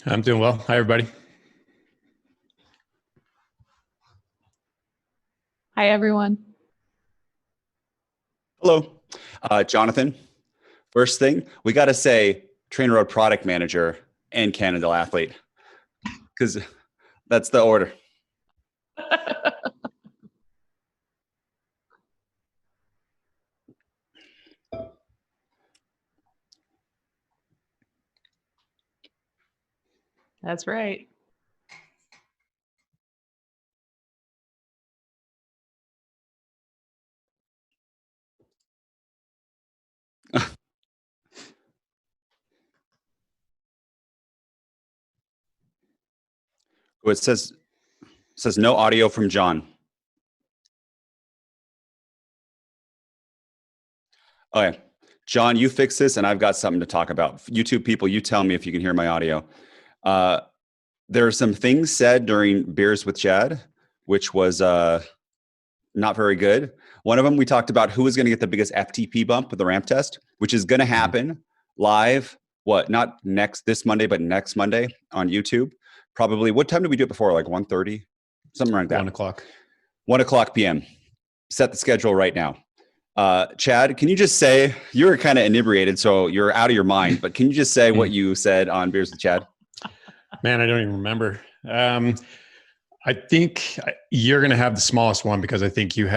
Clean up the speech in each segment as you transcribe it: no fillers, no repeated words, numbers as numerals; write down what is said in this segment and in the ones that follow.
I'm doing well. Hi, everybody. Hi, everyone. Hello, Jonathan. First thing, we got to say TrainerRoad product manager and Canada athlete, because that's the order. That's right. It says no audio from John. Okay, John, you fix this, and I've got something to talk about. YouTube people, you tell me if you can hear my audio. There are some things said during Beers with Chad, which was not very good. One of them, we talked about who was going to get the biggest FTP bump with the ramp test, which is going to happen live. Not this Monday, but next Monday on YouTube. Probably. What time did we do it before? Like 1:30, something like that. 1 o'clock. 1 o'clock p.m. Set the schedule right now. Chad, can you just say, you were kind of inebriated, so you're out of your mind, but can you just say what you said on Beers with Chad? Man, I don't even remember. I think you're going to have the smallest one because I think you're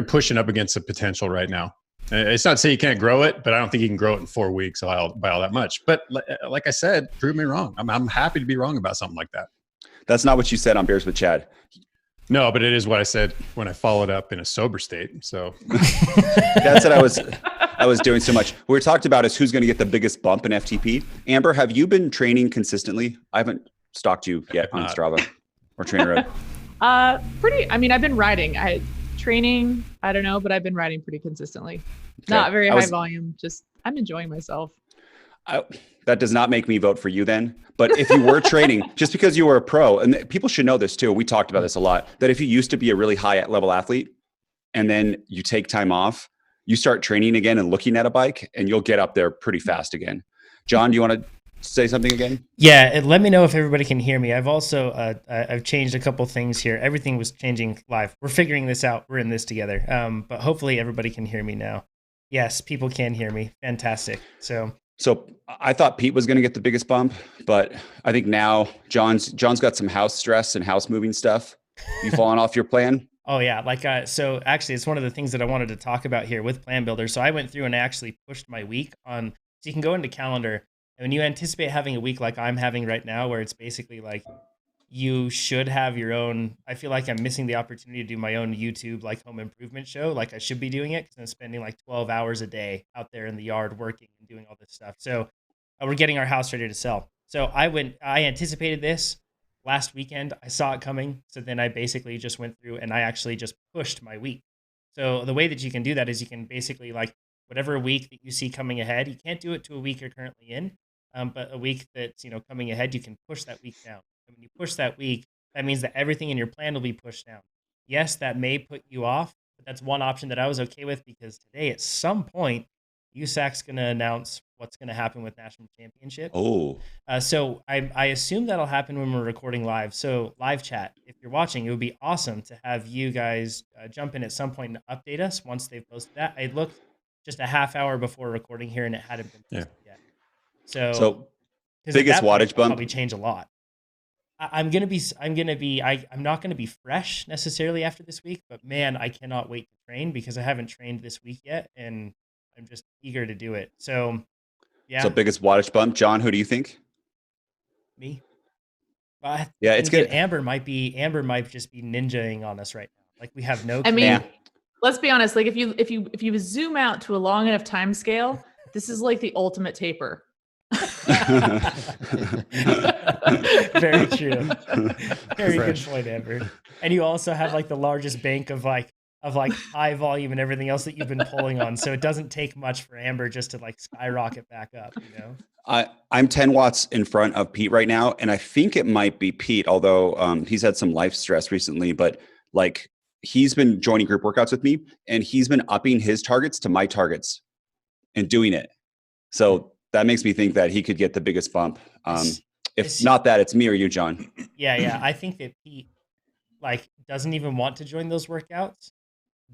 pushing up against the potential right now. It's not to say you can't grow it, but I don't think you can grow it in 4 weeks by all that much. But like I said, prove me wrong. I'm happy to be wrong about something like that. That's not what you said on Beers with Chad. No, but it is what I said when I followed up in a sober state. So that's what I was doing so much. What we talked about is who's going to get the biggest bump in FTP. Amber, have you been training consistently? I haven't stalked you yet on Strava or TrainerRoad. I've been riding. Training, I don't know, but I've been riding pretty consistently. Okay. Not very high volume. Just I'm enjoying myself. That does not make me vote for you then. But if you were training, just because you were a pro, and people should know this too, we talked about this a lot, that if you used to be a really high level athlete and then you take time off, you start training again and looking at a bike and you'll get up there pretty fast again. John, do you want to say something again? Yeah, let me know if everybody can hear me. I've also I've changed a couple things here. Everything was changing live. We're figuring this out. We're in this together. But hopefully everybody can hear me now. Yes, people can hear me. Fantastic. So I thought Pete was going to get the biggest bump, but I think now John's got some house stress and house moving stuff. You falling off your plan? Oh yeah, so actually it's one of the things that I wanted to talk about here with Plan Builder. So I went through and actually pushed my week on. So you can go into calendar, and when you anticipate having a week like I'm having right now, where it's basically like you should have your own. I feel like I'm missing the opportunity to do my own YouTube like home improvement show. Like I should be doing it because I'm spending like 12 hours a day out there in the yard working and doing all this stuff. So we're getting our house ready to sell. So I anticipated this last weekend. I saw it coming. So then I basically just went through and I actually just pushed my week. So the way that you can do that is you can basically like whatever week that you see coming ahead, you can't do it to a week you're currently in, but a week that's coming ahead, you can push that week down. And when you push that week, that means that everything in your plan will be pushed down. Yes, that may put you off, but that's one option that I was okay with because today at some point, USAC's going to announce what's going to happen with national championship. Oh. So I assume that'll happen when we're recording live. So live chat, if you're watching, it would be awesome to have you guys jump in at some point and update us once they've posted that. I looked just a half hour before recording here and it hadn't been posted yet. So biggest wattage bump probably change a lot. I'm not going to be fresh necessarily after this week, but man, I cannot wait to train because I haven't trained this week yet. And I'm just eager to do it. So, yeah. So biggest wattage bump, John, who do you think? Me. Yeah, it's good. Amber might just be ninjaing on us right now. Like we have no. I mean, let's be honest. Like if you zoom out to a long enough time scale, this is like the ultimate taper. Very true. Very good point, Amber. And you also have like the largest bank of high volume and everything else that you've been pulling on. So it doesn't take much for Amber just to like skyrocket back up, I'm 10 watts in front of Pete right now. And I think it might be Pete, although he's had some life stress recently, but like he's been joining group workouts with me and he's been upping his targets to my targets and doing it. So that makes me think that he could get the biggest bump. If not that, it's me or you, John. Yeah. I think that Pete doesn't even want to join those workouts,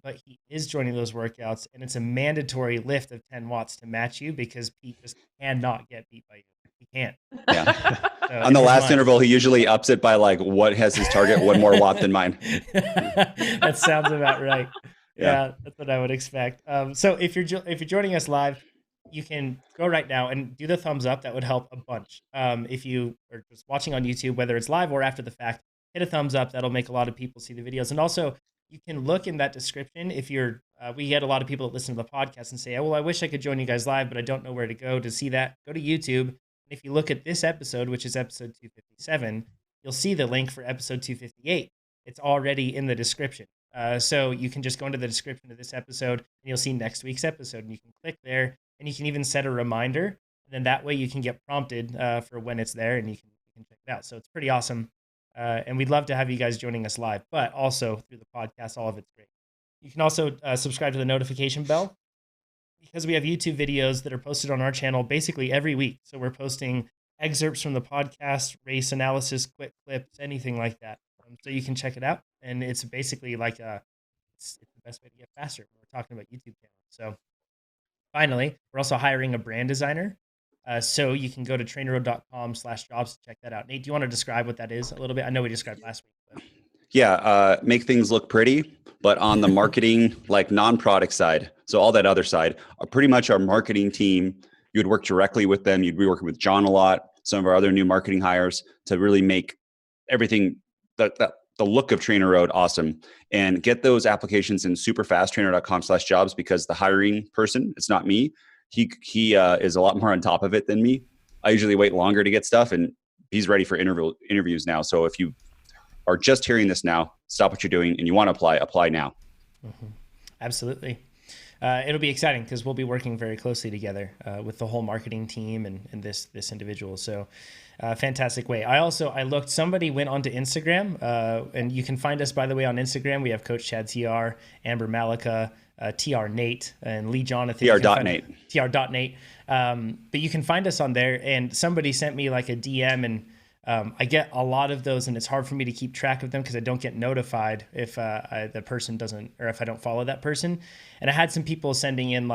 but he is joining those workouts, and it's a mandatory lift of 10 watts to match you because Pete just cannot get beat by you. He can't. Yeah. So on the last interval, he usually ups it by what has his target, one more watt than mine. That sounds about right. Yeah, that's what I would expect. So if you're joining us live, you can go right now and do the thumbs up. That would help a bunch. If you are just watching on YouTube, whether it's live or after the fact, hit a thumbs up. That'll make a lot of people see the videos. And also, you can look in that description. If you're, we get a lot of people that listen to the podcast and say, "Oh, well, I wish I could join you guys live, but I don't know where to go to see that." Go to YouTube. And if you look at this episode, which is episode 257, you'll see the link for episode 258. It's already in the description. So you can just go into the description of this episode and you'll see next week's episode, and you can click there, and you can even set a reminder. And then that way you can get prompted for when it's there, and you can check it out. So it's pretty awesome. And we'd love to have you guys joining us live, but also through the podcast. All of it's great. You can also subscribe to the notification bell, because we have YouTube videos that are posted on our channel basically every week. So we're posting excerpts from the podcast, race analysis, quick clips, anything like that. So you can check it out. And it's basically it's the best way to get faster when we're talking about YouTube channels. So finally, we're also hiring a brand designer. So you can go to TrainerRoad.com/jobs to check that out. Nate, do you want to describe what that is a little bit? I know we described last week. But... Yeah, make things look pretty, but on the marketing, non-product side, so all that other side, pretty much our marketing team, you would work directly with them. You'd be working with John a lot, some of our other new marketing hires, to really make everything, the look of TrainerRoad awesome, and get those applications in super fast, TrainerRoad.com/jobs, because the hiring person, it's not me. He is a lot more on top of it than me. I usually wait longer to get stuff, and he's ready for interviews now. So if you are just hearing this now, stop what you're doing, and you want to apply now. Mm-hmm. Absolutely. It'll be exciting because we'll be working very closely together with the whole marketing team and this individual. So fantastic way. I looked, somebody went onto Instagram, and you can find us, by the way, on Instagram. We have Coach Chad TR, Amber Malika, TR Nate, and Lee Jonathan. TR.Nate. TR.Nate. But you can find us on there, and somebody sent me a DM, and I get a lot of those, and it's hard for me to keep track of them because I don't get notified if the person doesn't, or if I don't follow that person. And I had some people sending in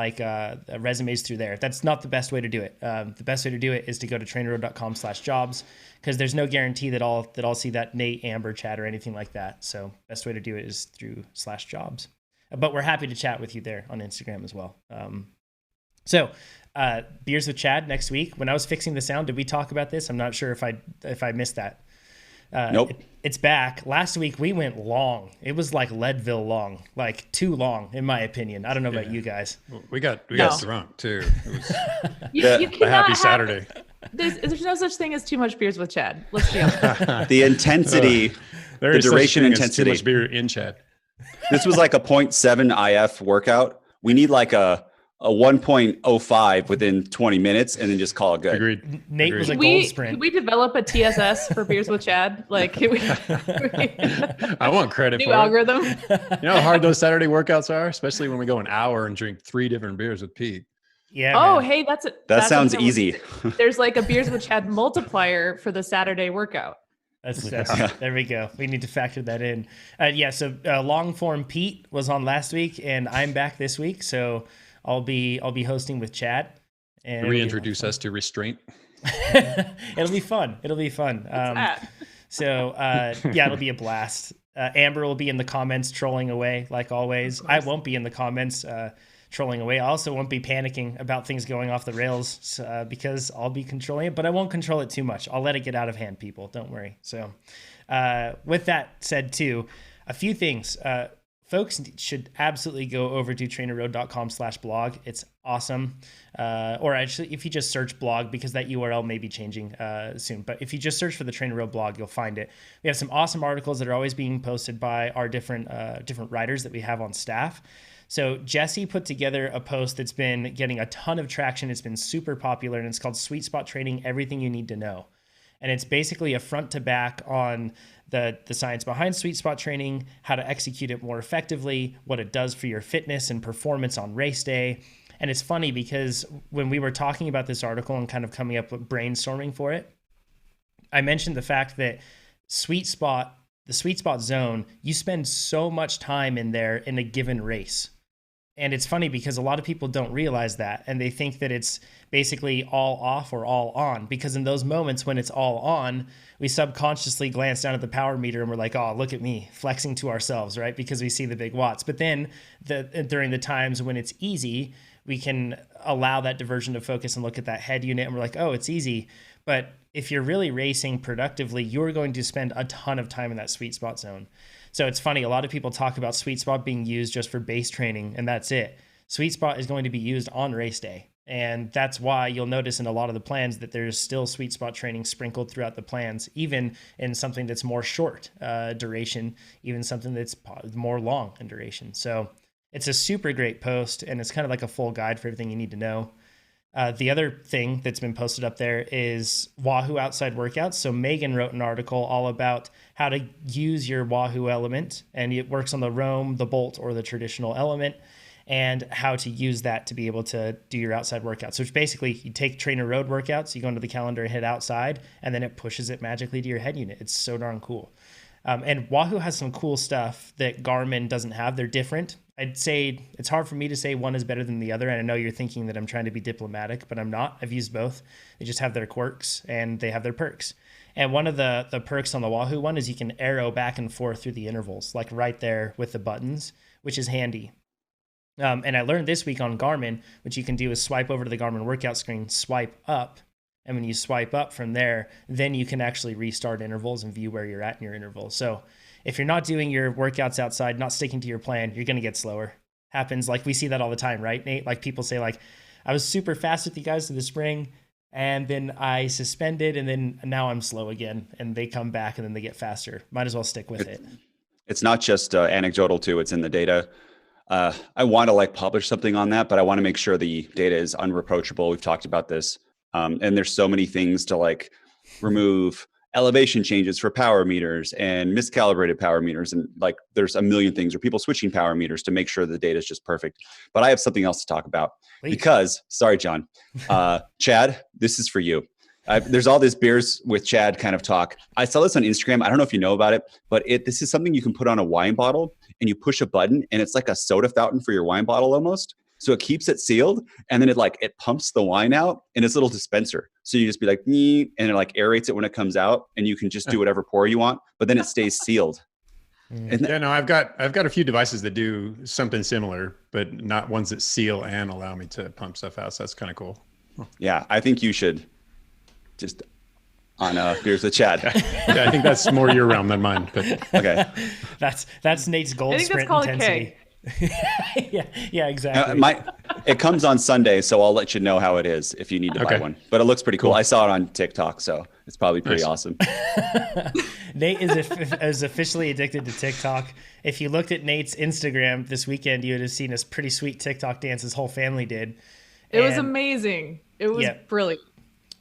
resumes through there. That's not the best way to do it. The best way to do it is to go to TrainerRoad.com/jobs, because there's no guarantee that I'll see that Nate, Amber chat or anything like that. So best way to do it is through /jobs. But we're happy to chat with you there on Instagram as well. So Beers with Chad next week. When I was fixing the sound, did we talk about this? I'm not sure if I missed that. Nope. It's back. Last week we went long. It was like Leadville long, too long in my opinion. I don't know about you guys. We got drunk too. It was you a happy Saturday. There's no such thing as too much beers with Chad. Let's be honest. The intensity, the duration intensity. Too much beer in Chad. This was like a 0.7 IF workout. We need a 1.05 within 20 minutes, and then just call it good. Agreed. Nate was a gold sprint. Can we develop a TSS for Beers with Chad? I want credit new for algorithm. It. You know how hard those Saturday workouts are, especially when we go an hour and drink 3 different beers with Pete. Yeah. Oh, man. Hey, that sounds easy. There's a Beers with Chad multiplier for the Saturday workout. There we go. We need to factor that in. So long form Pete was on last week, and I'm back this week. So I'll be hosting with Chad. And reintroduce us to restraint. It'll be fun. It'll be fun. It'll be a blast. Amber will be in the comments trolling away like always. I won't be in the comments trolling away. I also won't be panicking about things going off the rails because I'll be controlling it, but I won't control it too much. I'll let it get out of hand, people. Don't worry. So with that said too, a few things. Folks should absolutely go over to TrainerRoad.com/blog. It's awesome. Or actually, if you just search blog, because that URL may be changing soon. But if you just search for the TrainerRoad blog, you'll find it. We have some awesome articles that are always being posted by our different writers that we have on staff. So Jesse put together a post that's been getting a ton of traction. It's been super popular, and it's called Sweet Spot Training, Everything You Need to Know. And it's basically a front to back on the science behind sweet spot training, how to execute it more effectively, what it does for your fitness and performance on race day. And it's funny because when we were talking about this article and kind of coming up with brainstorming for it, I mentioned the fact that the sweet spot zone, you spend so much time in there in a given race. And it's funny because a lot of people don't realize that, and they think that it's basically all off or all on, because in those moments when it's all on, we subconsciously glance down at the power meter and we're like, oh, look at me flexing to ourselves, right? Because we see the big watts. But then during the times when it's easy, we can allow that diversion of focus and look at that head unit and we're like, oh, it's easy. But if you're really racing productively, you're going to spend a ton of time in that sweet spot zone. So it's funny, a lot of people talk about sweet spot being used just for base training, and that's it. Sweet spot is going to be used on race day. And that's why you'll notice in a lot of the plans that there's still sweet spot training sprinkled throughout the plans, even in something that's more short duration, even something that's more long in duration. So it's a super great post, and it's kind of like a full guide for everything you need to know. The other thing that's been posted up there is Wahoo outside workouts. So Megan wrote an article all about how to use your Wahoo element, and it works on the roam, the bolt, or the traditional element, and how to use that to be able to do your outside workouts. Which basically, you take TrainerRoad workouts, you go into the calendar and hit outside, and then it pushes it magically to your head unit. It's so darn cool. And Wahoo has some cool stuff that Garmin doesn't have. They're different. I'd say it's hard for me to say one is better than the other. And I know you're thinking that I'm trying to be diplomatic, but I'm not. I've used both. They just have their quirks and they have their perks. And one of the perks on the Wahoo one is you can arrow back and forth through the intervals, like right there with the buttons, which is handy. And I learned this week on Garmin, what you can do is swipe over to the Garmin workout screen, swipe up. And when you swipe up from there, then you can actually restart intervals and view where you're at in your intervals. So if you're not doing your workouts outside, not sticking to your plan, you're going to get slower. Happens. Like we see that all the time, right, Nate? Like people say like, I was super fast with you guys in the spring and then I suspended and then now I'm slow again, and they come back and then they get faster. Might as well stick with it. It's not just anecdotal too. It's in the data. I want to like publish something on that, but I want to make sure the data is unreproachable. We've talked about this. And there's so many things to like remove elevation changes for power meters and miscalibrated power meters. And like, there's a million things, or people switching power meters to make sure the data is just perfect. But I have something else to talk about. Please. Because, sorry, John, Chad, this is for you. There's all this beers with Chad kind of talk. I saw this on Instagram. I don't know if you know about it, but this is something you can put on a wine bottle and you push a button and it's like a soda fountain for your wine bottle almost. So it keeps it sealed, and then it pumps the wine out in its little dispenser. So you just be like, nee, and it like aerates it when it comes out, and you can just do whatever pour you want, but then it stays sealed. Yeah, no, I've got a few devices that do something similar, but not ones that seal and allow me to pump stuff out. So that's kind of cool. Yeah, I think you should just on Beers with Chad. Yeah, I think that's more your realm than mine. But okay, that's Nate's gold. I think sprint that's called intensity. a K. yeah, exactly. It comes on Sunday, so I'll let you know how it is if you need to buy one. But it looks pretty cool. I saw it on TikTok, so it's probably pretty awesome. Nate is officially addicted to TikTok. If you looked at Nate's Instagram this weekend, you would have seen this pretty sweet TikTok dance his whole family did. It was amazing. It was brilliant.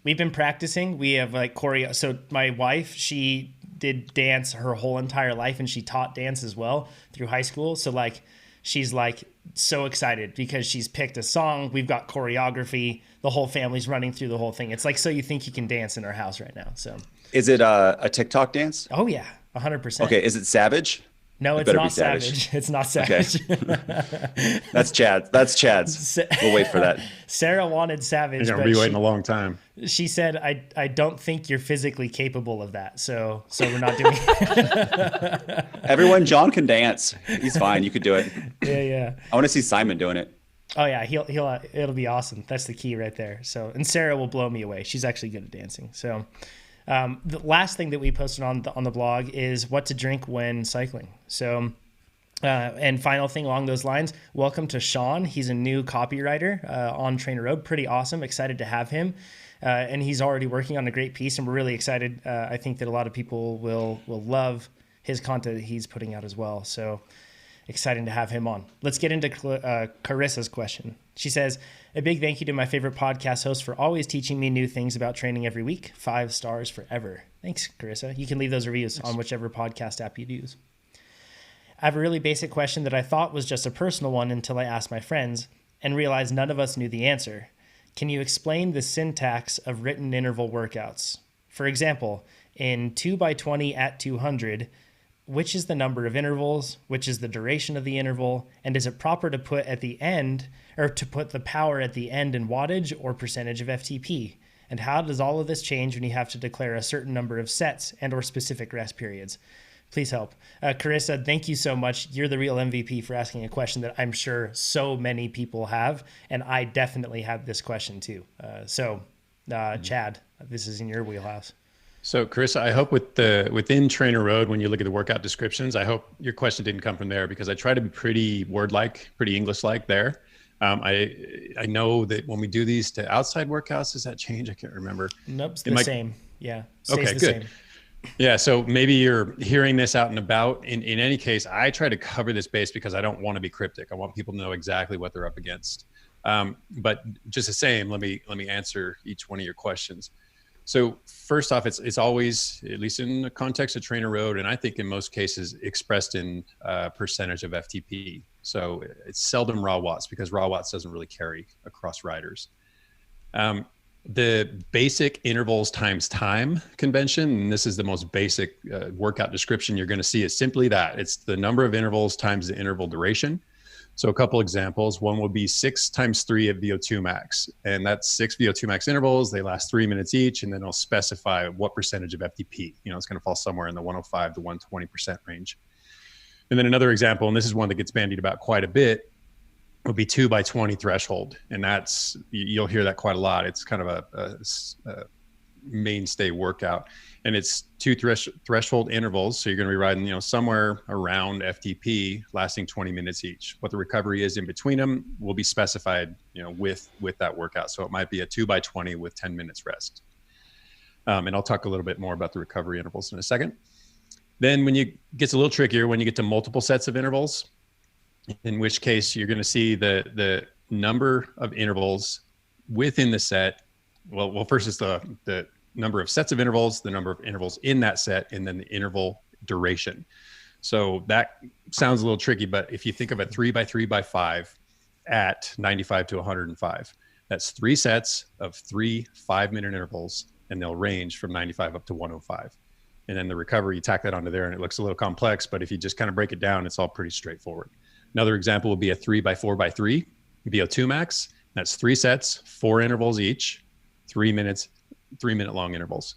We've been practicing. We have like choreo. So my wife, she did dance her whole entire life, and she taught dance as well through high school. So like, she's like so excited because she's picked a song. We've got choreography. The whole family's running through the whole thing. It's like, so you think you can dance in our house right now. So is it a TikTok dance? Oh yeah, 100%. Okay. Is it savage? No, it's not savage. It's not savage. Okay. That's Chad's. We'll wait for that. Sarah wanted savage. You're gonna be waiting a long time. She said, I don't think you're physically capable of that. So we're not doing it. Everyone, John can dance. He's fine. You could do it. Yeah. I want to see Simon doing it. Oh yeah, it'll be awesome. That's the key right there. So, and Sarah will blow me away. She's actually good at dancing. So, the last thing that we posted on the blog is what to drink when cycling. So, and final thing along those lines, welcome to Sean. He's a new copywriter on TrainerRoad. Pretty awesome. Excited to have him. And he's already working on a great piece, and we're really excited. I think that a lot of people will love his content that he's putting out as well. So exciting to have him on. Let's get into Carissa's question. She says, a big thank you to my favorite podcast host for always teaching me new things about training every week. 5 stars forever. Thanks, Carissa. You can leave those reviews on whichever podcast app you use. I have a really basic question that I thought was just a personal one until I asked my friends and realized none of us knew the answer. Can you explain the syntax of written interval workouts? For example, in 2x20 at 200, which is the number of intervals, which is the duration of the interval, and is it proper to put at the end, or to put the power at the end in wattage or percentage of FTP? And how does all of this change when you have to declare a certain number of sets and or specific rest periods? Please help. Carissa, thank you so much. You're the real MVP for asking a question that I'm sure so many people have, and I definitely have this question too. Chad, this is in your wheelhouse. So, Chris, I hope within TrainerRoad, when you look at the workout descriptions, I hope your question didn't come from there, because I try to be pretty word-like, pretty English-like there. I know that when we do these to outside workouts, does that change? I can't remember. Nope, it's the same. Yeah. Okay, good. Yeah, so maybe you're hearing this out and about. In any case, I try to cover this base because I don't want to be cryptic. I want people to know exactly what they're up against. But just the same, let me answer each one of your questions. So first off, it's always, at least in the context of TrainerRoad, and I think in most cases, expressed in percentage of FTP. So it's seldom raw watts, because raw watts doesn't really carry across riders. The basic intervals times time convention, and this is the most basic workout description you're going to see, is simply that. It's the number of intervals times the interval duration. So a couple examples. One would be 6 times 3 of VO2 max, and that's 6 VO2 max intervals. They last 3 minutes each, and then I'll specify what percentage of FTP. It's going to fall somewhere in the 105 to 120% range. And then another example, and this is one that gets bandied about quite a bit, would be 2x20 threshold. And that's, you'll hear that quite a lot. It's kind of a mainstay workout, and it's 2 threshold intervals. So you're going to be riding, somewhere around FTP, lasting 20 minutes each. What the recovery is in between them will be specified, with that workout. So it might be a 2x20 with 10 minutes rest. And I'll talk a little bit more about the recovery intervals in a second. Then when it gets a little trickier, when you get to multiple sets of intervals, in which case you're going to see the number of intervals within the set. Well, first is the number of sets of intervals, the number of intervals in that set, and then the interval duration. So that sounds a little tricky, but if you think of a 3x3x5 at 95 to 105, that's 3 sets of 3 5-minute intervals, and they'll range from 95 up to 105. And then the recovery, you tack that onto there, and it looks a little complex, but if you just kind of break it down, it's all pretty straightforward. Another example would be a 3x4x3 VO2 max. That's 3 sets, 4 intervals each, 3 minute long intervals.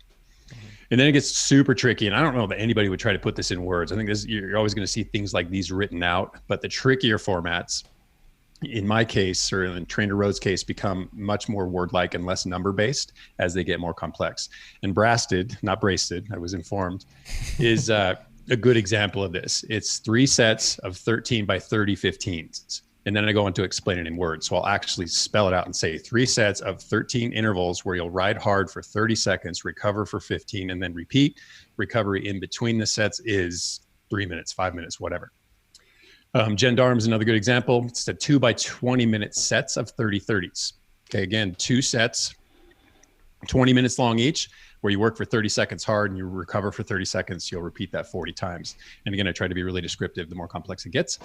And then it gets super tricky. And I don't know that anybody would try to put this in words. I think you're always going to see things like these written out, but the trickier formats, in my case, or in TrainerRoad's case, become much more word-like and less number-based as they get more complex. And brasted, not braced, I was informed, is a good example of this. It's 3 sets of 13 by 30 15s. And then I go on to explain it in words. So I'll actually spell it out and say 3 sets of 13 intervals where you'll ride hard for 30 seconds, recover for 15, and then repeat. Recovery in between the sets is 3 minutes, 5 minutes, whatever. Gendarme is another good example. It's the 2x20 minute sets of 30 30s. Okay, again, 2 sets, 20 minutes long each, where you work for 30 seconds hard and you recover for 30 seconds. You'll repeat that 40 times. And again, I try to be really descriptive the more complex it gets.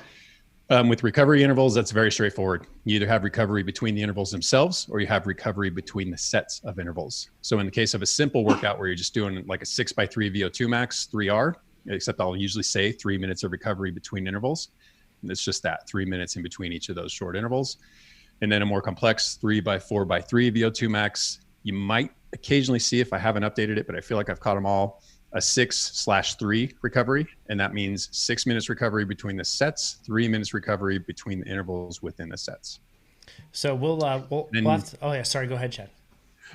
With recovery intervals, that's very straightforward. You either have recovery between the intervals themselves, or you have recovery between the sets of intervals. So in the case of a simple workout where you're just doing like a 6x3 VO2 max, 3R, except I'll usually say 3 minutes of recovery between intervals. And it's just that, 3 minutes in between each of those short intervals. And then a more complex 3x4x3 VO2 max, you might occasionally see, if I haven't updated it, but I feel like I've caught them all, a 6/3 recovery. And that means 6 minutes recovery between the sets, 3 minutes recovery between the intervals within the sets. So we'll have to, oh yeah, sorry, go ahead, Chad.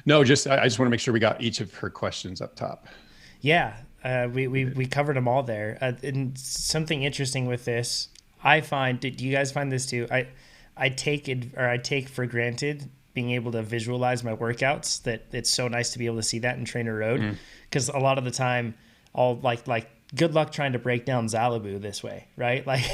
No, I just want to make sure we got each of her questions up top. Yeah, we covered them all there. And something interesting with this, I find, do you guys find this too? I take for granted being able to visualize my workouts, that it's so nice to be able to see that in TrainerRoad. Because a lot of the time I'll like good luck trying to break down Xalibu this way, right? Like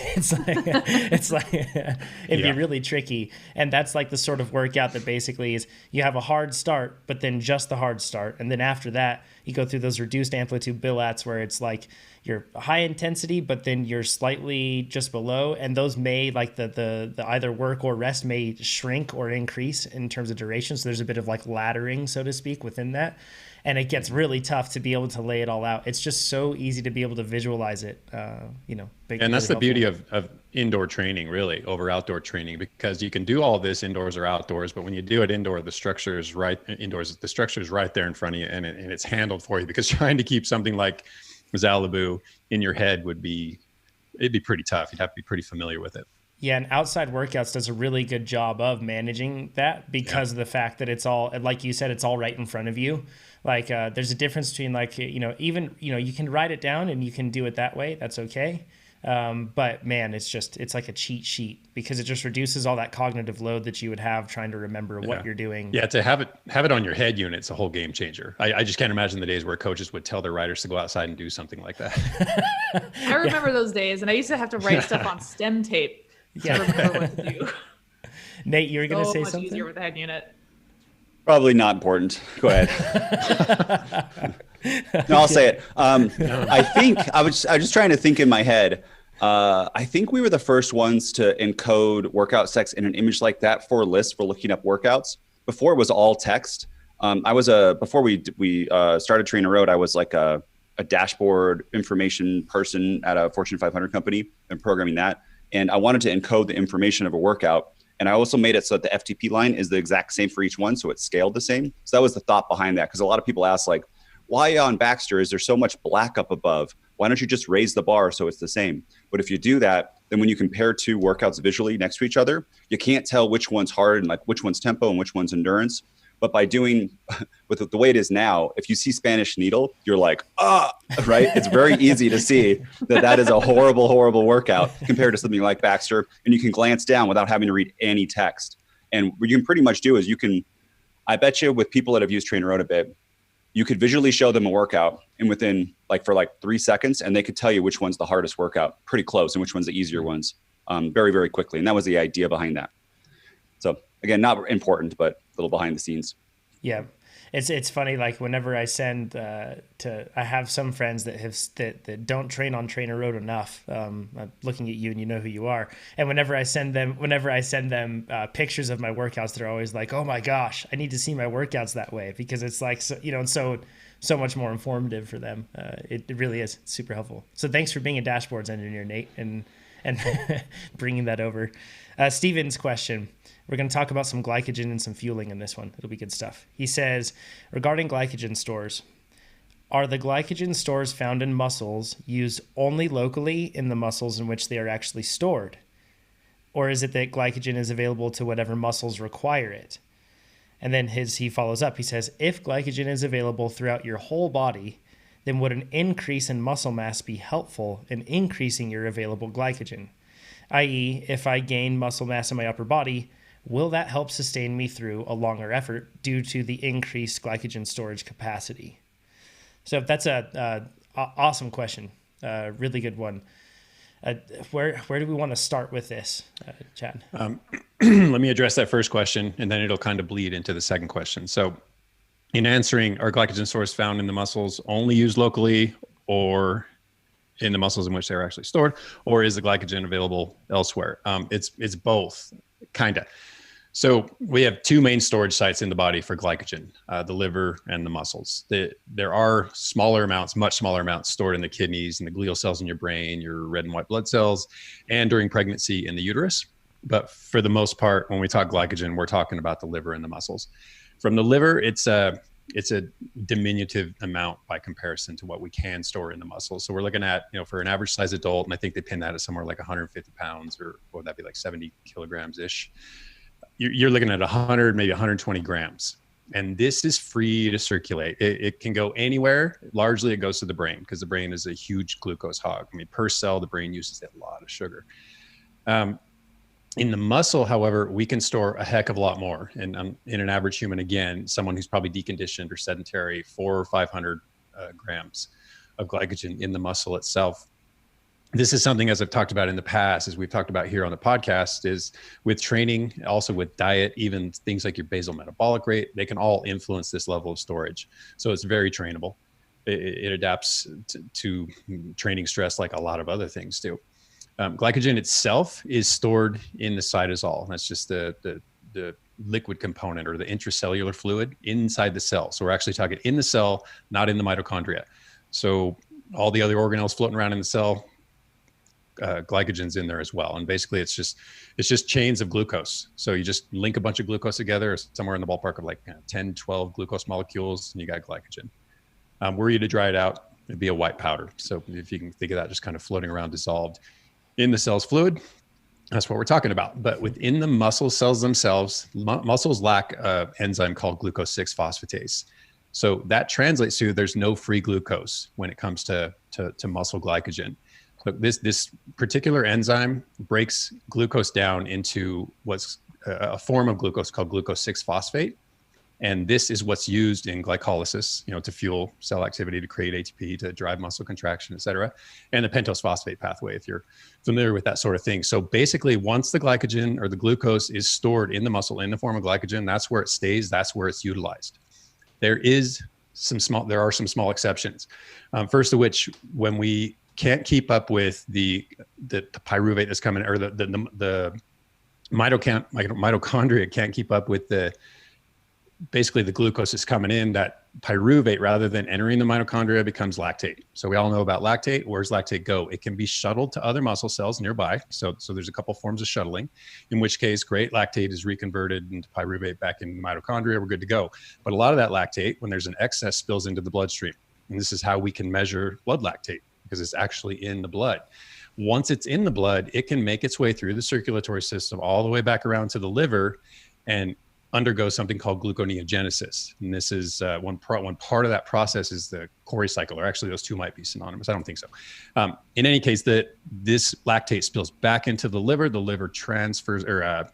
it'd be really tricky. And that's like the sort of workout that basically is, you have a hard start, but then just the hard start. And then after that, you go through those reduced amplitude bilats where it's like you're high intensity, but then you're slightly just below. And those may, like the either work or rest may shrink or increase in terms of duration. So there's a bit of like laddering, so to speak, within that. and it gets really tough to be able to lay it all out. It's just so easy to be able to visualize it. And that's the beauty of indoor training, really, over outdoor training, because you can do all this indoors or outdoors, but when you do it indoors, the structure is right there in front of you, and it's handled for you. Because trying to keep something like Xalibu in your head it'd be pretty tough. You'd have to be pretty familiar with it. Yeah, and Outside Workouts does a really good job of managing that because of the fact that it's all, like you said, it's all right in front of you. Like there's a difference between you can write it down and you can do it that way. That's okay. But man, it's like a cheat sheet because it just reduces all that cognitive load that you would have trying to remember what you're doing. Yeah, to have it on your head unit, it's a whole game changer. I just can't imagine the days where coaches would tell their riders to go outside and do something like that. I remember those days, and I used to have to write stuff on stem tape to remember what to do. Nate, you were going to say much something? Easier with the head unit. Probably not important. Go ahead. No, I'll say it. I think I was just trying to think in my head. I think we were the first ones to encode workout specs in an image like that for lists for looking up workouts. Before it was all text. Before we started TrainerRoad, I was like a dashboard information person at a Fortune 500 company and programming that. And I wanted to encode the information of a workout. And I also made it so that the FTP line is the exact same for each one. So it's scaled the same. So that was the thought behind that. Because a lot of people ask, like, why on Baxter is there so much black up above? Why don't you just raise the bar so it's the same? But if you do that, then when you compare two workouts visually next to each other, you can't tell which one's hard and like which one's tempo and which one's endurance. But by doing with the way it is now, if you see Spanish needle, you're like, right? It's very easy to see that is a horrible, horrible workout compared to something like Baxter. And you can glance down without having to read any text. And what you can pretty much do is I bet you with people that have used TrainerRoad a bit, you could visually show them a workout and within for 3 seconds, and they could tell you which one's the hardest workout pretty close and which one's the easier ones very, very quickly. And that was the idea behind that. So again, not important, but a little behind the scenes. Yeah. It's funny, like whenever I send I have some friends that don't train on TrainerRoad enough. I'm looking at you and you know who you are. And whenever I send them pictures of my workouts, they're always like, oh my gosh, I need to see my workouts that way because it's like, so much more informative for them. It really is super helpful. So thanks for being a dashboards engineer, Nate, and bringing that over. Steven's question. We're going to talk about some glycogen and some fueling in this one. It'll be good stuff. He says, regarding glycogen stores, are the glycogen stores found in muscles used only locally in the muscles in which they are actually stored? Or is it that glycogen is available to whatever muscles require it? And then he follows up. He says, if glycogen is available throughout your whole body, then would an increase in muscle mass be helpful in increasing your available glycogen? I.e., if I gain muscle mass in my upper body, will that help sustain me through a longer effort due to the increased glycogen storage capacity? So that's a awesome question. Really good one. Where do we want to start with this, Chad? Let me address that first question, and then it'll kind of bleed into the second question. So in answering, are glycogen stores found in the muscles only used locally or in the muscles in which they're actually stored, or is the glycogen available elsewhere? It's both, kind of. So we have two main storage sites in the body for glycogen, the liver and the muscles. There are smaller amounts, much smaller amounts stored in the kidneys and the glial cells in your brain, your red and white blood cells, and during pregnancy in the uterus. But for the most part, when we talk glycogen, we're talking about the liver and the muscles. From the liver, it's a diminutive amount by comparison to what we can store in the muscles. So we're looking at, for an average size adult, and I think they pin that at somewhere like 150 pounds, or what would that be, like 70 kilograms ish. You're looking at 100, maybe 120 grams. And this is free to circulate. It can go anywhere. Largely, it goes to the brain because the brain is a huge glucose hog. I mean, per cell, the brain uses a lot of sugar. In the muscle, however, we can store a heck of a lot more. And in an average human, again, someone who's probably deconditioned or sedentary, 400 or 500 grams of glycogen in the muscle itself. This is something, as I've talked about in the past, as we've talked about here on the podcast, is with training, also with diet, even things like your basal metabolic rate, they can all influence this level of storage. So it's very trainable. It adapts to training stress like a lot of other things do. Glycogen itself is stored in the cytosol. That's just the liquid component or the intracellular fluid inside the cell. So we're actually talking in the cell, not in the mitochondria. So all the other organelles floating around in the cell, glycogen's in there as well. And basically it's just chains of glucose. So you just link a bunch of glucose together, somewhere in the ballpark of like 10, 12 glucose molecules, and you got glycogen. Were you to dry it out, it'd be a white powder. So if you can think of that, just kind of floating around dissolved in the cell's fluid, that's what we're talking about. But within the muscle cells themselves, muscles lack an enzyme called glucose 6-phosphatase. So that translates to there's no free glucose when it comes to muscle glycogen. So this particular enzyme breaks glucose down into what's a form of glucose called glucose 6-phosphate. And this is what's used in glycolysis, to fuel cell activity, to create ATP, to drive muscle contraction, et cetera. And the pentose phosphate pathway, if you're familiar with that sort of thing. So basically, once the glycogen or the glucose is stored in the muscle in the form of glycogen, that's where it stays, that's where it's utilized. There are some small exceptions. First of which, when we can't keep up with the pyruvate that's coming, or the mitochondria can't keep up with basically the glucose is coming in, that pyruvate, rather than entering the mitochondria, becomes lactate. So we all know about lactate. Where's lactate go? It can be shuttled to other muscle cells nearby. So there's a couple forms of shuttling, in which case, great, lactate is reconverted into pyruvate back in the mitochondria. We're good to go. But a lot of that lactate, when there's an excess, spills into the bloodstream. And this is how we can measure blood lactate, because it's actually in the blood. Once it's in the blood, it can make its way through the circulatory system all the way back around to the liver and undergo something called gluconeogenesis. And this is one part of that process is the Cori cycle, or actually those two might be synonymous. I don't think so. In any case, this lactate spills back into the liver transfers or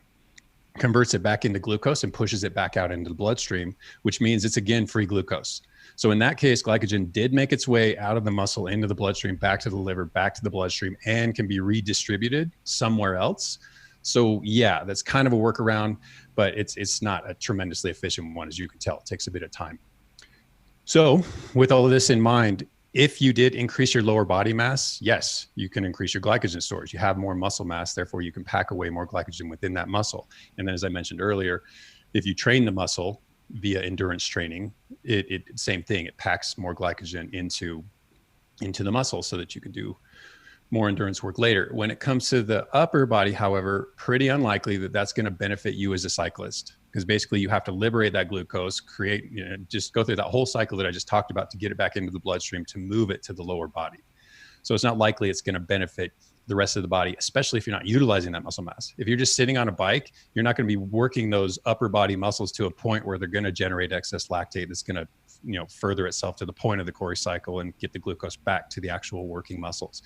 converts it back into glucose and pushes it back out into the bloodstream, which means it's again free glucose. So in that case, glycogen did make its way out of the muscle into the bloodstream, back to the liver, back to the bloodstream, and can be redistributed somewhere else. So yeah, that's kind of a workaround, but it's not a tremendously efficient one, as you can tell. It takes a bit of time. So with all of this in mind, if you did increase your lower body mass, yes, you can increase your glycogen storage. You have more muscle mass, therefore you can pack away more glycogen within that muscle. And then, as I mentioned earlier, if you train the muscle via endurance training, it same thing. It packs more glycogen into the muscle so that you can do more endurance work later. When it comes to the upper body, however, pretty unlikely that that's going to benefit you as a cyclist, because basically you have to liberate that glucose, just go through that whole cycle that I just talked about to get it back into the bloodstream to move it to the lower body. So it's not likely it's going to benefit the rest of the body, especially if you're not utilizing that muscle mass. If you're just sitting on a bike, you're not going to be working those upper body muscles to a point where they're going to generate excess lactate that's going to further itself to the point of the Cori cycle and get the glucose back to the actual working muscles.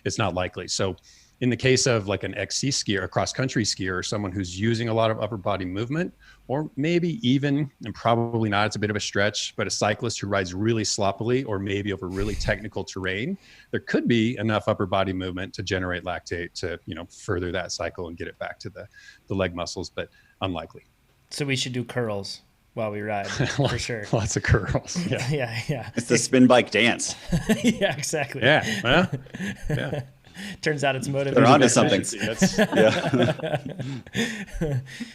It's not likely. So in the case of like an XC skier, a cross-country skier, or someone who's using a lot of upper body movement, or maybe even, and probably not, it's a bit of a stretch, but a cyclist who rides really sloppily or maybe over really technical terrain, there could be enough upper body movement to generate lactate to, further that cycle and get it back to the leg muscles, but unlikely. So we should do curls while we ride, for sure. Lots of curls. Yeah. Yeah. It's the spin bike dance. Yeah, exactly. Yeah. Well, yeah. Turns out it's motivated. They're onto something.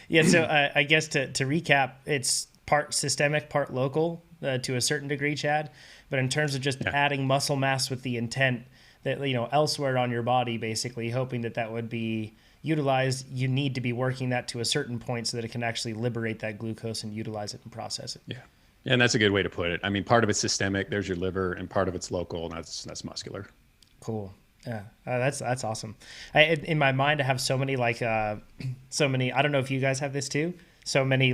Yeah. So I guess to recap, it's part systemic, part local to a certain degree, Chad. But in terms of just adding muscle mass with the intent that, elsewhere on your body, basically hoping that would be utilized, you need to be working that to a certain point so that it can actually liberate that glucose and utilize it and process it. Yeah. And that's a good way to put it. I mean, part of it's systemic, there's your liver, and part of it's local, and that's muscular. Cool. Yeah, that's awesome. In my mind, I have so many I don't know if you guys have this too. So many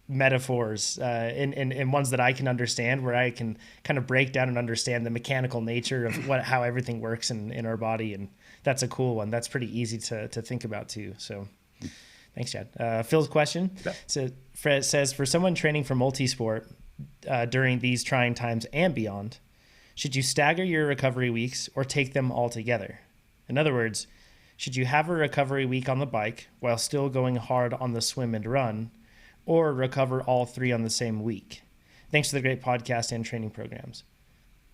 metaphors in ones that I can understand, where I can kind of break down and understand the mechanical nature of how everything works in our body. And that's a cool one. That's pretty easy to think about too. So thanks, Chad. Phil's question. So Fred says, for someone training for multisport during these trying times and beyond, should you stagger your recovery weeks or take them all together? In other words, should you have a recovery week on the bike while still going hard on the swim and run, or recover all three on the same week? Thanks for the great podcast and training programs.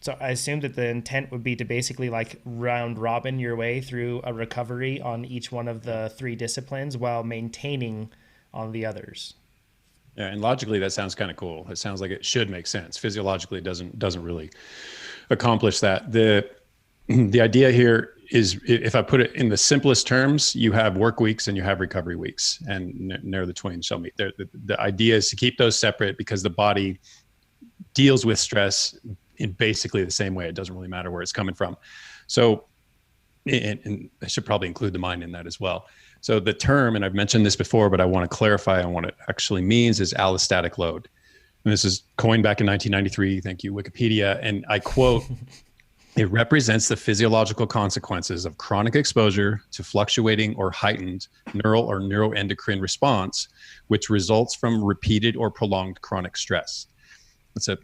So I assume that the intent would be to basically round robin your way through a recovery on each one of the three disciplines while maintaining on the others. Yeah, and logically that sounds kind of cool. It sounds like it should make sense. Physiologically, it doesn't really accomplish that. The idea here is, if I put it in the simplest terms, you have work weeks and you have recovery weeks, and ne'er the twain shall meet. The idea is to keep those separate because the body deals with stress in basically the same way. It doesn't really matter where it's coming from. So, and I should probably include the mind in that as well. So the term, and I've mentioned this before, but I want to clarify on what it actually means, is allostatic load. And this is coined back in 1993. Thank you, Wikipedia. And I quote, it represents the physiological consequences of chronic exposure to fluctuating or heightened neural or neuroendocrine response, which results from repeated or prolonged chronic stress. It's a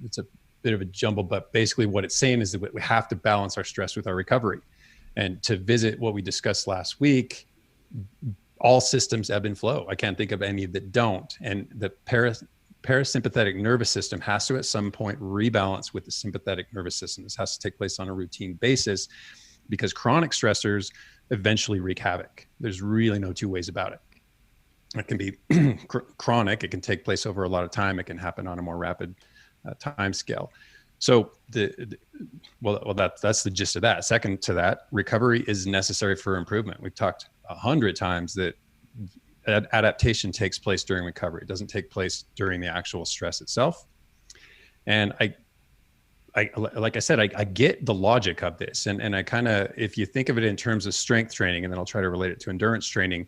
bit of a jumble, but basically what it's saying is that we have to balance our stress with our recovery. And to visit what we discussed last week, all systems ebb and flow. I can't think of any that don't. And the parasympathetic nervous system has to at some point rebalance with the sympathetic nervous system. This has to take place on a routine basis because chronic stressors eventually wreak havoc. There's really no two ways about it. It can be chronic. It can take place over a lot of time. It can happen on a more rapid time scale. So that's the gist of that. Second to that, recovery is necessary for improvement. We've talked 100 times that adaptation takes place during recovery. It doesn't take place during the actual stress itself. And I like I said, I get the logic of this. And I kind of, if you think of it in terms of strength training, and then I'll try to relate it to endurance training,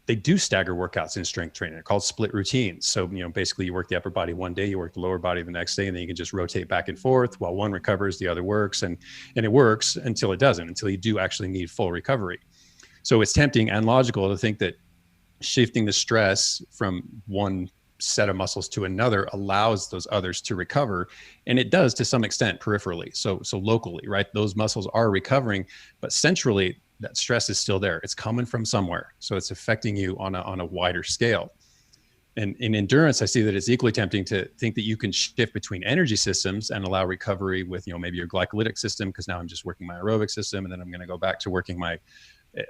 they do stagger workouts in strength training. They're called split routines. So, basically you work the upper body one day, you work the lower body the next day, and then you can just rotate back and forth while one recovers, the other works. And it works until it doesn't, until you do actually need full recovery. So it's tempting and logical to think that shifting the stress from one set of muscles to another allows those others to recover. And it does to some extent peripherally. So locally, right? Those muscles are recovering, but centrally that stress is still there. It's coming from somewhere. So it's affecting you on a wider scale. And in endurance, I see that it's equally tempting to think that you can shift between energy systems and allow recovery with, maybe your glycolytic system, because now I'm just working my aerobic system, and then I'm going to go back to working my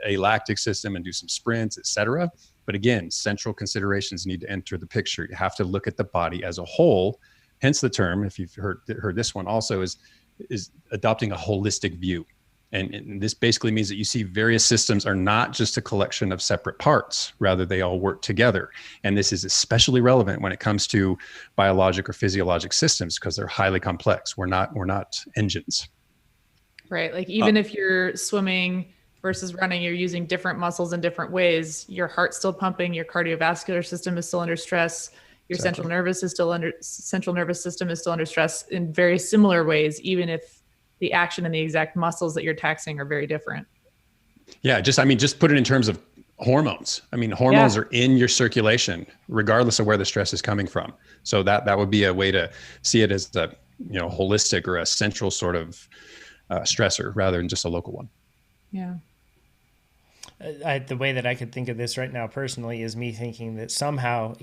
alactic system and do some sprints, etc. But again, central considerations need to enter the picture. You have to look at the body as a whole. Hence the term, if you've heard this one also, is adopting a holistic view. And this basically means that you see various systems are not just a collection of separate parts, rather they all work together. And this is especially relevant when it comes to biologic or physiologic systems because they're highly complex. We're not engines. Right. Like even if you're swimming versus running, you're using different muscles in different ways. Your heart's still pumping, your cardiovascular system is still under stress. Your central nervous system is still under stress in very similar ways, even if the action and the exact muscles that you're taxing are very different. Yeah, just put it in terms of hormones. Hormones are in your circulation, regardless of where the stress is coming from. So that would be a way to see it as a holistic or a central sort of stressor rather than just a local one. Yeah. The way that I could think of this right now personally is me thinking that somehow,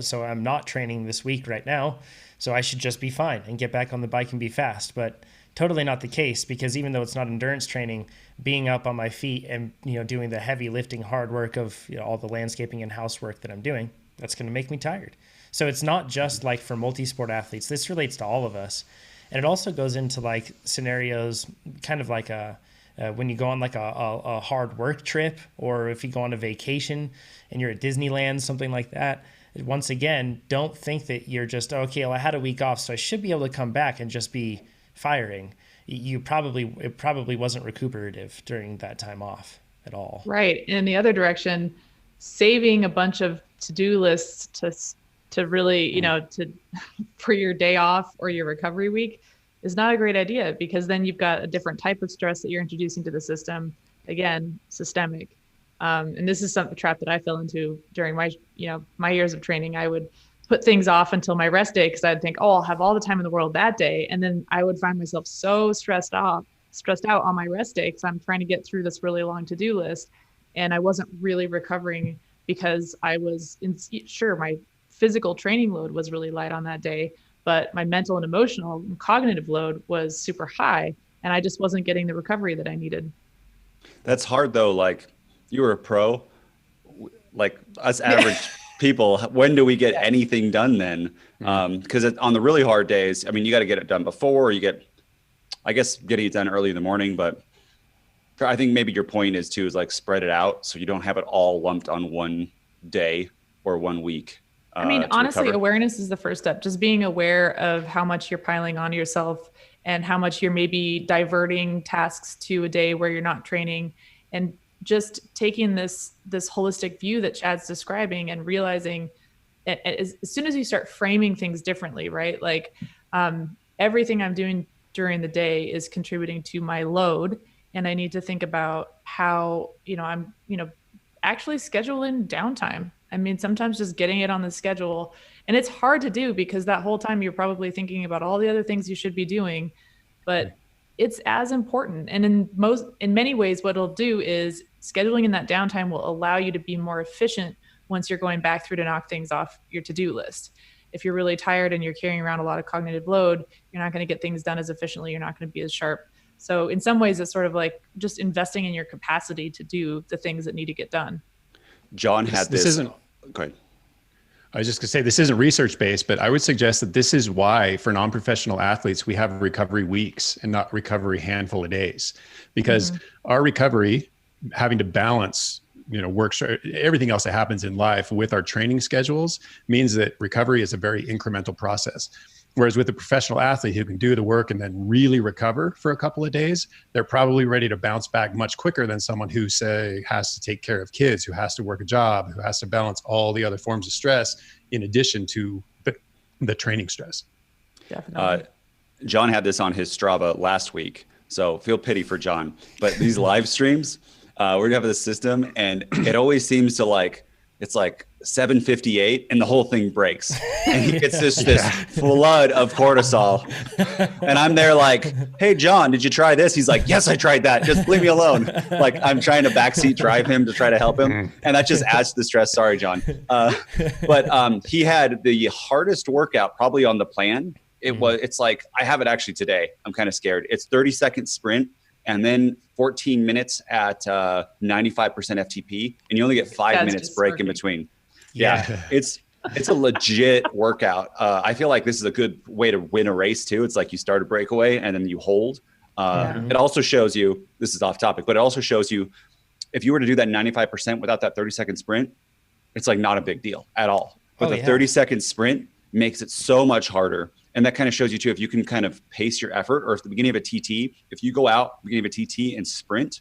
so I'm not training this week right now, so I should just be fine and get back on the bike and be fast. But totally not the case, because even though it's not endurance training, being up on my feet and doing the heavy lifting hard work of all the landscaping and housework that I'm doing, that's going to make me tired. So it's not just like for multi-sport athletes. This relates to all of us. And it also goes into like scenarios kind of like when you go on like a hard work trip, or if you go on a vacation and you're at Disneyland, something like that. Once again, don't think that you're just, okay, well, I had a week off, so I should be able to come back and just be firing. It probably wasn't recuperative during that time off at all. Right. And in the other direction, saving a bunch of to-do lists to really, for your day off or your recovery week is not a great idea, because then you've got a different type of stress that you're introducing to the system. Again, systemic. And this is a trap that I fell into during my years of training. I would put things off until my rest day because I'd think, oh, I'll have all the time in the world that day. And then I would find myself so stressed out on my rest day because I'm trying to get through this really long to-do list. And I wasn't really recovering because I was my physical training load was really light on that day, but my mental and emotional and cognitive load was super high. And I just wasn't getting the recovery that I needed. That's hard though. Like you were a pro, like us average people, when do we get anything done then? Because on the really hard days, I mean, you got to get it done before, or I guess getting it done early in the morning, but I think maybe your point is like spread it out so you don't have it all lumped on one day or 1 week. I mean, honestly, awareness is the first step. Just being aware of how much you're piling on yourself and how much you're maybe diverting tasks to a day where you're not training, and just taking this holistic view that Chad's describing and realizing as soon as you start framing things differently, right? Like everything I'm doing during the day is contributing to my load. And I need to think about how, I'm, actually scheduling downtime. I mean, sometimes just getting it on the schedule, and it's hard to do because that whole time you're probably thinking about all the other things you should be doing, but it's as important. And in many ways, what it'll do is scheduling in that downtime will allow you to be more efficient once you're going back through to knock things off your to-do list. If you're really tired and you're carrying around a lot of cognitive load, you're not going to get things done as efficiently. You're not going to be as sharp. So in some ways, it's sort of like just investing in your capacity to do the things that need to get done. John had this. Go ahead. I was just going to say, this isn't research-based, but I would suggest that this is why for non-professional athletes, we have recovery weeks and not recovery handful of days, because our recovery, having to balance, work, everything else that happens in life with our training schedules, means that recovery is a very incremental process. Whereas with a professional athlete who can do the work and then really recover for a couple of days, they're probably ready to bounce back much quicker than someone who, say, has to take care of kids, who has to work a job, who has to balance all the other forms of stress in addition to the training stress. Definitely. John had this on his Strava last week, so feel pity for John. But these live streams, we're gonna have this system, and it always seems to it's like 7:58 and the whole thing breaks, and he gets this flood of cortisol, and I'm there like, hey John, did you try this? He's like, yes, I tried that, just leave me alone. Like I'm trying to backseat drive him to try to help him, and that just adds to the stress. Sorry John. But he had the hardest workout probably on the plan. It's like, I have it actually today, I'm kind of scared. It's 30-second sprint and then 14 minutes at 95% FTP, and you only get 5 minutes break in between. Yeah, it's a legit workout. I feel like this is a good way to win a race too. It's like you start a breakaway and then you hold. It also shows you, this is off topic, but it also shows you if you were to do that 95% without that 30-second sprint, it's like not a big deal at all. But the 30-second sprint makes it so much harder. And that kind of shows you too, if you can kind of pace your effort, or at the beginning of a TT, if you go out beginning of a TT and sprint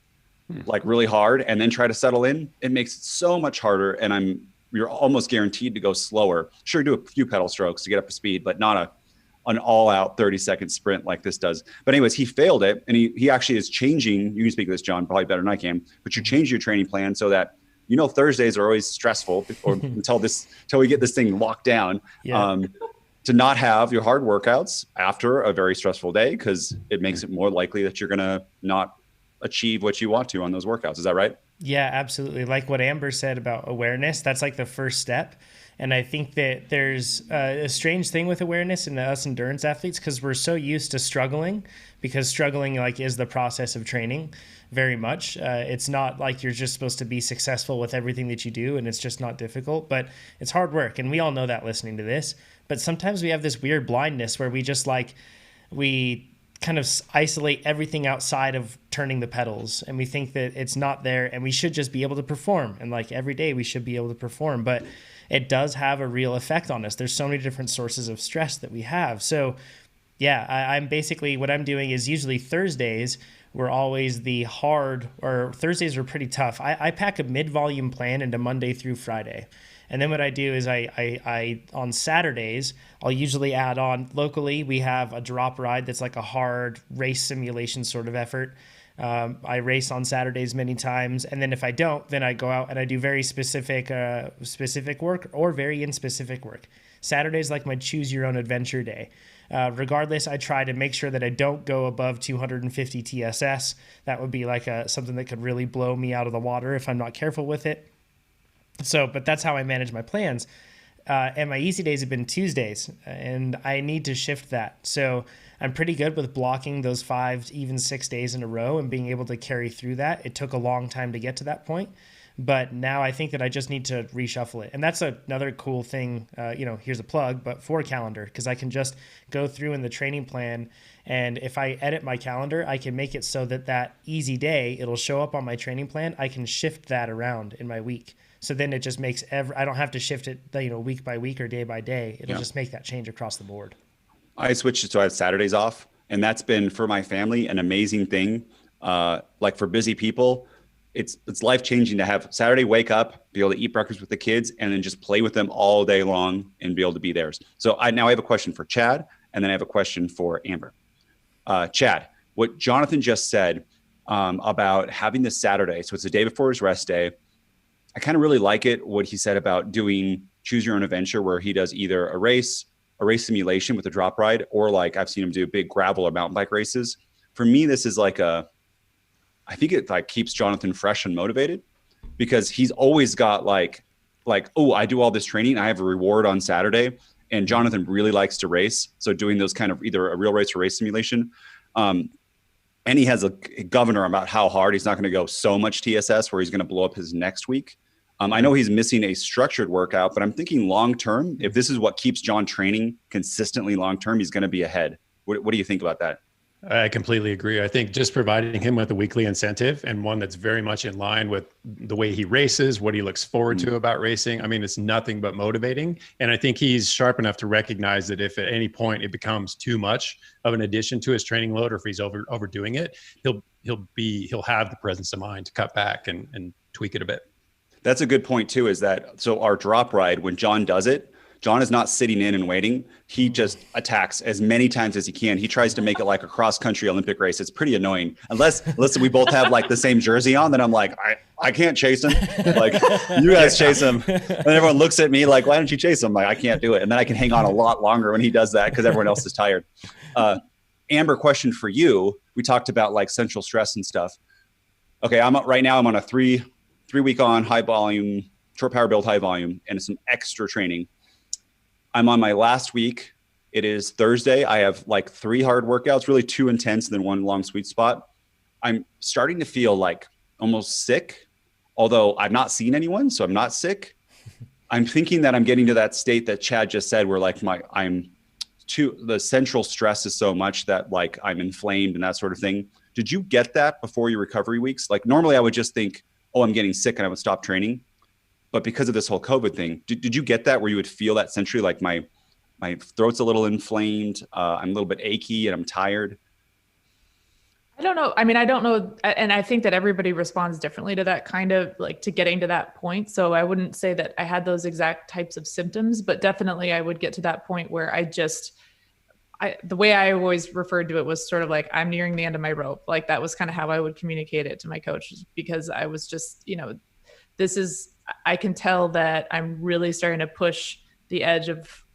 like really hard and then try to settle in, it makes it so much harder. And you're almost guaranteed to go slower. Sure, do a few pedal strokes to get up to speed, but not an all-out 30-second sprint like this does. But anyways, he failed it, and he actually is changing. You can speak to this, John, probably better than I can. But you change your training plan so that Thursdays are always stressful, or until we get this thing locked down. To not have your hard workouts after a very stressful day, because it makes it more likely that you're going to not achieve what you want to on those workouts. Is that right? Yeah, absolutely. Like what Amber said about awareness, that's like the first step. And I think that there's a strange thing with awareness in us endurance athletes, because we're so used to struggling, because struggling is the process of training very much. It's not like you're just supposed to be successful with everything that you do, and it's just not difficult, but it's hard work. And we all know that listening to this. But sometimes we have this weird blindness where we just we kind of isolate everything outside of turning the pedals, and we think that it's not there and we should just be able to perform. And every day we should be able to perform, but it does have a real effect on us. There's so many different sources of stress that we have. So yeah, I'm basically, what I'm doing is usually Thursdays were always Thursdays were pretty tough. I pack a mid-volume plan into Monday through Friday. And then what I do is I on Saturdays, I'll usually add on locally. We have a drop ride that's like a hard race simulation sort of effort. I race on Saturdays many times. And then if I don't, then I go out and I do very specific work or very inspecific work. Saturday's like my choose your own adventure day. Regardless, I try to make sure that I don't go above 250 TSS. That would be like something that could really blow me out of the water if I'm not careful with it. But that's how I manage my plans. And my easy days have been Tuesdays, and I need to shift that. So I'm pretty good with blocking those 5, even 6 days in a row and being able to carry through that. It took a long time to get to that point, But now I think that I just need to reshuffle it. And that's another cool thing, here's a plug, but for calendar, because I can just go through in the training plan. And if I edit my calendar, I can make it so that that easy day, it'll show up on my training plan. I can shift that around in my week. So then it just makes I don't have to shift it, week by week or day by day. It'll just make that change across the board. I switched it so I have Saturdays off, and that's been for my family an amazing thing. Like for busy people, it's life-changing to have Saturday, wake up, be able to eat breakfast with the kids, and then just play with them all day long and be able to be theirs. So now I have a question for Chad, and then I have a question for Amber. Chad, what Jonathan just said about having this Saturday, so it's the day before his rest day. I kind of really like it, what he said about doing choose your own adventure, where he does either a race simulation with a drop ride, or like I've seen him do big gravel or mountain bike races. For me, this is like I think it like keeps Jonathan fresh and motivated, because he's always got like, oh, I do all this training, I have a reward on Saturday. And Jonathan really likes to race. So doing those kind of either a real race or race simulation. And he has a governor about how hard he's not going to go so much TSS where he's going to blow up his next week. I know he's missing a structured workout, but I'm thinking long-term, if this is what keeps John training consistently long-term, he's going to be ahead. What do you think about that? I completely agree. I think just providing him with a weekly incentive, and one that's very much in line with the way he races, what he looks forward to about racing. I mean, it's nothing but motivating. And I think he's sharp enough to recognize that if at any point it becomes too much of an addition to his training load, or if he's overdoing it, he'll have the presence of mind to cut back and tweak it a bit. That's a good point too, is that, so our drop ride, when John does it, John is not sitting in and waiting. He just attacks as many times as he can. He tries to make it like a cross-country Olympic race. It's pretty annoying. Unless we both have like the same jersey on, then I'm like, I can't chase him. Like, you guys chase him. And everyone looks at me like, why don't you chase him? Like, I can't do it. And then I can hang on a lot longer when he does that, because everyone else is tired. Amber, question for you. We talked about like central stress and stuff. Okay, right now I'm on a three week on high volume, short power build, high volume, and some extra training. I'm on my last week. It is Thursday. I have like 3 hard workouts, really 2 intense and then 1 long sweet spot. I'm starting to feel like almost sick, although I've not seen anyone, so I'm not sick. I'm thinking that I'm getting to that state that Chad just said, where like the central stress is so much that like I'm inflamed and that sort of thing. Did you get that before your recovery weeks? Like normally I would just think, oh, I'm getting sick and I would stop training. But because of this whole COVID thing, did you get that where you would feel that centrally, like my throat's a little inflamed, I'm a little bit achy and I'm tired? I don't know. I mean, I don't know. And I think that everybody responds differently to that kind of like to getting to that point. So I wouldn't say that I had those exact types of symptoms, but definitely I would get to that point where the way I always referred to it was sort of like, I'm nearing the end of my rope. Like that was kind of how I would communicate it to my coaches, because I was just, I can tell that I'm really starting to push the edge of,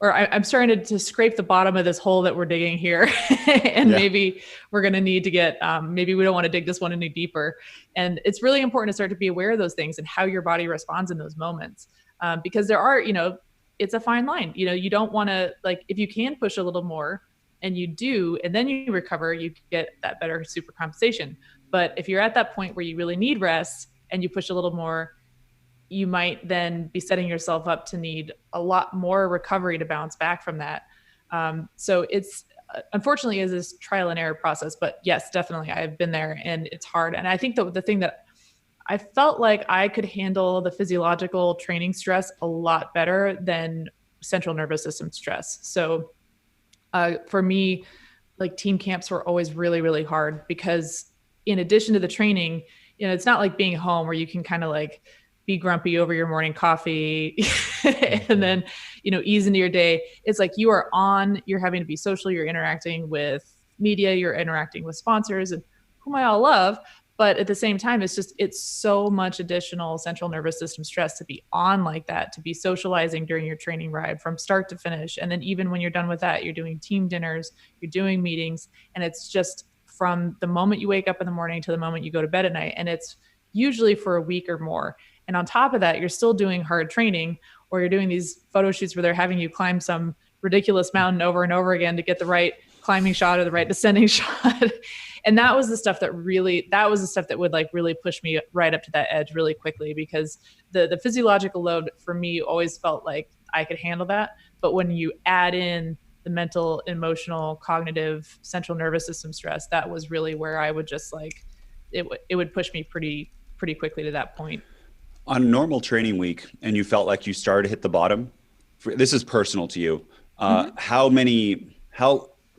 or I'm starting to scrape the bottom of this hole that we're digging here. And maybe we're going to need to get, maybe we don't want to dig this one any deeper. And it's really important to start to be aware of those things and how your body responds in those moments. Because there are, it's a fine line. You don't want to, like, if you can push a little more and you do, and then you recover, you get that better super compensation. But if you're at that point where you really need rest and you push a little more, you might then be setting yourself up to need a lot more recovery to bounce back from that. So it's unfortunately is this trial and error process, but yes, definitely I've been there and it's hard. And I think the thing that I felt like I could handle the physiological training stress a lot better than central nervous system stress. So for me, like team camps were always really, really hard, because in addition to the training, it's not like being home where you can kind of like be grumpy over your morning coffee and then, ease into your day. It's like you're having to be social, you're interacting with media, you're interacting with sponsors and whom I all love. But at the same time, it's so much additional central nervous system stress to be on like that, to be socializing during your training ride from start to finish. And then even when you're done with that, you're doing team dinners, you're doing meetings, and it's just from the moment you wake up in the morning to the moment you go to bed at night. And it's usually for a week or more. And on top of that, you're still doing hard training, or you're doing these photo shoots where they're having you climb some ridiculous mountain over and over again to get the right climbing shot or the right descending shot. And that was the stuff that would like really push me right up to that edge really quickly, because the physiological load for me always felt like I could handle that. But when you add in the mental, emotional, cognitive, central nervous system stress, that was really where I would just like, it would push me pretty quickly to that point. On a normal training week, and you felt like you started to hit the bottom, this is personal to you.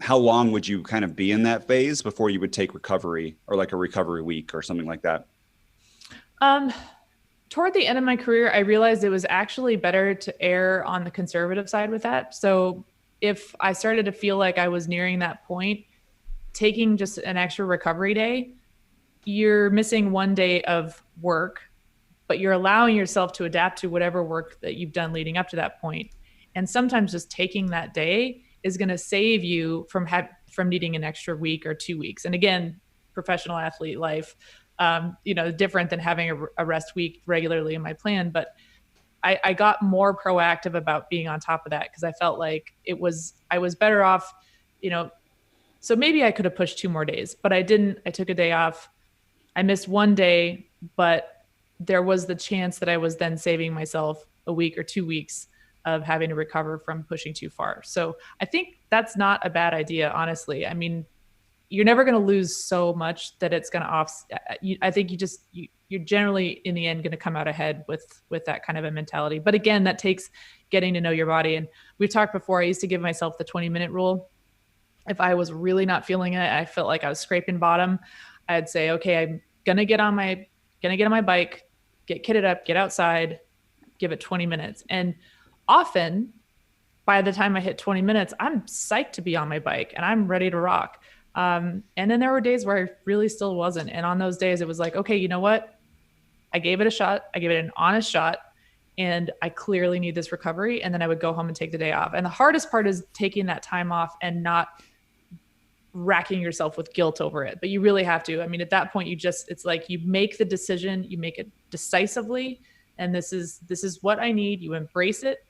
How long would you kind of be in that phase before you would take recovery, or like a recovery week or something like that? Toward the end of my career, I realized it was actually better to err on the conservative side with that. So if I started to feel like I was nearing that point, taking just an extra recovery day, you're missing one day of work, but you're allowing yourself to adapt to whatever work that you've done leading up to that point. And sometimes just taking that day is going to save you from needing an extra week or 2 weeks. And again, professional athlete life, different than having a rest week regularly in my plan. But I got more proactive about being on top of that, because I felt like I was better off, so maybe I could have pushed 2 more days, but I didn't. I took a day off. I missed one day, but there was the chance that I was then saving myself a week or 2 weeks of having to recover from pushing too far. So I think that's not a bad idea, honestly. I mean, you're never going to lose so much that it's going to I think you're generally in the end going to come out ahead with that kind of a mentality. But again, that takes getting to know your body. And we've talked before, I used to give myself the 20-minute rule. If I was really not feeling it, I felt like I was scraping bottom, I'd say, okay, I'm going to get on my bike, get kitted up, get outside, give it 20 minutes. And often by the time I hit 20 minutes, I'm psyched to be on my bike and I'm ready to rock. And then there were days where I really still wasn't. And on those days, it was like, okay, you know what? I gave it a shot. I gave it an honest shot, and I clearly need this recovery. And then I would go home and take the day off. And the hardest part is taking that time off and not racking yourself with guilt over it. But you really have to. I mean, at that point, it's like you make the decision, you make it decisively. And this is what I need. You embrace it.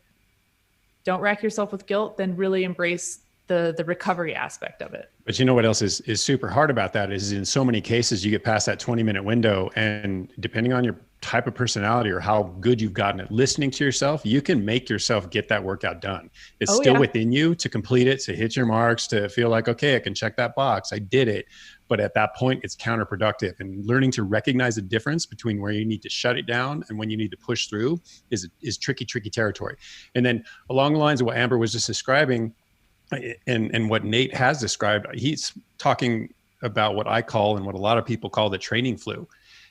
Don't rack yourself with guilt, then really embrace the recovery aspect of it. But you know what else is super hard about that is, in so many cases you get past that 20-minute window, and depending on your type of personality or how good you've gotten at listening to yourself, you can make yourself get that workout done. It's still within you to complete it, to hit your marks, to feel like, okay, I can check that box. I did it. But at that point, it's counterproductive. And learning to recognize the difference between where you need to shut it down and when you need to push through is tricky territory. And then along the lines of what Amber was just describing, and what Nate has described, he's talking about what I call, and what a lot of people call, the training flu.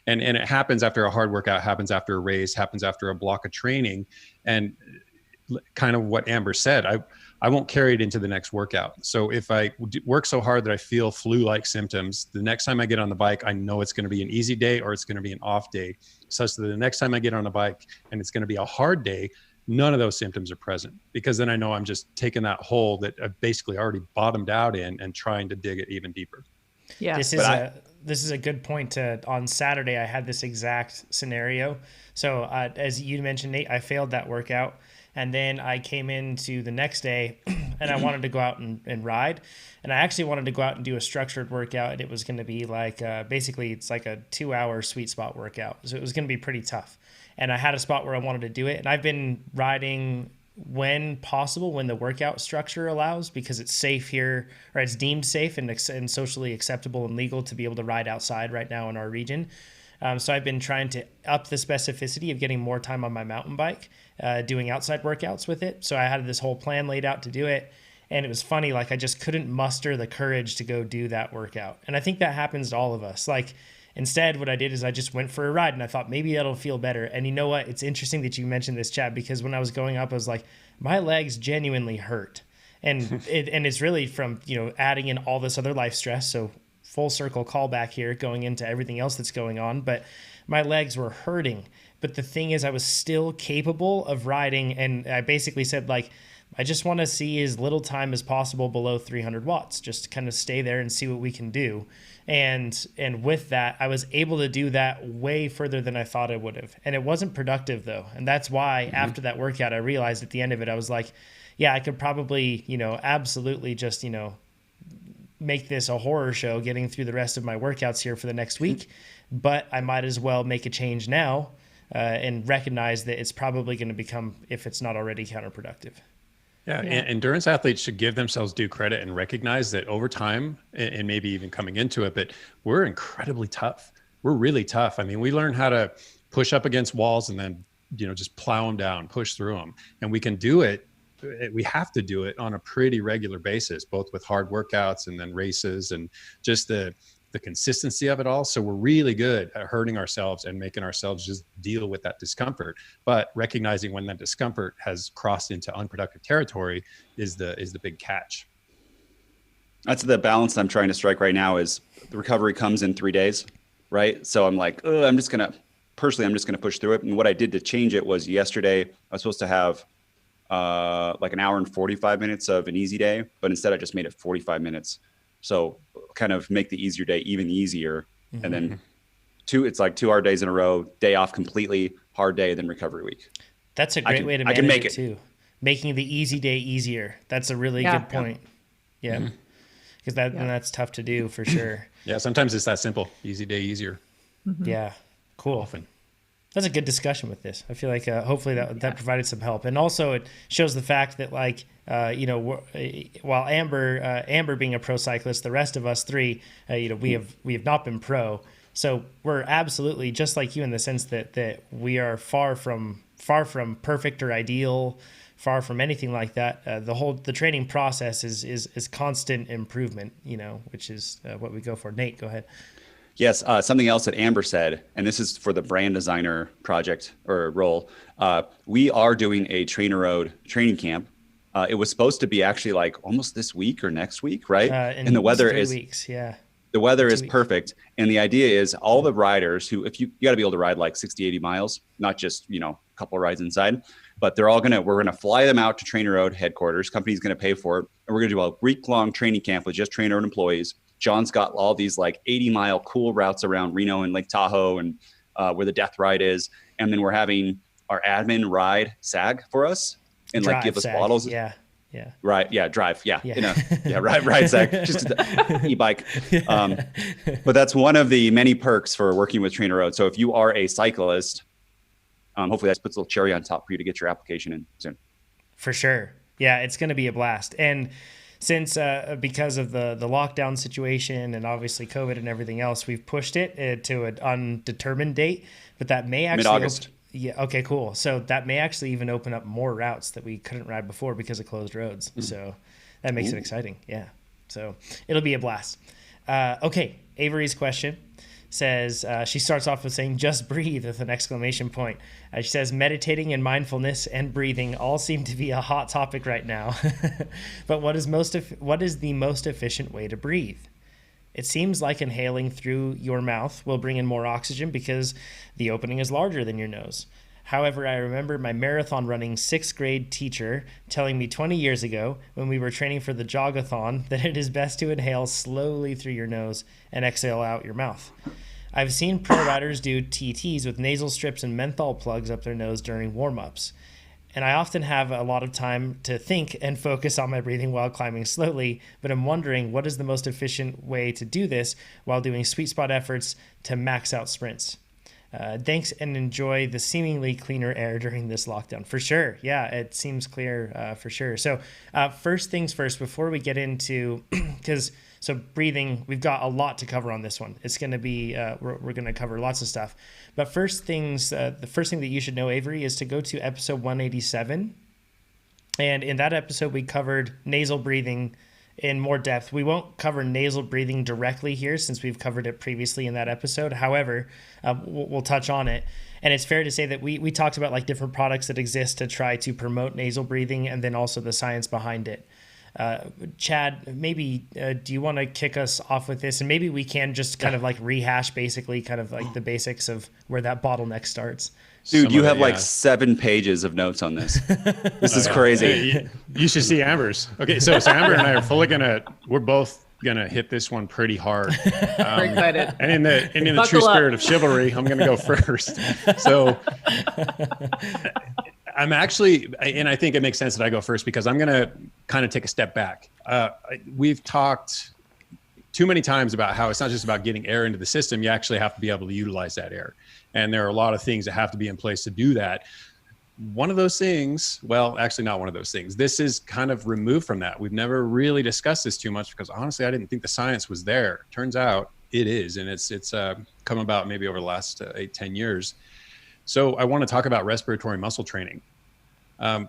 And it happens after a hard workout, happens after a race, happens after a block of training. And kind of what Amber said, I won't carry it into the next workout. So if I work so hard that I feel flu-like symptoms, the next time I get on the bike, I know it's going to be an easy day or it's going to be an off day, such that the next time I get on a bike and it's going to be a hard day, none of those symptoms are present, because then I know I'm just taking that hole that I've basically already bottomed out in and trying to dig it even deeper. Yeah. This is a good point. On Saturday, I had this exact scenario. So as you mentioned, Nate, I failed that workout. And then I came into the next day and I wanted to go out and ride. And I actually wanted to go out and do a structured workout. And it was going to be like, basically it's like a 2-hour sweet spot workout. So it was going to be pretty tough. And I had a spot where I wanted to do it. And I've been riding when possible, when the workout structure allows, because it's safe here, or it's deemed safe and socially acceptable and legal to be able to ride outside right now in our region. So I've been trying to up the specificity of getting more time on my mountain bike, doing outside workouts with it. So I had this whole plan laid out to do it. And it was funny, like I just couldn't muster the courage to go do that workout. And I think that happens to all of us. Like, instead, what I did is I just went for a ride and I thought maybe that'll feel better. And you know what? It's interesting that you mentioned this, Chad, because when I was going up, I was like, my legs genuinely hurt. And it's really from, adding in all this other life stress. So full circle callback here, going into everything else that's going on. But my legs were hurting. But the thing is, I was still capable of riding. And I basically said, like, I just want to see as little time as possible below 300 watts, just to kind of stay there and see what we can do. And with that, I was able to do that way further than I thought I would have. And it wasn't productive, though. And that's why after that workout, I realized at the end of it, I was like, yeah, I could probably, absolutely just, make this a horror show getting through the rest of my workouts here for the next week, but I might as well make a change now and recognize that it's probably going to become, if it's not already, counterproductive. Yeah, endurance athletes should give themselves due credit and recognize that over time, and maybe even coming into it, but we're incredibly tough. We're really tough. I mean, we learn how to push up against walls and then, just plow them down, push through them. And we can do it. We have to do it on a pretty regular basis, both with hard workouts and then races and just the consistency of it all. So we're really good at hurting ourselves and making ourselves just deal with that discomfort. But recognizing when that discomfort has crossed into unproductive territory is the big catch. That's the balance I'm trying to strike right now. Is the recovery comes in 3 days, right? So I'm like, I'm just going to push through it. And what I did to change it was yesterday, I was supposed to have like an hour and 45 minutes of an easy day, but instead I just made it 45 minutes. So kind of make the easier day even easier. Mm-hmm. And then it's like 2 hard days in a row, day off completely, hard day, then recovery week. That's a great way to manage it too. Making the easy day easier. That's a really good point. Yeah. Because that's tough to do for sure. Yeah. Sometimes it's that simple. Easy day, easier. Mm-hmm. Yeah. Cool. Often. That's a good discussion with this. I feel like hopefully that provided some help. And also it shows the fact that while Amber being a pro cyclist, the rest of us three, we have not been pro. So we're absolutely just like you in the sense that we are far from perfect or ideal, far from anything like that. The training process is constant improvement, which is what we go for. Nate, go ahead. Yes, something else that Amber said, and this is for the brand designer project or role. We are doing a TrainerRoad training camp. It was supposed to be actually like almost this week or next week, right? And the weather is 3 weeks, yeah. The weather is perfect, and the idea is all the riders who, if you got to be able to ride like 60, 80 miles, not just a couple of rides inside, but we're gonna fly them out to TrainerRoad headquarters. Company's gonna pay for it, and we're gonna do a week-long training camp with just TrainerRoad employees. John's got all these like 80-mile cool routes around Reno and Lake Tahoe and where the death ride is. And then we're having our admin ride SAG for us and drive, give us SAG. bottles. Yeah. Right. Yeah. Drive. Yeah. Ride SAG. Just e-bike. But that's one of the many perks for working with TrainerRoad. So if you are a cyclist, hopefully that puts a little cherry on top for you to get your application in soon. For sure. Yeah. It's going to be a blast. And since because of the lockdown situation and obviously COVID and everything else, we've pushed it to an undetermined date, but that may actually mid-August. Okay, cool. So that may actually even open up more routes that we couldn't ride before because of closed roads. Mm-hmm. So that makes it exciting. Yeah. So it'll be a blast. Okay. Avery's question says, she starts off with saying, just breathe with an exclamation point. She says, meditating and mindfulness and breathing all seem to be a hot topic right now. But what is the most efficient way to breathe? It seems like inhaling through your mouth will bring in more oxygen because the opening is larger than your nose. However, I remember my marathon running 6th grade teacher telling me 20 years ago when we were training for the jogathon that it is best to inhale slowly through your nose and exhale out your mouth. I've seen pro riders do TTs with nasal strips and menthol plugs up their nose during warm-ups. And I often have a lot of time to think and focus on my breathing while climbing slowly, but I'm wondering what is the most efficient way to do this while doing sweet spot efforts to max out sprints. Thanks and enjoy the seemingly cleaner air during this lockdown. For sure. Yeah, it seems clear for sure. So first things first, before we get into, so breathing, we've got a lot to cover on this one. It's going to be, we're going to cover lots of stuff. But the first thing that you should know, Avery, is to go to episode 187. And in that episode, we covered nasal breathing in more depth. We won't cover nasal breathing directly here since we've covered it previously in that episode. However, we'll touch on it. And it's fair to say that we talked about like different products that exist to try to promote nasal breathing and then also the science behind it. Chad, maybe do you want to kick us off with this? And maybe we can just kind of like rehash basically kind of like the basics of where that bottleneck starts. Dude, you have like 7 pages of notes on this. This is crazy. You should see Amber's. Okay, so Amber and I are we're both gonna hit this one pretty hard. We're excited. And in the true spirit of chivalry, I'm gonna go first. So I'm actually, and I think it makes sense that I go first because I'm gonna kind of take a step back. We've talked too many times about how it's not just about getting air into the system. You actually have to be able to utilize that air. And there are a lot of things that have to be in place to do that. One of those things, well, actually not one of those things. This is kind of removed from that. We've never really discussed this too much because honestly, I didn't think the science was there. Turns out it is. And it's come about maybe over the last 8-10 years. So I want to talk about respiratory muscle training. And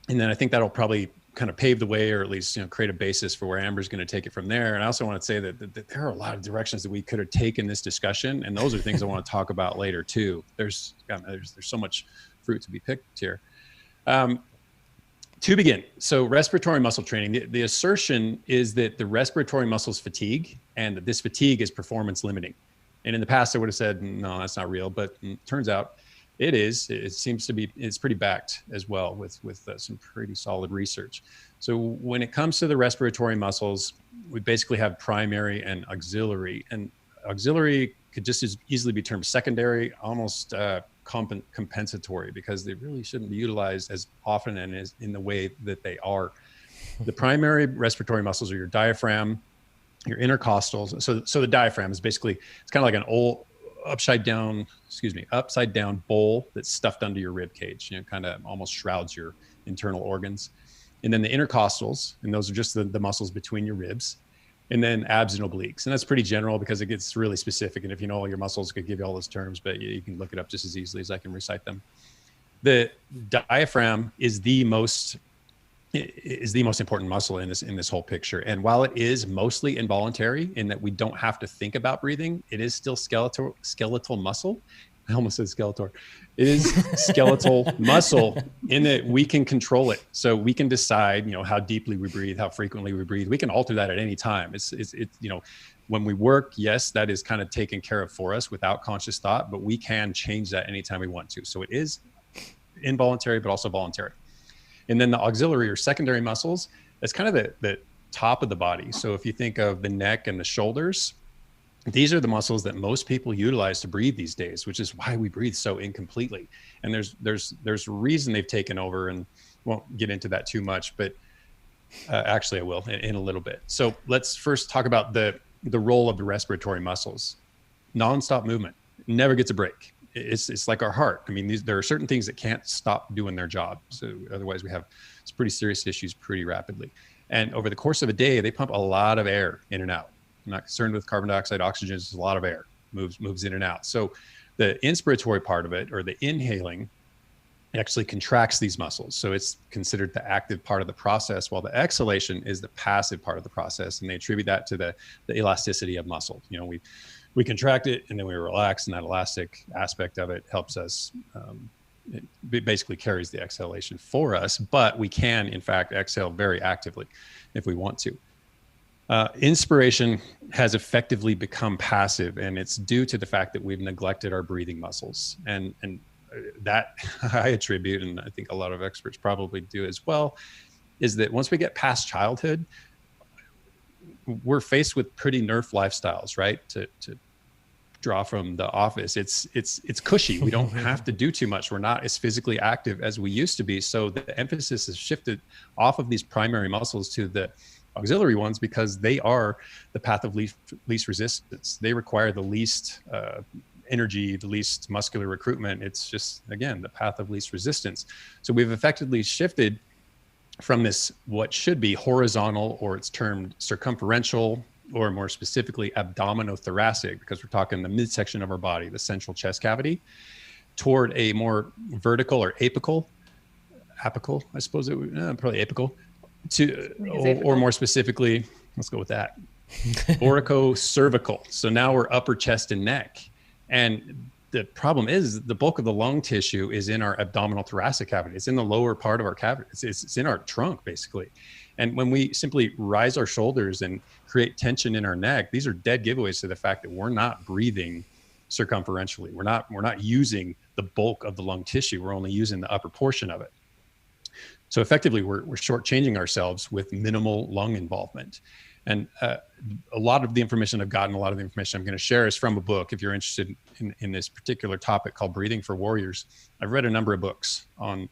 then I think that'll probably kind of pave the way, or at least, create a basis for where Amber's going to take it from there. And I also want to say that there are a lot of directions that we could have taken this discussion. And those are things I want to talk about later too. There's so much fruit to be picked here. To begin, so respiratory muscle training, the assertion is that the respiratory muscles fatigue and that this fatigue is performance limiting. And in the past, I would have said, no, that's not real, but it turns out it is. It seems to be, it's pretty backed as well with some pretty solid research. So when it comes to the respiratory muscles, we basically have primary and auxiliary. And auxiliary could just as easily be termed secondary, almost compensatory, because they really shouldn't be utilized as often and as in the way that they are. The primary respiratory muscles are your diaphragm, your intercostals. So the diaphragm is basically, it's kind of like an old upside down bowl that's stuffed under your rib cage, kind of almost shrouds your internal organs. And then the intercostals, and those are just the muscles between your ribs. And then abs and obliques. And that's pretty general because it gets really specific. And if you know all your muscles, I could give you all those terms, but you can look it up just as easily as I can recite them. The diaphragm is the most important muscle in this whole picture. And while it is mostly involuntary in that we don't have to think about breathing, it is still skeletal muscle. I almost said skeletal. It is skeletal muscle in that we can control it. So we can decide, how deeply we breathe, how frequently we breathe. We can alter that at any time. It's when we work, yes, that is kind of taken care of for us without conscious thought, but we can change that anytime we want to. So it is involuntary, but also voluntary. And then the auxiliary or secondary muscles, that's kind of the top of the body. So if you think of the neck and the shoulders, these are the muscles that most people utilize to breathe these days, which is why we breathe so incompletely. And there's a reason they've taken over, and won't get into that too much, but actually I will in a little bit. So let's first talk about the role of the respiratory muscles. Nonstop movement never gets a break. It's like our heart. I mean, there are certain things that can't stop doing their job. So otherwise we have some pretty serious issues pretty rapidly. And over the course of a day, they pump a lot of air in and out. I'm not concerned with carbon dioxide, oxygen. It's a lot of air moves in and out. So the inspiratory part of it, or the inhaling, actually contracts these muscles. So it's considered the active part of the process, while the exhalation is the passive part of the process. And they attribute that to the elasticity of muscle. We contract it and then we relax, and that elastic aspect of it helps us. It basically carries the exhalation for us, but we can in fact exhale very actively if we want to. Inspiration has effectively become passive, and it's due to the fact that we've neglected our breathing muscles. And that I attribute, and I think a lot of experts probably do as well, is that once we get past childhood, we're faced with pretty nerf lifestyles, right? To draw from The Office, it's cushy. We don't have to do too much. We're not as physically active as we used to be. So the emphasis has shifted off of these primary muscles to the auxiliary ones, because they are the path of least resistance. They require the least energy, the least muscular recruitment. It's just, again, the path of least resistance. So we've effectively shifted from this, what should be horizontal, or it's termed circumferential, or more specifically abdominothoracic, because we're talking the midsection of our body, the central chest cavity, toward a more vertical or apical, I suppose it would, probably apical, or more specifically, let's go with that, oricocervical. So now we're upper chest and neck. And the problem is the bulk of the lung tissue is in our abdominal thoracic cavity. It's in the lower part of our cavity. It's in our trunk, basically. And when we simply rise our shoulders and create tension in our neck, these are dead giveaways to the fact that we're not breathing circumferentially. We're not using the bulk of the lung tissue. We're only using the upper portion of it. So effectively, we're shortchanging ourselves with minimal lung involvement. And a lot of the information I've gotten, a lot of the information I'm going to share is from a book. If you're interested in this particular topic called Breathing for Warriors, I've read a number of books on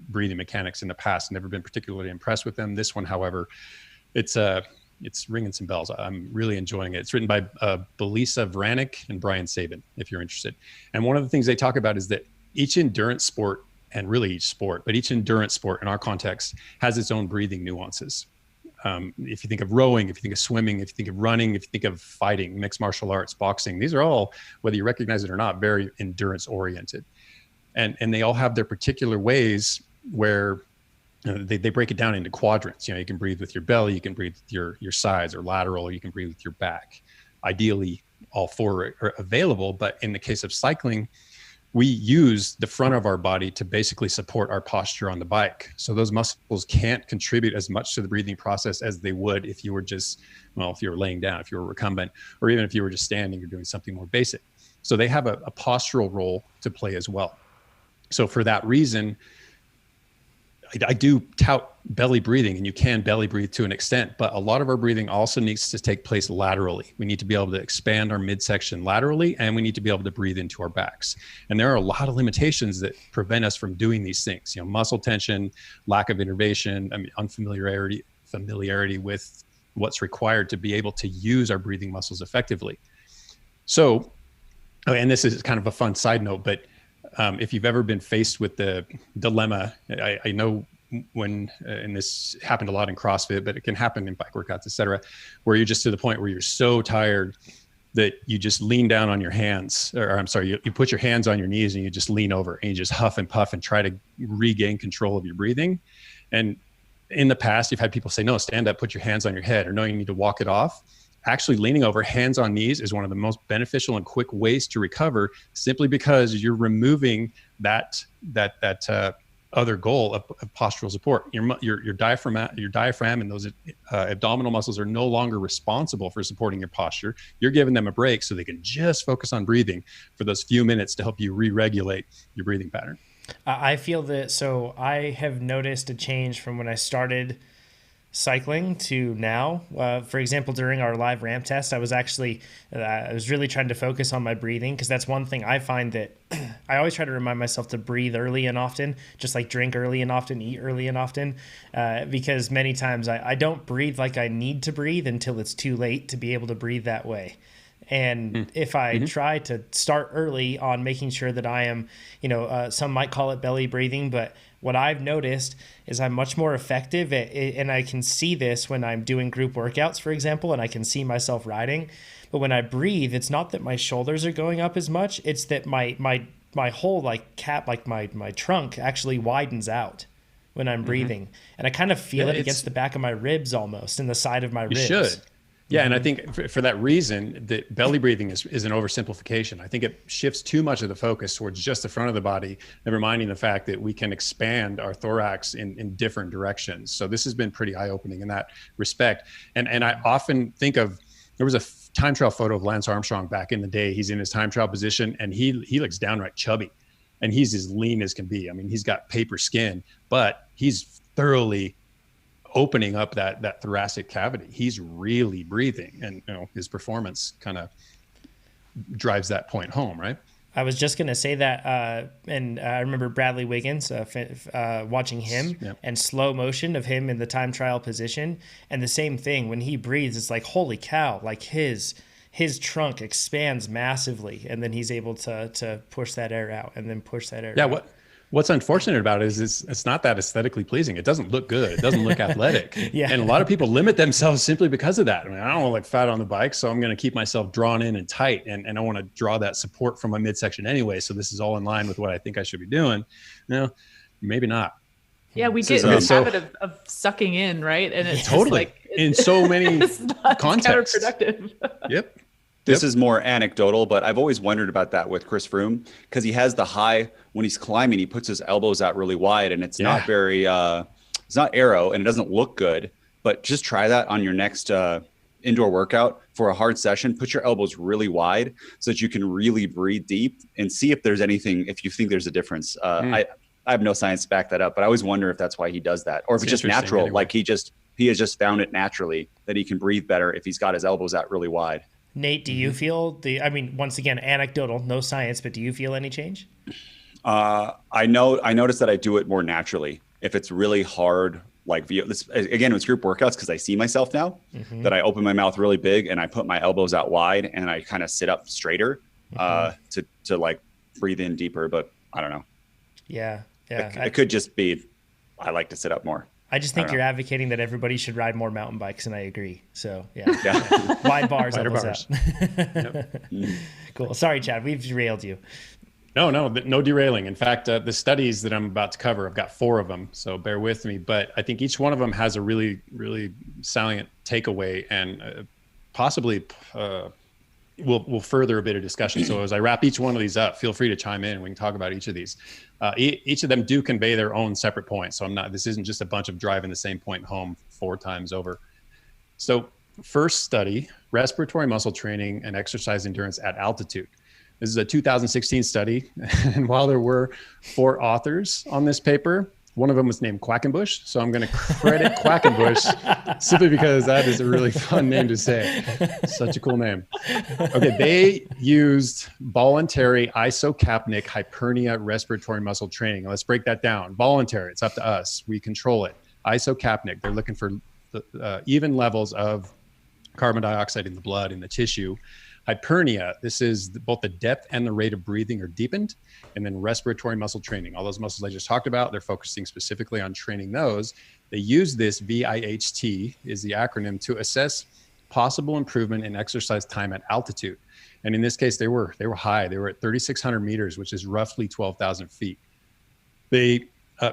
breathing mechanics in the past, never been particularly impressed with them. This one, however, it's It's ringing some bells. I'm really enjoying it. It's written by Belisa Vranic and Brian Sabin, if you're interested. And one of the things they talk about is that each endurance sport, and really each sport, but each endurance sport in our context has its own breathing nuances. If you think of rowing, if you think of swimming, if you think of running, if you think of fighting, mixed martial arts, boxing, these are all, whether you recognize it or not, very endurance oriented. And they all have their particular ways where they break it down into quadrants. You can breathe with your belly, you can breathe with your sides or lateral, or you can breathe with your back. Ideally, all four are available. But in the case of cycling, we use the front of our body to basically support our posture on the bike. So those muscles can't contribute as much to the breathing process as they would if you were just, if you were laying down, if you were recumbent, or even if you were just standing or doing something more basic. So they have a postural role to play as well. So for that reason, I do tout belly breathing, and you can belly breathe to an extent, but a lot of our breathing also needs to take place laterally. We need to be able to expand our midsection laterally, and we need to be able to breathe into our backs. And there are a lot of limitations that prevent us from doing these things. Muscle tension, lack of innervation, familiarity with what's required to be able to use our breathing muscles effectively. So, and this is kind of a fun side note, but if you've ever been faced with the dilemma, I know when, and this happened a lot in CrossFit, but it can happen in bike workouts, et cetera, where you're just to the point where you're so tired that you just lean down on your hands, or I'm sorry, you put your hands on your knees and you just lean over and you just huff and puff and try to regain control of your breathing. And in the past, you've had people say, no, stand up, put your hands on your head, or no, you need to walk it off. Actually, leaning over, hands on knees, is one of the most beneficial and quick ways to recover, simply because you're removing that other goal of postural support. Your diaphragm and those abdominal muscles are no longer responsible for supporting your posture. You're giving them a break so they can just focus on breathing for those few minutes to help you re-regulate your breathing pattern. I feel that, so I have noticed a change from when I started cycling to now. For example, during our live ramp test, I was really trying to focus on my breathing, because that's one thing I find that I always try to remind myself to breathe early and often, just like drink early and often, eat early and often, because many times I don't breathe like I need to breathe until it's too late to be able to breathe that way. And if I try to start early on making sure that I am, some might call it belly breathing, but what I've noticed is I'm much more effective at it, and I can see this when I'm doing group workouts, for example, and I can see myself riding. But when I breathe, it's not that my shoulders are going up as much. It's that my whole my trunk actually widens out when I'm breathing. And I kind of feel it against the back of my ribs almost, and the side of my ribs. You should. Yeah, and I think for that reason, the belly breathing is an oversimplification. I think it shifts too much of the focus towards just the front of the body, and reminding the fact that we can expand our thorax in different directions. So this has been pretty eye-opening in that respect. And I often think of, there was a time trial photo of Lance Armstrong back in the day. He's in his time trial position, and he looks downright chubby, and he's as lean as can be. I mean, he's got paper skin, but he's thoroughly opening up that thoracic cavity. He's really breathing, and his performance kind of drives that point home, right? I was just going to say that, and I remember Bradley Wiggins, watching him and slow motion of him in the time trial position. And the same thing, when he breathes, it's like, holy cow, like his trunk expands massively, and then he's able to push that air out and then push that air out. What's unfortunate about it is it's not that aesthetically pleasing. It doesn't look good. It doesn't look athletic. And a lot of people limit themselves simply because of that. I mean, I don't want to look fat on the bike, so I'm going to keep myself drawn in and tight. And I want to draw that support from my midsection anyway. So this is all in line with what I think I should be doing. Maybe not. Yeah, we get in this habit of sucking in, right? And it's totally in so many contexts. It's counterproductive. Yep. This is more anecdotal, but I've always wondered about that with Chris Froome, because he has the high, when he's climbing, he puts his elbows out really wide, and it's not very, it's not aero, and it doesn't look good. But just try that on your next indoor workout for a hard session. Put your elbows really wide so that you can really breathe deep, and see if there's anything, if you think there's a difference. I have no science to back that up, but I always wonder if that's why he does that, or if it's just natural, anyway. Like he has just found it naturally that he can breathe better if he's got his elbows out really wide. Nate, do you feel once again, anecdotal, no science, but do you feel any change? I notice that I do it more naturally. If it's really hard like this again, it's group workouts because I see myself now that I open my mouth really big and I put my elbows out wide and I kind of sit up straighter to like breathe in deeper. But I don't know. Yeah. It could just be I like to sit up more. I just think you're advocating that everybody should ride more mountain bikes, and I agree. So yeah. Wide bars, elbows out. Yep. Cool. Sorry, Chad, we've derailed you. No derailing. In fact, the studies that I'm about to cover, I've got 4 of them, so bear with me. But I think each one of them has a really, really salient takeaway, and possibly will further a bit of discussion. So as I wrap each one of these up, feel free to chime in. We can talk about each of these. Each of them do convey their own separate points. So this isn't just a bunch of driving the same point home 4 times over. So first study, respiratory muscle training and exercise endurance at altitude. This is a 2016 study. And while there were 4 authors on this paper, one of them was named Quackenbush. So I'm going to credit Quackenbush simply because that is a really fun name to say. Such a cool name. Okay, they used voluntary isocapnic hypernia respiratory muscle training. Let's break that down. Voluntary, it's up to us. We control it. Isocapnic, they're looking for even levels of carbon dioxide in the blood, in the tissue. Hypernia, this is both the depth and the rate of breathing are deepened. And then respiratory muscle training, all those muscles I just talked about, they're focusing specifically on training those. They use this VIHT is the acronym to assess possible improvement in exercise time at altitude. And in this case, they were high. They were at 3,600 meters, which is roughly 12,000 feet. They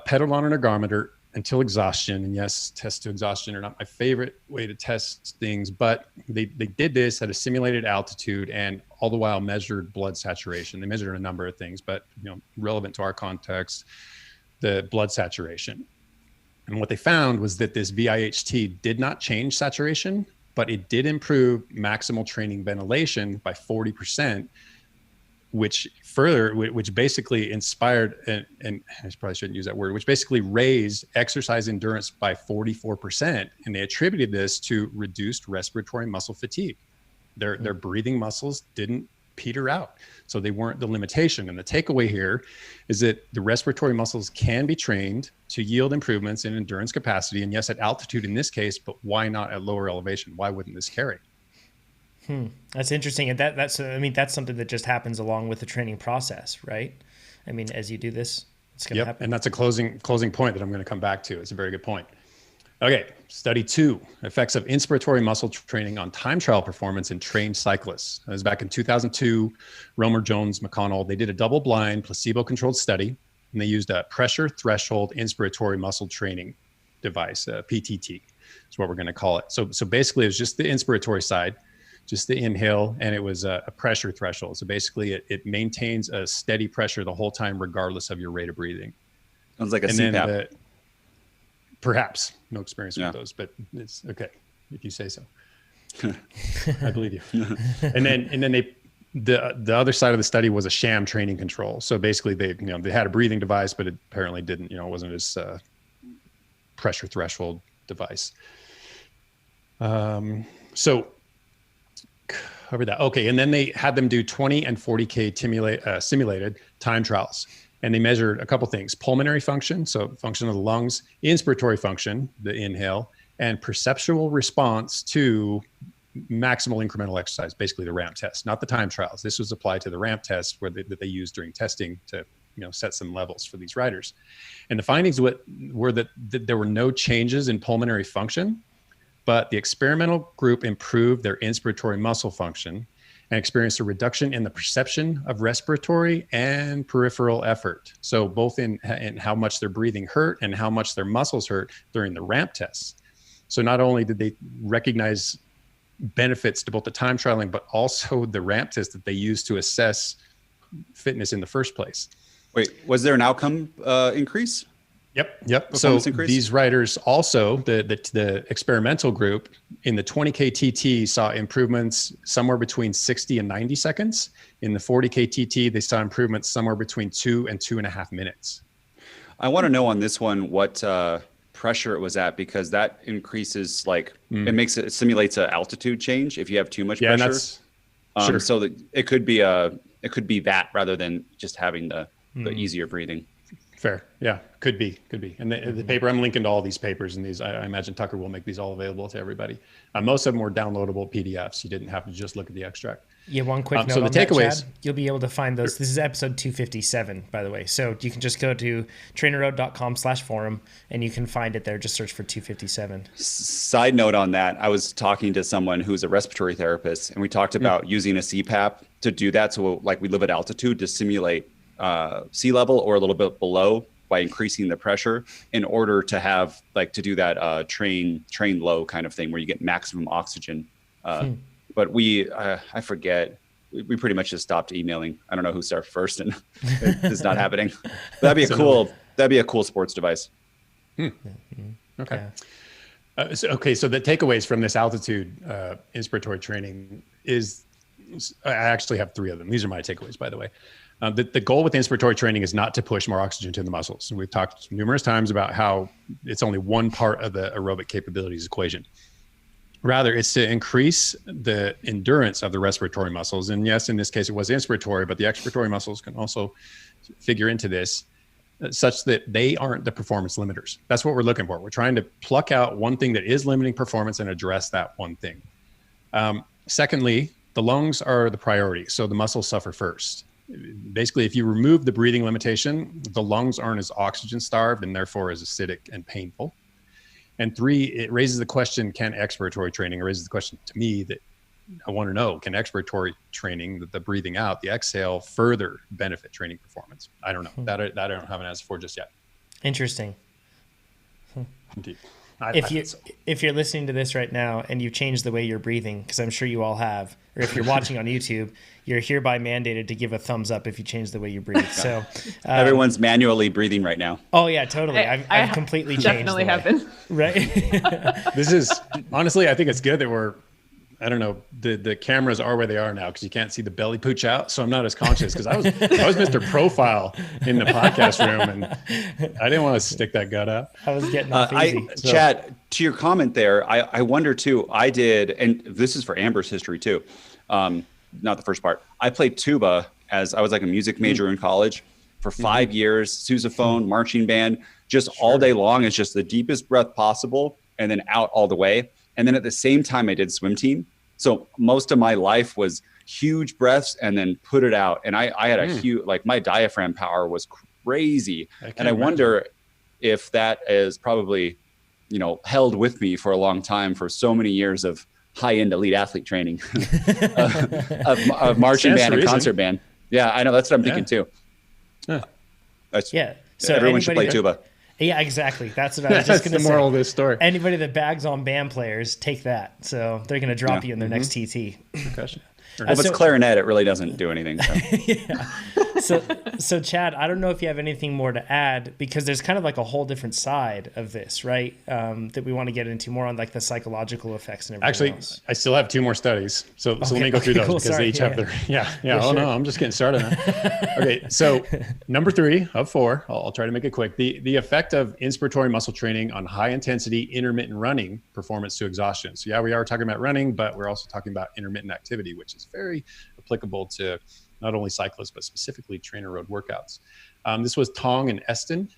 pedaled on an ergometer until exhaustion. And yes, tests to exhaustion are not my favorite way to test things, but they did this at a simulated altitude and all the while measured blood saturation. They measured a number of things, but relevant to our context, the blood saturation. And what they found was that this VIHT did not change saturation, but it did improve maximal training ventilation by 40%, which basically inspired, and I probably shouldn't use that word, which basically raised exercise endurance by 44%. And they attributed this to reduced respiratory muscle fatigue. Their breathing muscles didn't peter out. So they weren't the limitation. And the takeaway here is that the respiratory muscles can be trained to yield improvements in endurance capacity. And yes, at altitude in this case, but why not at lower elevation? Why wouldn't this carry? That's interesting. And that's something that just happens along with the training process, right? I mean, as you do this, it's going to happen. And that's a closing point that I'm going to come back to. It's a very good point. Okay. Study 2, effects of inspiratory muscle training on time trial performance in trained cyclists. That was back in 2002, Romer, Jones, McConnell. They did a double-blind placebo-controlled study, and they used a pressure threshold inspiratory muscle training device, PTT is what we're going to call it. So basically it was just the inspiratory side, just the inhale, and it was a pressure threshold. So basically it maintains a steady pressure the whole time, regardless of your rate of breathing. Sounds like a CPAP. Perhaps, no experience with those, but it's okay if you say so. I believe you. And then the other side of the study was a sham training control. So basically they had a breathing device, but it apparently didn't, it wasn't as pressure threshold device. So cover that. Okay. And then they had them do 20 and 40K simulated time trials. And they measured a couple things: pulmonary function, so function of the lungs, inspiratory function, the inhale, and perceptual response to maximal incremental exercise, basically the ramp test, not the time trials. This was applied to the ramp test that they used during testing to set some levels for these riders. And the findings were that there were no changes in pulmonary function, but the experimental group improved their inspiratory muscle function and experienced a reduction in the perception of respiratory and peripheral effort. So both in how much their breathing hurt and how much their muscles hurt during the ramp tests. So not only did they recognize benefits to both the time trialing, but also the ramp test that they used to assess fitness in the first place. Wait, was there an outcome increase? Yep. So these riders also, the experimental group in the 20K TT saw improvements somewhere between 60 and 90 seconds. In the 40K TT, they saw improvements somewhere between 2 and 2.5 minutes. I want to know on this one what pressure it was at, because that increases it simulates an altitude change if you have too much pressure. Sure. So that it could be that rather than just having the easier breathing. Fair. Yeah. Could be. And the paper, I'm linking to all these papers, and these, I imagine Tucker will make these all available to everybody. Most of them were downloadable PDFs. You didn't have to just look at the extract. Yeah, one quick note so the on that, takeaways, Chad. You'll be able to find those. This is episode 257, by the way. So you can just go to trainerroad.com/forum and you can find it there. Just search for 257. Side note on that, I was talking to someone who's a respiratory therapist, and we talked about using a CPAP to do that. So like we live at altitude to simulate sea level or a little bit below by increasing the pressure in order to have like to do that train low kind of thing where you get maximum oxygen. But I forget, we pretty much just stopped emailing. I don't know who started first, and it's not happening. That'd be a cool sports device. Okay. Yeah. So the takeaways from this altitude inspiratory training is, I actually have 3 of them. These are my takeaways, by the way. The goal with inspiratory training is not to push more oxygen to the muscles. And we've talked numerous times about how it's only one part of the aerobic capabilities equation. Rather, it's to increase the endurance of the respiratory muscles. And yes, in this case, it was inspiratory, but the expiratory muscles can also figure into this such that they aren't the performance limiters. That's what we're looking for. We're trying to pluck out one thing that is limiting performance and address that one thing. Secondly, the lungs are the priority. So the muscles suffer first. Basically, if you remove the breathing limitation, the lungs aren't as oxygen starved and therefore as acidic and painful. And 3, it raises the question, can expiratory training, it raises the question to me that I want to know, can expiratory training, the breathing out, the exhale, further benefit training performance? I don't know. That I don't have an answer for just yet. Interesting. Indeed. If you're listening to this right now and you've changed the way you're breathing, because I'm sure you all have, or if you're watching on YouTube, you're hereby mandated to give a thumbs up if you change the way you breathe. So everyone's manually breathing right now. Oh yeah, totally. I've completely changed. Definitely have been. Right. This is honestly, I think it's good that we're, I don't know, the cameras are where they are now because you can't see the belly pooch out. So I'm not as conscious because I was Mr. Profile in the podcast room and I didn't want to stick that gut out. I was getting off easy. Chad, to your comment there, I wonder too, I did, and this is for Amber's history too, not the first part. I played tuba as I was like a music major in college for 5 years, sousaphone, marching band, just all day long. It's just the deepest breath possible and then out all the way. And then at the same time, I did swim team. So most of my life was huge breaths and then put it out. And I had a huge, like my diaphragm power was crazy. And I wonder if that is probably, held with me for a long time for so many years of high-end elite athlete training of marching band and concert band. Yeah, I know. That's what I'm thinking too. So everyone should play tuba. Yeah, exactly. That's what I was just going to say. That's the moral of this story. Anybody that bags on band players, take that. So they're going to drop you in their next TT. Percussion. Well, if it's clarinet, it really doesn't do anything. So. Yeah. So Chad, I don't know if you have anything more to add because there's kind of like a whole different side of this, right? That we want to get into more on like the psychological effects and everything. Actually, I still have 2 more studies. So let me go through those because they each have their, no, I'm just getting started now. Okay. So number 3 of 4, I'll try to make it quick. The effect of inspiratory muscle training on high intensity intermittent running performance to exhaustion. So yeah, we are talking about running, but we're also talking about intermittent activity, which is very applicable to not only cyclists, but specifically TrainerRoad workouts. This was Tong and Eston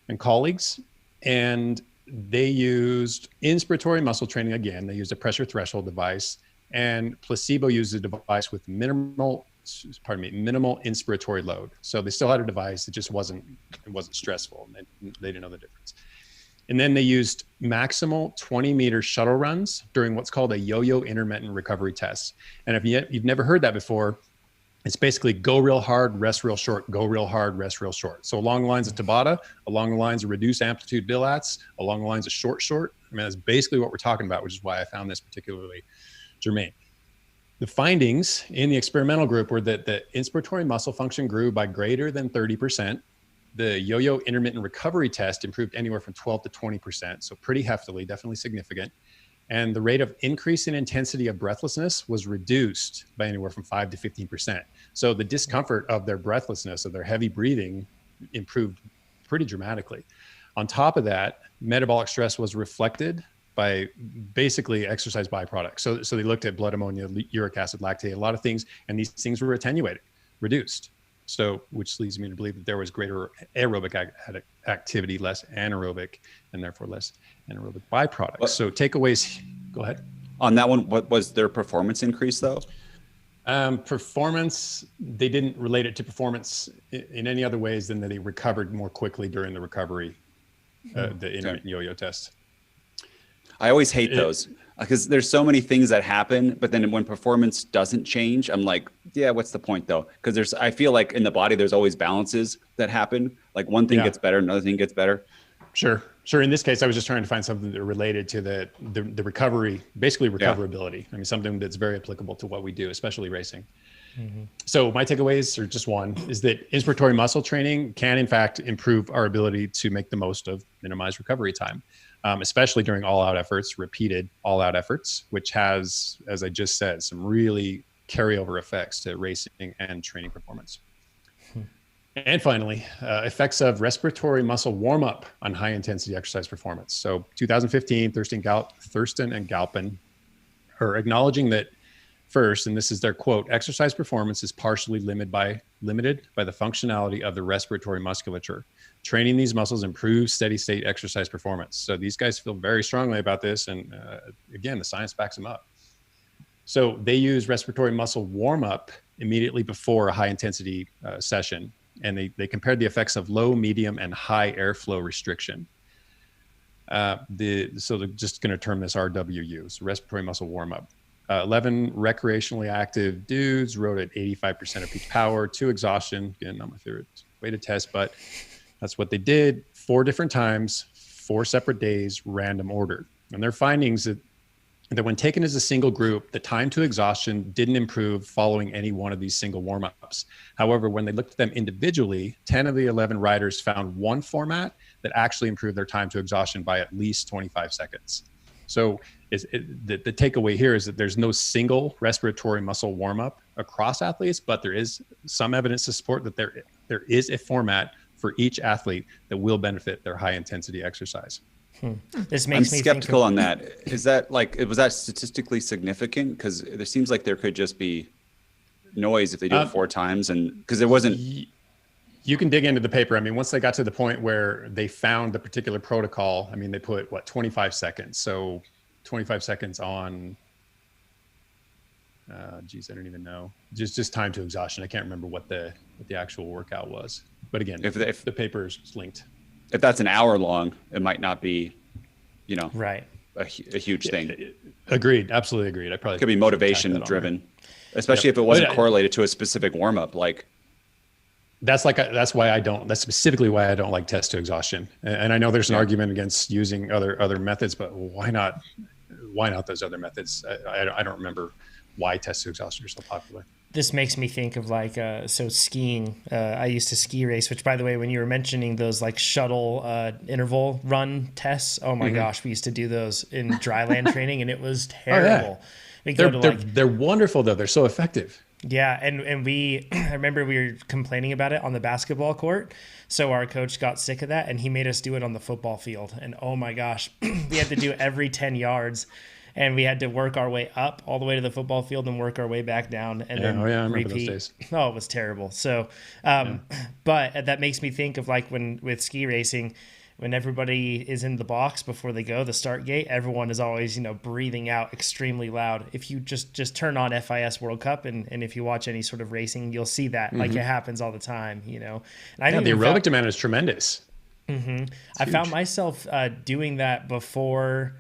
and colleagues, and they used inspiratory muscle training again. They used a pressure threshold device, and placebo used a device with minimal inspiratory load. So they still had a device. It just wasn't stressful. They didn't know the difference. And then they used maximal 20-meter shuttle runs during what's called a yo-yo intermittent recovery test. And if you've never heard that before, it's basically go real hard, rest real short, go real hard, rest real short. So along the lines of Tabata, along the lines of reduced amplitude bilats, along the lines of short. I mean, that's basically what we're talking about, which is why I found this particularly germane. The findings in the experimental group were that the inspiratory muscle function grew by greater than 30%. The yo-yo intermittent recovery test improved anywhere from 12 to 20%. So pretty heftily, definitely significant. And the rate of increase in intensity of breathlessness was reduced by anywhere from 5 to 15%. So the discomfort of their breathlessness, of their heavy breathing, improved pretty dramatically. On top of that, metabolic stress was reflected by basically exercise byproducts. So they looked at blood ammonia, uric acid, lactate, a lot of things, and these things were attenuated, reduced. So, which leads me to believe that there was greater aerobic activity, less anaerobic, and therefore less anaerobic byproducts. So, takeaways. Go ahead. On that one, what was their performance increase though? Performance, they didn't relate it to performance in any other ways than that they recovered more quickly during the recovery, the intermittent yo-yo test. I always hate those because there's so many things that happen, but then when performance doesn't change, I'm like, yeah, what's the point though? Because I feel like in the body, there's always balances that happen. Like one thing gets better, another thing gets better. Sure. In this case, I was just trying to find something that related to the recovery, basically recoverability. I mean, something that's very applicable to what we do, especially racing. Mm-hmm. So my takeaways are just one, is that inspiratory muscle training can in fact improve our ability to make the most of minimized recovery time, especially during all-out efforts, repeated all-out efforts, which has, as I just said, some really carryover effects to racing and training performance. And finally, effects of respiratory muscle warm-up on high-intensity exercise performance. So 2015, Thurston and Galpin are acknowledging that first, and this is their quote, exercise performance is partially limited by the functionality of the respiratory musculature. Training these muscles improves steady-state exercise performance. So these guys feel very strongly about this. And again, the science backs them up. So they use respiratory muscle warm-up immediately before a high-intensity session. And they compared the effects of low, medium, and high airflow restriction. So they're just going to term this RWU, so respiratory muscle warm-up. 11 recreationally active dudes rode at 85% of peak power to exhaustion. Again, not my favorite way to test, but that's what they did. 4 different times, 4 separate days, random order. And their findings that when taken as a single group, the time to exhaustion didn't improve following any one of these single warm-ups. However, when they looked at them individually, 10 of the 11 riders found one format that actually improved their time to exhaustion by at least 25 seconds. So the takeaway here is that there's no single respiratory muscle warm-up across athletes, but there is some evidence to support that there is a format for each athlete that will benefit their high-intensity exercise. This makes me skeptical on that. Is that was that statistically significant? Because there seems like there could just be noise if they do it 4 times, and because there wasn't. You can dig into the paper. I mean, once they got to the point where they found the particular protocol, I mean, they put 25 seconds. So 25 seconds on. Geez, I don't even know. Just time to exhaustion. I can't remember what the actual workout was. But again, if the paper is linked. If that's an hour long, it might not be, right, a huge thing. Agreed. Absolutely agreed. I probably could be motivation driven, especially if it wasn't correlated to a specific warm up. Like that's specifically why I don't like test to exhaustion. And I know there's an argument against using other methods, but why not those other methods? I don't remember why test to exhaustion are so popular. This makes me think of so skiing. I used to ski race, which by the way, when you were mentioning those shuttle interval run tests, oh my gosh, we used to do those in dryland training and it was terrible. Oh, yeah. They're wonderful though. They're so effective. Yeah. And I remember we were complaining about it on the basketball court. So our coach got sick of that and he made us do it on the football field. And oh my gosh, we had to do it every 10 yards. And we had to work our way up all the way to the football field and work our way back down and then I remember repeat. Those days. Oh, it was terrible. So, but that makes me think of when with ski racing, when everybody is in the box before they go, the start gate, everyone is always, breathing out extremely loud. If you just turn on FIS World Cup and if you watch any sort of racing, you'll see that it happens all the time, And the aerobic demand is tremendous. Mm-hmm. I found myself doing that before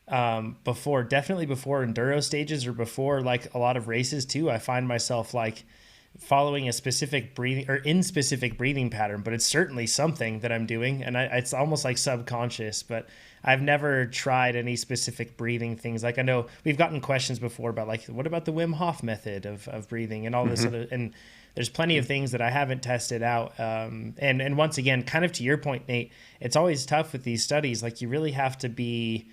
definitely before enduro stages or before a lot of races too. I find myself following a specific breathing pattern, but it's certainly something that I'm doing. And it's almost subconscious, but I've never tried any specific breathing things. I know we've gotten questions before about what about the Wim Hof method of breathing and all this other, and there's plenty of things that I haven't tested out. And once again, kind of to your point, Nate, it's always tough with these studies. You really have to be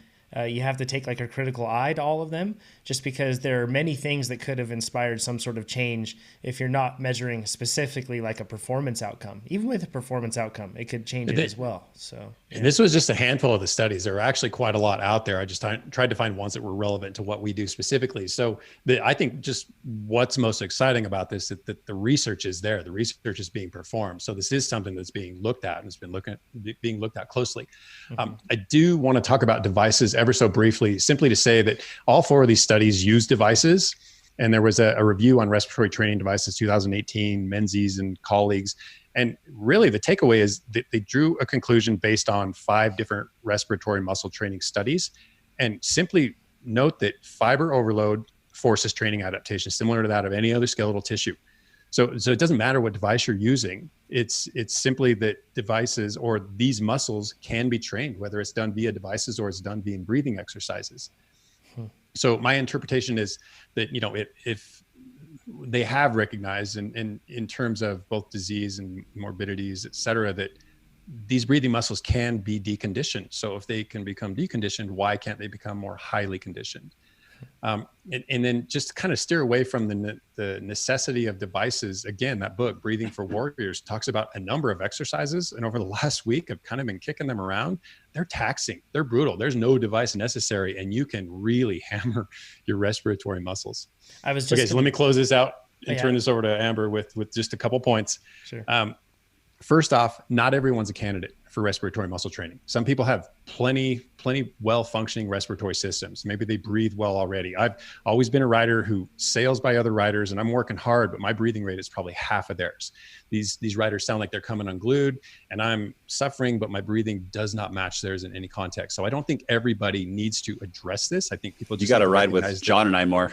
you have to take like a critical eye to all of them, just because there are many things that could have inspired some sort of change if you're not measuring specifically like a performance outcome. Even with a performance outcome, it could change it as well. So And this was just a handful of the studies. There are actually quite a lot out there. I just tried to find ones that were relevant to what we do specifically. So I think just what's most exciting about this is that the research is there. The research is being performed. So this is something that's being looked at, and it's been being looked at closely. I do want to talk about devices ever so briefly, simply to say that all 4 of these studies use devices. And there was a review on respiratory training devices, 2018, Menzies and colleagues. And really the takeaway is that they drew a conclusion based on 5 different respiratory muscle training studies, and simply note that fiber overload forces training adaptation similar to that of any other skeletal tissue. So it doesn't matter what device you're using. It's simply that devices or these muscles can be trained, whether it's done via devices or it's done via breathing exercises. So my interpretation is that, if they have recognized in terms of both disease and morbidities, et cetera, that these breathing muscles can be deconditioned. So if they can become deconditioned, why can't they become more highly conditioned? And then just kind of steer away from the necessity of devices. Again, that book, Breathing for Warriors, talks about a number of exercises. And over the last week, I've kind of been kicking them around. They're taxing, they're brutal. There's no device necessary, and you can really hammer your respiratory muscles. So let me close this out and turn this over to Amber with just a couple points. Sure. First off, not everyone's a candidate for respiratory muscle training. Some people have plenty well-functioning respiratory systems. Maybe they breathe well already. I've always been a rider who sails by other riders, and I'm working hard, but my breathing rate is probably half of theirs. These riders sound like they're coming unglued, and I'm suffering, but my breathing does not match theirs in any context. So I don't think everybody needs to address this. I think people just— You got to ride with John and I more.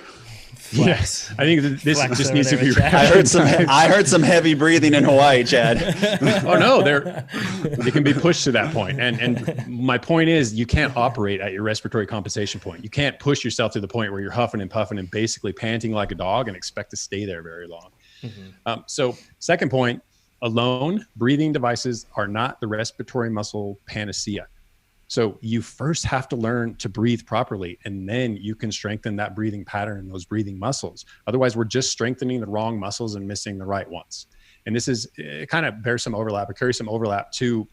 Yes, I think this just needs to be. I heard some heavy breathing in Hawaii, Chad. Oh no, they can be pushed to that point. And my point is, you can't operate at your respiratory compensation point. You can't push yourself to the point where you're huffing and puffing and basically panting like a dog and expect to stay there very long. So second point, alone, breathing devices are not the respiratory muscle panacea. So you first have to learn to breathe properly, and then you can strengthen that breathing pattern and those breathing muscles. Otherwise, we're just strengthening the wrong muscles and missing the right ones. And it kind of bears some overlap, or carries some overlap too,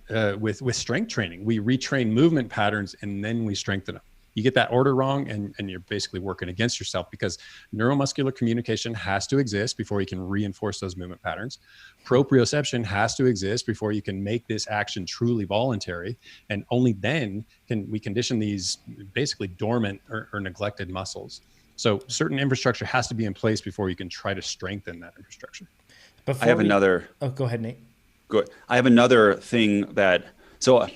with strength training. We retrain movement patterns and then we strengthen them. You get that order wrong, and you're basically working against yourself, because neuromuscular communication has to exist before you can reinforce those movement patterns. Proprioception has to exist before you can make this action truly voluntary. And only then can we condition these basically dormant or neglected muscles. So certain infrastructure has to be in place before you can try to strengthen that infrastructure. I have another. Oh, go ahead, Nate. Good. I have another thing that, so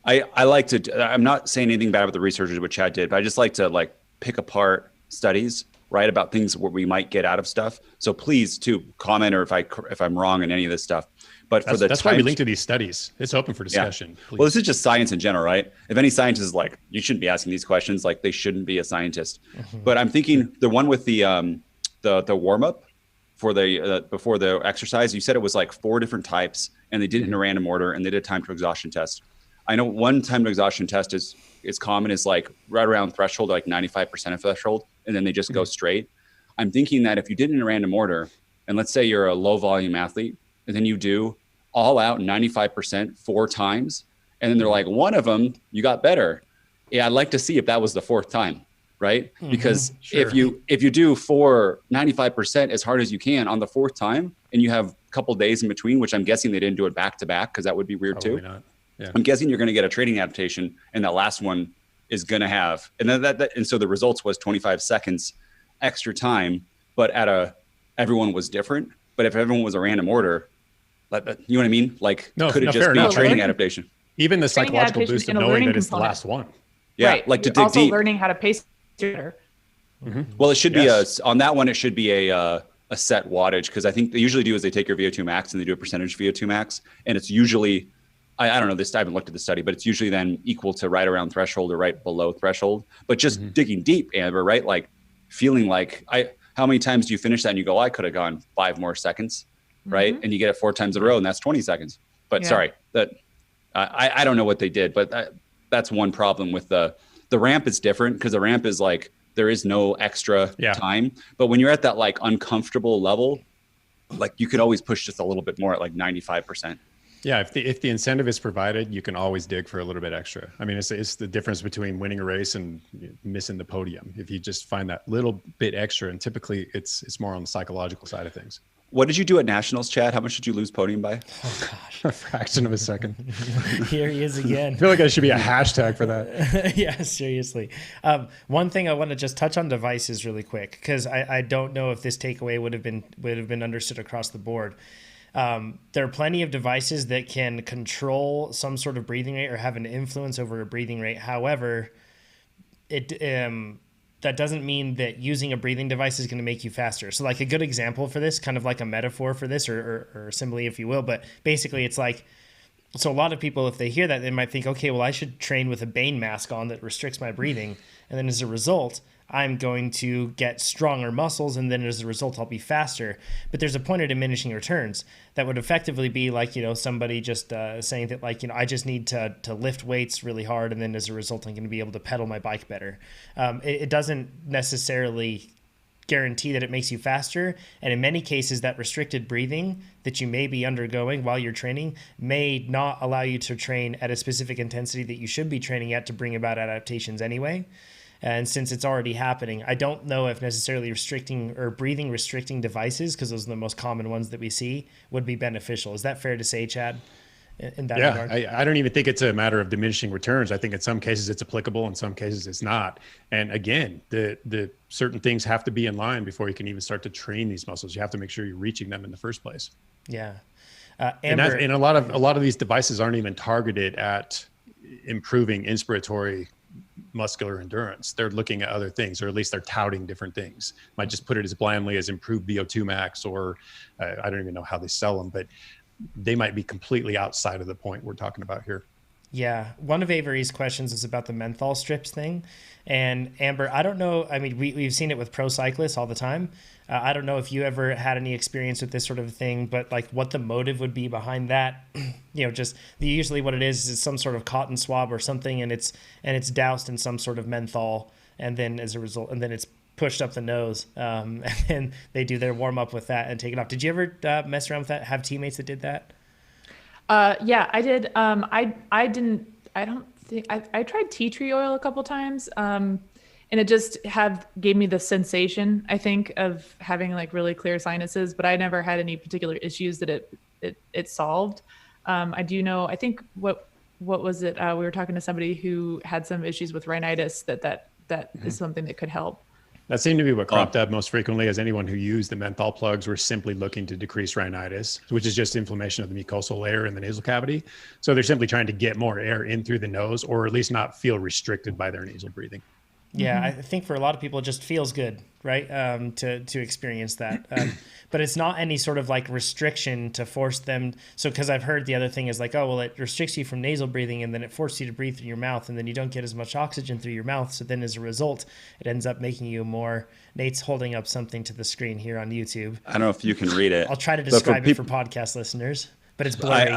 I like to, I'm not saying anything bad about the researchers, what Chad did, but I just like to pick apart studies, right, about things where we might get out of stuff. So please too comment, or if I'm wrong in any of this stuff. But that's why we link to these studies. It's open for discussion. Yeah. Well, this is just science in general, right? If any scientist is like, you shouldn't be asking these questions, like they shouldn't be a scientist. But I'm thinking the one with the warm up for the before the exercise, you said it was like 4 different types, and they did it in a random order, and they did a time to exhaustion test. I know one time to exhaustion test is common, is like right around threshold, like 95% of threshold, and then they just go straight. I'm thinking that if you did it in a random order, and let's say you're a low volume athlete, and then you do all out 95% 4 times, and then they're like, one of them you got better. Yeah, I'd like to see if that was the 4th time, right? Because if you do 95% as hard as you can on the 4th time, and you have a couple days in between, which I'm guessing they didn't do it back to back, because that would be weird. Probably too. Not. Yeah. I'm guessing you're going to get a training adaptation, and that last one is going to have, and then and so the results was 25 seconds extra time, but everyone was different. But if everyone was a random order, you know what I mean? Like, could it just be a training adaptation? Even the psychological boost of knowing that it's the last one. Yeah, right. Like to dig also deep. Learning how to pace better. Well, it should be on that one. It should be a set wattage, because I think they usually do is they take your VO2 max and they do a percentage VO2 max, and it's usually, I don't know this. I haven't looked at the study, but it's usually then equal to right around threshold or right below threshold. But just digging deep, Amber, right? Like feeling like how many times do you finish that and you go, I could have gone 5 more seconds, right? And you get it 4 times in a row, and that's 20 seconds. But sorry, that I don't know what they did, but that's one problem with the ramp is different, because the ramp is like, there is no extra time. But when you're at that like uncomfortable level, like you could always push just a little bit more at like 95%. Yeah, if the incentive is provided, you can always dig for a little bit extra. I mean, it's the difference between winning a race and missing the podium. If you just find that little bit extra, and typically it's more on the psychological side of things. What did you do at Nationals, Chad? How much did you lose podium by? Oh gosh, A fraction of a second. Here he is again. I feel like there should be a hashtag for that. Yeah, seriously. One thing I want to just touch on devices really quick, because I don't know if this takeaway would have been understood across the board. There are plenty of devices that can control some sort of breathing rate or have an influence over a breathing rate. However, that doesn't mean that using a breathing device is going to make you faster. So like a good example for this, kind of like a metaphor for this, or simile, if you will, but basically it's like, so a lot of people, if they hear that, they might think, okay, well, I should train with a Bane mask on that restricts my breathing. And then as a result, I'm going to get stronger muscles, and then as a result, I'll be faster. But there's a point of diminishing returns that would effectively be like, somebody just saying that, like, I just need to lift weights really hard, and then as a result, I'm going to be able to pedal my bike better. It doesn't necessarily guarantee that it makes you faster. And in many cases, that restricted breathing that you may be undergoing while you're training may not allow you to train at a specific intensity that you should be training at to bring about adaptations anyway. And since it's already happening, I don't know if necessarily restricting or breathing restricting devices, because those are the most common ones that we see, would be beneficial. Is that fair to say, Chad? In that regard? I don't even think it's a matter of diminishing returns. I think in some cases it's applicable, in some cases it's not. And again, the certain things have to be in line before you can even start to train these muscles. You have to make sure you're reaching them in the first place. Yeah. Amber, and a lot of these devices aren't even targeted at improving inspiratory muscular endurance. They're looking at other things, or at least they're touting different things. Might just put it as blandly as improved VO2 max, or I don't even know how they sell them, but they might be completely outside of the point we're talking about here. Yeah. One of Avery's questions is about the menthol strips thing. And Amber, I don't know. I mean, we've seen it with pro cyclists all the time. I don't know if you ever had any experience with this sort of thing, but like what the motive would be behind that. Just usually what it is some sort of cotton swab or something, and it's doused in some sort of menthol, and then as a result, and then it's pushed up the nose, and they do their warm up with that and take it off. Did you ever mess around with that? Have teammates that did that? Yeah, I did. I tried tea tree oil a couple times. And it just gave me the sensation, I think, of having like really clear sinuses, but I never had any particular issues that it solved. I do know, I think what was it? We were talking to somebody who had some issues with rhinitis that is something that could help. That seemed to be what cropped up most frequently, as anyone who used the menthol plugs were simply looking to decrease rhinitis, which is just inflammation of the mucosal layer in the nasal cavity. So they're simply trying to get more air in through the nose, or at least not feel restricted by their nasal breathing. Yeah, I think for a lot of people, it just feels good, right? To experience that. But it's not any sort of like restriction to force them. So, because I've heard the other thing is like, oh, well, it restricts you from nasal breathing, and then it forces you to breathe through your mouth, and then you don't get as much oxygen through your mouth. So then as a result, it ends up making you more. Nate's holding up something to the screen here on YouTube. I don't know if you can read it. I'll try to describe it for podcast listeners, but it's blurry.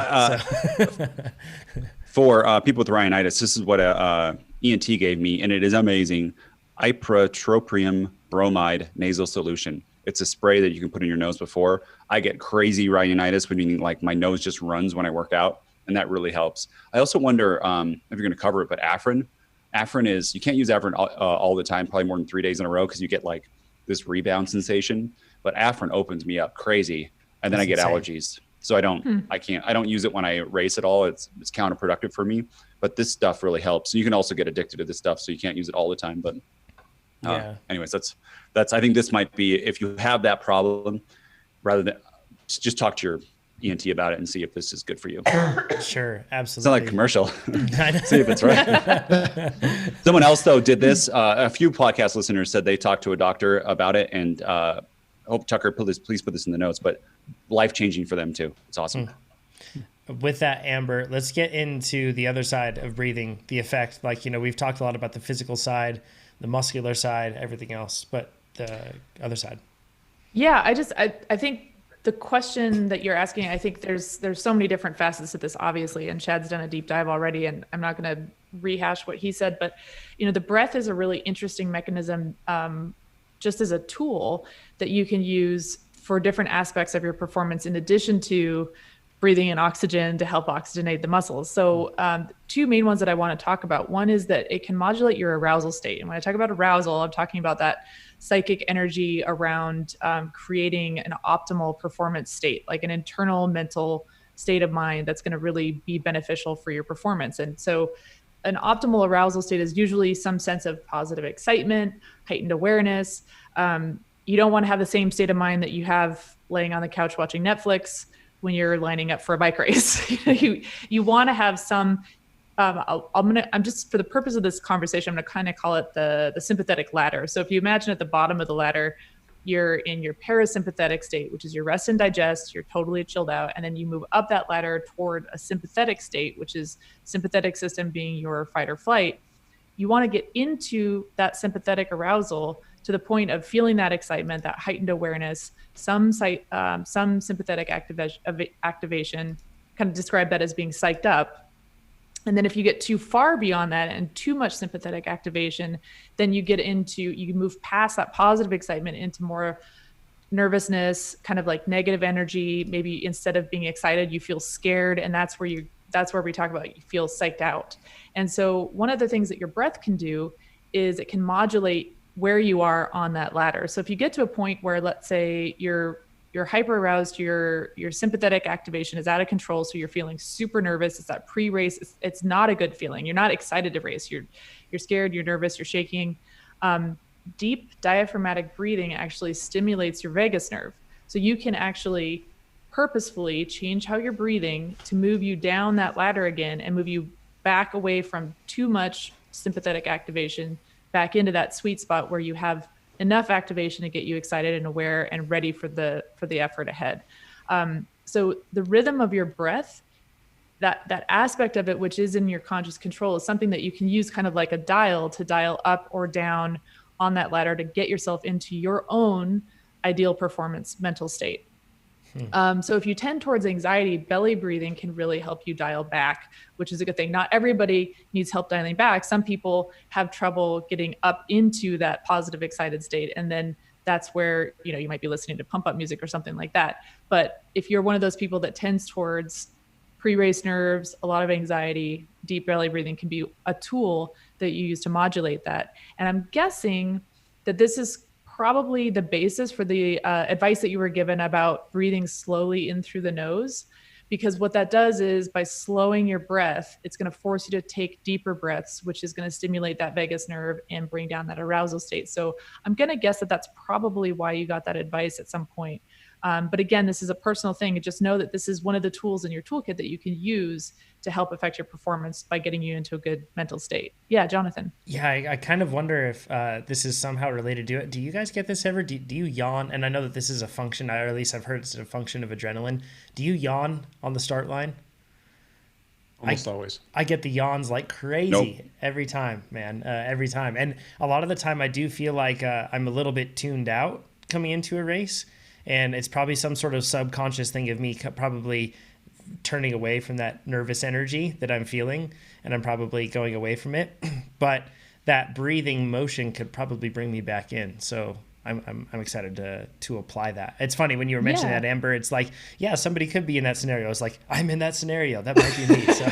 For people with rhinitis, this is what ENT gave me, and it is amazing. Ipratropium bromide nasal solution. It's a spray that you can put in your nose before. I get crazy rhinitis, meaning like my nose just runs when I work out, and that really helps. I also wonder if you're going to cover it, but Afrin is, you can't use Afrin all the time, probably more than 3 days in a row, because you get like this rebound sensation. But Afrin opens me up crazy, and then I get allergies. So I don't use it when I race at all. It's counterproductive for me, but this stuff really helps. So you can also get addicted to this stuff, so you can't use it all the time. But anyways, that's, I think this might be, if you have that problem, rather than just talk to your ENT about it and see if this is good for you. Sure. Absolutely. It's not like a commercial. See if it's right. Someone else though did this. A few podcast listeners said they talked to a doctor about it, and I hope Tucker, please put this in the notes, but life-changing for them too. It's awesome. With that, Amber, let's get into the other side of breathing, the effect. Like, we've talked a lot about the physical side, the muscular side, everything else, but the other side. Yeah, I think the question that you're asking, I think there's so many different facets to this, obviously, and Chad's done a deep dive already, and I'm not going to rehash what he said, but the breath is a really interesting mechanism, just as a tool that you can use for different aspects of your performance, in addition to breathing in oxygen to help oxygenate the muscles. So two main ones that I want to talk about. One is that it can modulate your arousal state. And when I talk about arousal, I'm talking about that psychic energy around creating an optimal performance state, like an internal mental state of mind that's going to really be beneficial for your performance. And so an optimal arousal state is usually some sense of positive excitement, heightened awareness. You don't want to have the same state of mind that you have laying on the couch watching Netflix when you're lining up for a bike race. You want to have some, I'm just, for the purpose of this conversation, I'm going to kind of call it the sympathetic ladder. So if you imagine at the bottom of the ladder, you're in your parasympathetic state, which is your rest and digest, you're totally chilled out. And then you move up that ladder toward a sympathetic state, which is sympathetic system being your fight or flight. You want to get into that sympathetic arousal to the point of feeling that excitement, that heightened awareness, some sympathetic activation, kind of describe that as being psyched up. And then if you get too far beyond that and too much sympathetic activation, then you move past that positive excitement into more nervousness, kind of like negative energy. Maybe instead of being excited, you feel scared. And that's where we talk about you feel psyched out. And so one of the things that your breath can do is it can modulate where you are on that ladder. So if you get to a point where, let's say, you're hyper aroused, your sympathetic activation is out of control, so you're feeling super nervous, it's that pre-race, it's not a good feeling. You're not excited to race. You're scared, you're nervous, you're shaking. Deep diaphragmatic breathing actually stimulates your vagus nerve. So you can actually purposefully change how you're breathing to move you down that ladder again and move you back away from too much sympathetic activation, back into that sweet spot where you have enough activation to get you excited and aware and ready for the effort ahead. So the rhythm of your breath, that aspect of it, which is in your conscious control, is something that you can use kind of like a dial to dial up or down on that ladder to get yourself into your own ideal performance mental state. So if you tend towards anxiety, belly breathing can really help you dial back, which is a good thing. Not everybody needs help dialing back. Some people have trouble getting up into that positive, excited state. And then that's where, you might be listening to pump up music or something like that. But if you're one of those people that tends towards pre-race nerves, a lot of anxiety, deep belly breathing can be a tool that you use to modulate that. And I'm guessing that this is probably the basis for the advice that you were given about breathing slowly in through the nose, because what that does is, by slowing your breath, it's going to force you to take deeper breaths, which is going to stimulate that vagus nerve and bring down that arousal state. So I'm going to guess that that's probably why you got that advice at some point. But again, this is a personal thing. And just know that this is one of the tools in your toolkit that you can use to help affect your performance by getting you into a good mental state. Yeah, Jonathan. Yeah, I kind of wonder if this is somehow related to it. Do you guys get this ever? Do you yawn? And I know that this is a function, or at least I've heard it's a function of adrenaline. Do you yawn on the start line? Almost always. I get the yawns like crazy every time, man, every time. And a lot of the time I do feel like I'm a little bit tuned out coming into a race. And it's probably some sort of subconscious thing of me probably turning away from that nervous energy that I'm feeling, and I'm probably going away from it. But that breathing motion could probably bring me back in. So I'm excited to apply that. It's funny when you were mentioning that, Amber. It's like, yeah, somebody could be in that scenario. It's like, I'm in that scenario. That might be me. So.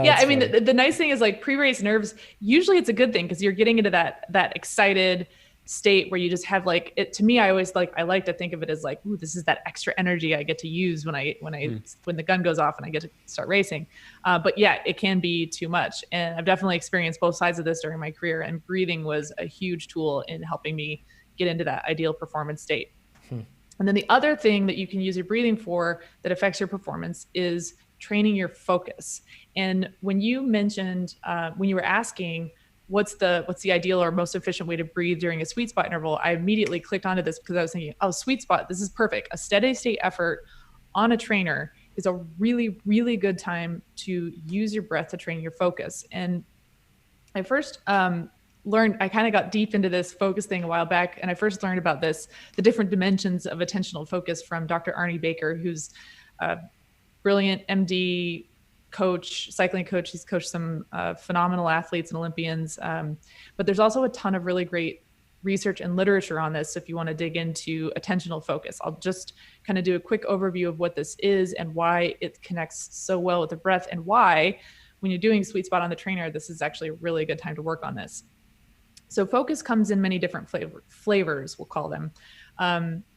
Yeah, I mean, the nice thing is, like, pre-race nerves, usually it's a good thing because you're getting into that excited state where you just have, like, it. To me, I like to think of it as like, ooh, this is that extra energy I get to use when the gun goes off and I get to start racing. But yeah, it can be too much. And I've definitely experienced both sides of this during my career, and breathing was a huge tool in helping me get into that ideal performance state. And then the other thing that you can use your breathing for that affects your performance is training your focus. And when you mentioned, when you were asking, what's the ideal or most efficient way to breathe during a sweet spot interval, I immediately clicked onto this because I was thinking, oh, sweet spot, this is perfect. A steady state effort on a trainer is a really, really good time to use your breath to train your focus. And I first I kind of got deep into this focus thing a while back. And I first learned about the different dimensions of attentional focus from Dr. Arnie Baker, who's a brilliant MD coach, cycling coach. He's coached some phenomenal athletes and Olympians. But there's also a ton of really great research and literature on this if you want to dig into attentional focus. I'll just kind of do a quick overview of what this is and why it connects so well with the breath, and why when you're doing Sweet Spot on the Trainer, this is actually a really good time to work on this. So focus comes in many different flavors, we'll call them.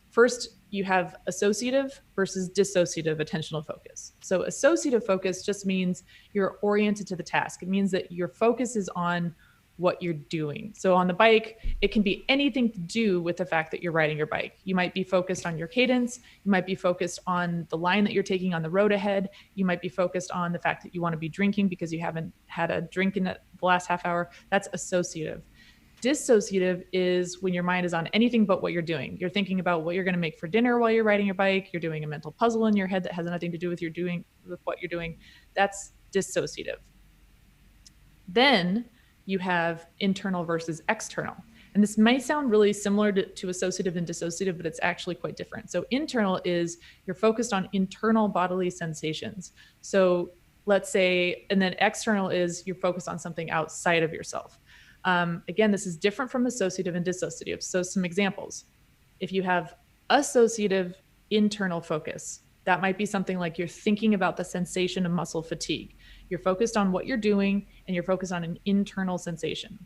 First, you have associative versus dissociative attentional focus. So associative focus just means you're oriented to the task. It means that your focus is on what you're doing. So on the bike, it can be anything to do with the fact that you're riding your bike. You might be focused on your cadence. You might be focused on the line that you're taking on the road ahead. You might be focused on the fact that you want to be drinking because you haven't had a drink in the last half hour. That's associative. Dissociative is when your mind is on anything but what you're doing. You're thinking about what you're going to make for dinner while you're riding your bike. You're doing a mental puzzle in your head that has nothing to do with what you're doing. That's dissociative. Then you have internal versus external. And this might sound really similar to associative and dissociative, but it's actually quite different. So internal is you're focused on internal bodily sensations. So let's say, and then external is you're focused on something outside of yourself. Again, this is different from associative and dissociative. So some examples. If you have associative internal focus, that might be something like you're thinking about the sensation of muscle fatigue. You're focused on what you're doing and you're focused on an internal sensation.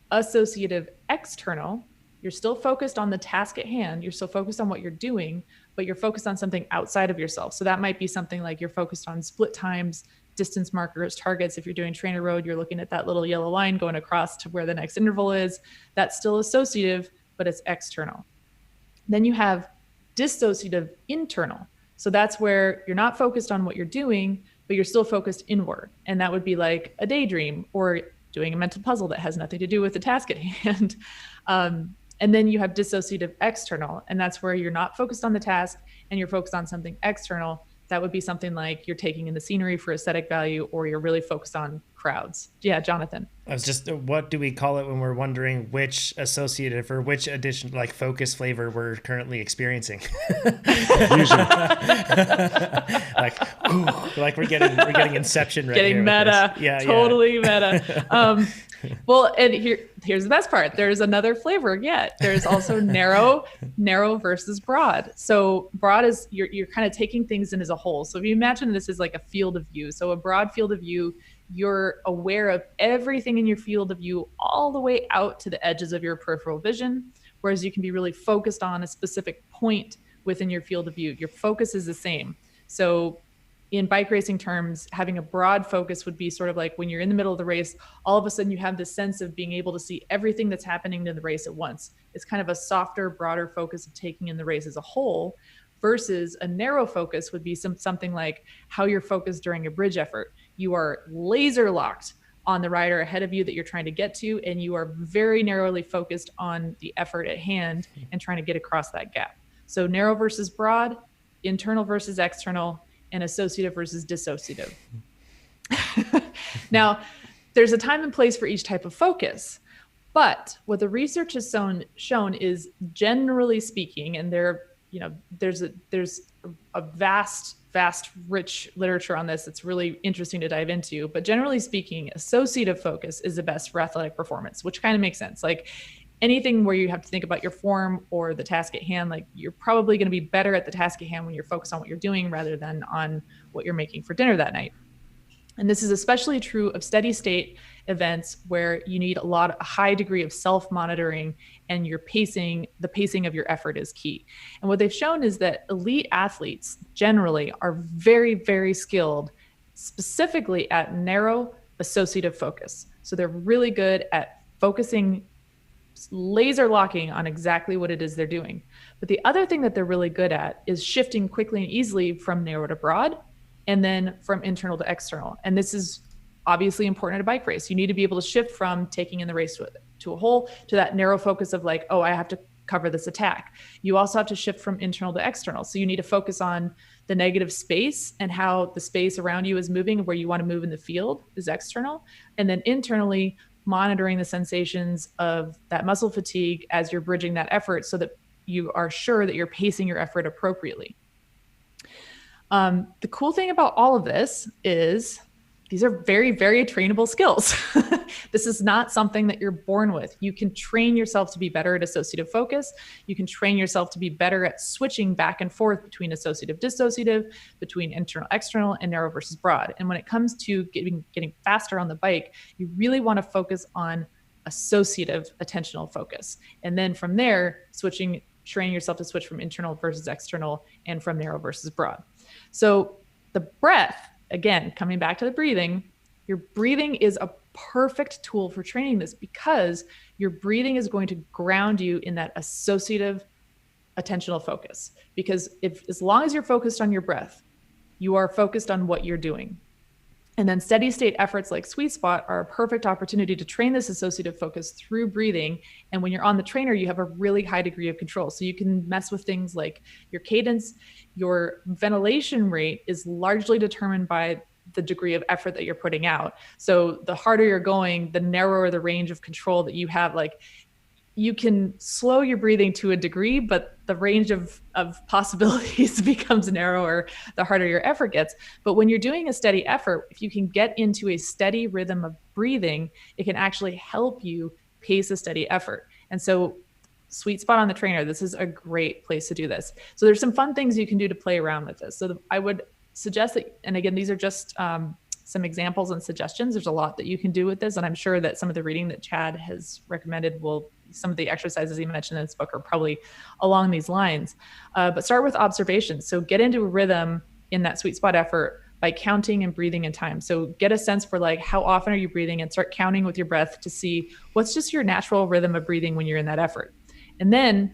Associative external, you're still focused on the task at hand. You're still focused on what you're doing, but you're focused on something outside of yourself. So that might be something like you're focused on split times, distance markers, targets. If you're doing TrainerRoad, you're looking at that little yellow line going across to where the next interval is. That's still associative, but it's external. Then you have dissociative internal. So that's where you're not focused on what you're doing, but you're still focused inward. And that would be like a daydream or doing a mental puzzle that has nothing to do with the task at hand. And then you have dissociative external, and that's where you're not focused on the task and you're focused on something external. That would be something like you're taking in the scenery for aesthetic value, or you're really focused on crowds. Yeah, Jonathan. I was just, what do we call it when we're wondering which associative or which addition, like focus flavor we're currently experiencing? like we're getting Inception right getting here. Meta. Yeah, totally meta. Well, and here's the best part. There's another flavor yet. There's also narrow versus broad. So broad is you're kind of taking things in as a whole. So if you imagine this is like a field of view. So a broad field of view, you're aware of everything in your field of view all the way out to the edges of your peripheral vision, whereas you can be really focused on a specific point within your field of view. Your focus is the same. So in bike racing terms, having a broad focus would be sort of like when you're in the middle of the race, all of a sudden you have this sense of being able to see everything that's happening in the race at once. It's kind of a softer, broader focus of taking in the race as a whole, versus a narrow focus would be something like how you're focused during a bridge effort. You are laser locked on the rider ahead of you that you're trying to get to, and you are very narrowly focused on the effort at hand and trying to get across that gap. So narrow versus broad, internal versus external, and associative versus dissociative. Now, there's a time and place for each type of focus, but what the research has shown is, generally speaking, and there's a vast, rich literature on this that's really interesting to dive into, but generally speaking, associative focus is the best for athletic performance, which kind of makes sense. Like anything where you have to think about your form or the task at hand, like you're probably going to be better at the task at hand when you're focused on what you're doing rather than on what you're making for dinner that night. And this is especially true of steady state events where you need a high degree of self-monitoring, and the pacing of your effort is key. And what they've shown is that elite athletes generally are very, very skilled specifically at narrow associative focus. So they're really good at focusing, laser locking on exactly what it is they're doing. But the other thing that they're really good at is shifting quickly and easily from narrow to broad, and then from internal to external. And this is obviously important at a bike race. You need to be able to shift from taking in the race to a whole to that narrow focus of like, oh, I have to cover this attack. You also have to shift from internal to external. So you need to focus on the negative space and how the space around you is moving, where you want to move in the field is external. And then internally, monitoring the sensations of that muscle fatigue as you're bridging that effort so that you are sure that you're pacing your effort appropriately. The cool thing about all of this is these are very, very trainable skills. This is not something that you're born with. You can train yourself to be better at associative focus. You can train yourself to be better at switching back and forth between associative, dissociative, between internal, external, and narrow versus broad. And when it comes to getting faster on the bike, you really want to focus on associative attentional focus. And then from there, training yourself to switch from internal versus external and from narrow versus broad. So the breath, again, coming back to the breathing, your breathing is a perfect tool for training this because your breathing is going to ground you in that associative attentional focus. Because as long as you're focused on your breath, you are focused on what you're doing. And then steady state efforts like sweet spot are a perfect opportunity to train this associative focus through breathing. And when you're on the trainer, you have a really high degree of control. So you can mess with things like your cadence. Your ventilation rate is largely determined by the degree of effort that you're putting out. So the harder you're going, the narrower the range of control that you have. Like, you can slow your breathing to a degree, but the range of possibilities becomes narrower the harder your effort gets. But when you're doing a steady effort, if you can get into a steady rhythm of breathing, it can actually help you pace a steady effort. And so sweet spot on the trainer, this is a great place to do this. So there's some fun things you can do to play around with this. So I would suggest that, and again, these are just some examples and suggestions. There's a lot that you can do with this. And I'm sure that some of the reading that Chad has recommended some of the exercises he mentioned in his book are probably along these lines. But start with observations. So get into a rhythm in that sweet spot effort by counting and breathing in time. So get a sense for like, how often are you breathing, and start counting with your breath to see what's just your natural rhythm of breathing when you're in that effort. And then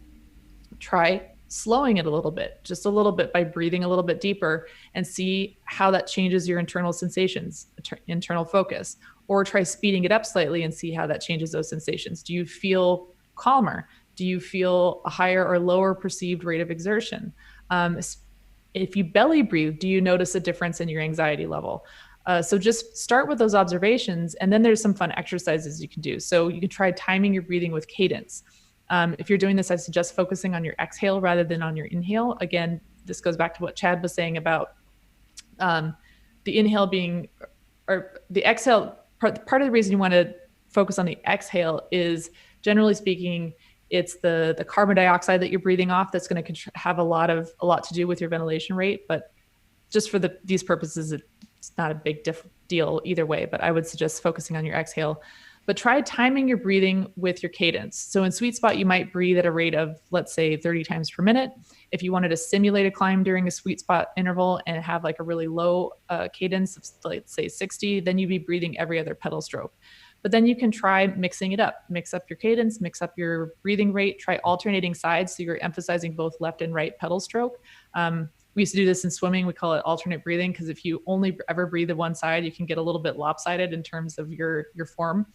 try slowing it a little bit, just a little bit, by breathing a little bit deeper, and see how that changes your internal sensations, internal focus. Or try speeding it up slightly and see how that changes those sensations. Do you feel calmer? Do you feel a higher or lower perceived rate of exertion? If you belly breathe, do you notice a difference in your anxiety level? So just start with those observations, and then there's some fun exercises you can do. So you can try timing your breathing with cadence. If you're doing this, I suggest focusing on your exhale rather than on your inhale. Again, this goes back to what Chad was saying about the inhale being, or the exhale. Part of the reason you want to focus on the exhale is, generally speaking, it's the carbon dioxide that you're breathing off that's going to have a lot to do with your ventilation rate. But just for these purposes, it's not a big deal either way. But I would suggest focusing on your exhale. But try timing your breathing with your cadence. So in sweet spot, you might breathe at a rate of, let's say, 30 times per minute. If you wanted to simulate a climb during a sweet spot interval and have like a really low cadence of, let's say, 60, then you'd be breathing every other pedal stroke. But then you can try mixing it up. Mix up your cadence, mix up your breathing rate, try alternating sides so you're emphasizing both left and right pedal stroke. We used to do this in swimming. We call it alternate breathing, because if you only ever breathe to one side, you can get a little bit lopsided in terms of your form.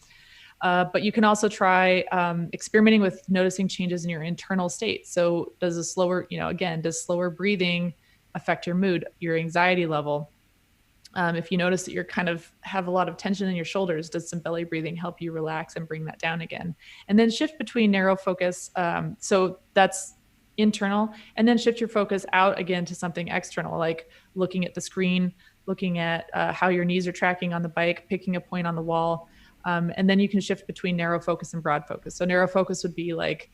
But you can also try experimenting with noticing changes in your internal state. So does slower breathing affect your mood, your anxiety level? If you notice that you're kind of have a lot of tension in your shoulders, does some belly breathing help you relax and bring that down again? And then shift between narrow focus. So that's internal, and then shift your focus out again to something external, like looking at the screen, looking at how your knees are tracking on the bike, picking a point on the wall. And then you can shift between narrow focus and broad focus. So narrow focus would be like,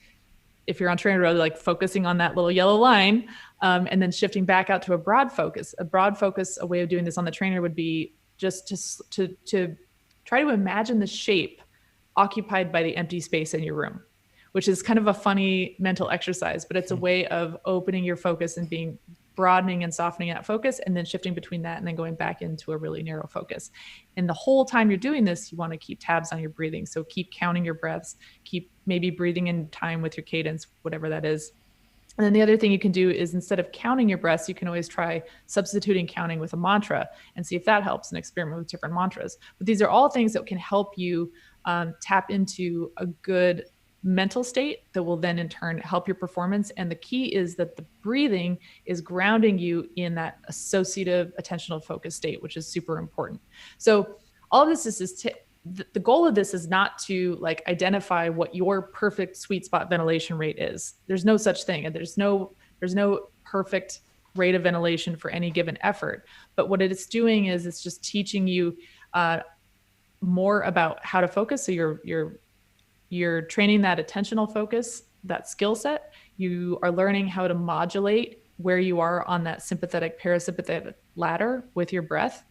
if you're on TrainerRoad, like focusing on that little yellow line, and then shifting back out to a broad focus. A broad focus, a way of doing this on the trainer would be just to try to imagine the shape occupied by the empty space in your room, which is kind of a funny mental exercise, but it's a way of opening your focus and broadening and softening that focus, and then shifting between that and then going back into a really narrow focus. And the whole time you're doing this, you want to keep tabs on your breathing. So keep counting your breaths, keep maybe breathing in time with your cadence, whatever that is. And then the other thing you can do is, instead of counting your breaths, you can always try substituting counting with a mantra and see if that helps, and experiment with different mantras. But these are all things that can help you tap into a good mental state that will then in turn help your performance. And the key is that the breathing is grounding you in that associative attentional focus state, which is super important. So all of this is the goal of this is not to like identify what your perfect sweet spot ventilation rate is. There's no such thing. And there's no perfect rate of ventilation for any given effort. But what it's doing is it's just teaching you more about how to focus. So you're training that attentional focus, that skill set. You are learning how to modulate where you are on that sympathetic parasympathetic ladder with your breath.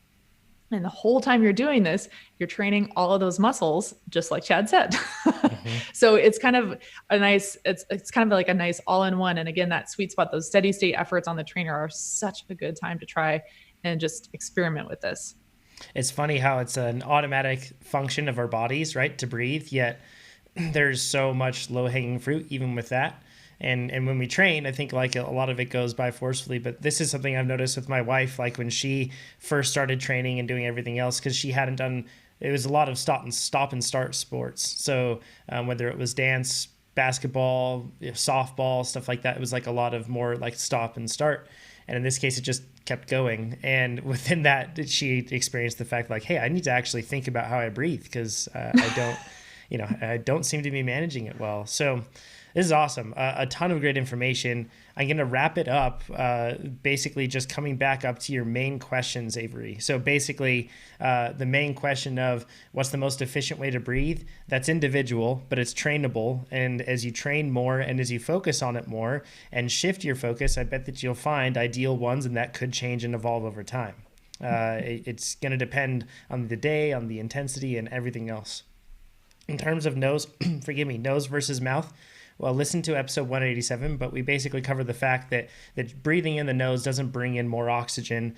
And the whole time you're doing this, you're training all of those muscles, just like Chad said. Mm-hmm. So it's kind of a nice, it's kind of like a nice all-in-one. And again, that sweet spot, those steady state efforts on the trainer are such a good time to try and just experiment with this. It's funny how it's an automatic function of our bodies, right, to breathe, yet there's so much low-hanging fruit even with that. And when we train, I think like a lot of it goes by forcefully, but this is something I've noticed with my wife, like when she first started training and doing everything else, because she hadn't done, it was a lot of stop and start sports. So whether it was dance, basketball, softball, stuff like that, it was like a lot of more like stop and start. And in this case, it just kept going. And within that, she experienced the fact like, hey, I need to actually think about how I breathe because I don't seem to be managing it well. So this is awesome. A ton of great information. I'm going to wrap it up, basically just coming back up to your main questions, Avery. So basically, the main question of what's the most efficient way to breathe, that's individual, but it's trainable. And as you train more and as you focus on it more and shift your focus, I bet that you'll find ideal ones, and that could change and evolve over time. It's going to depend on the day, on the intensity, and everything else. In terms of nose versus mouth, well, listen to episode 187, but we basically cover the fact that breathing in the nose doesn't bring in more oxygen.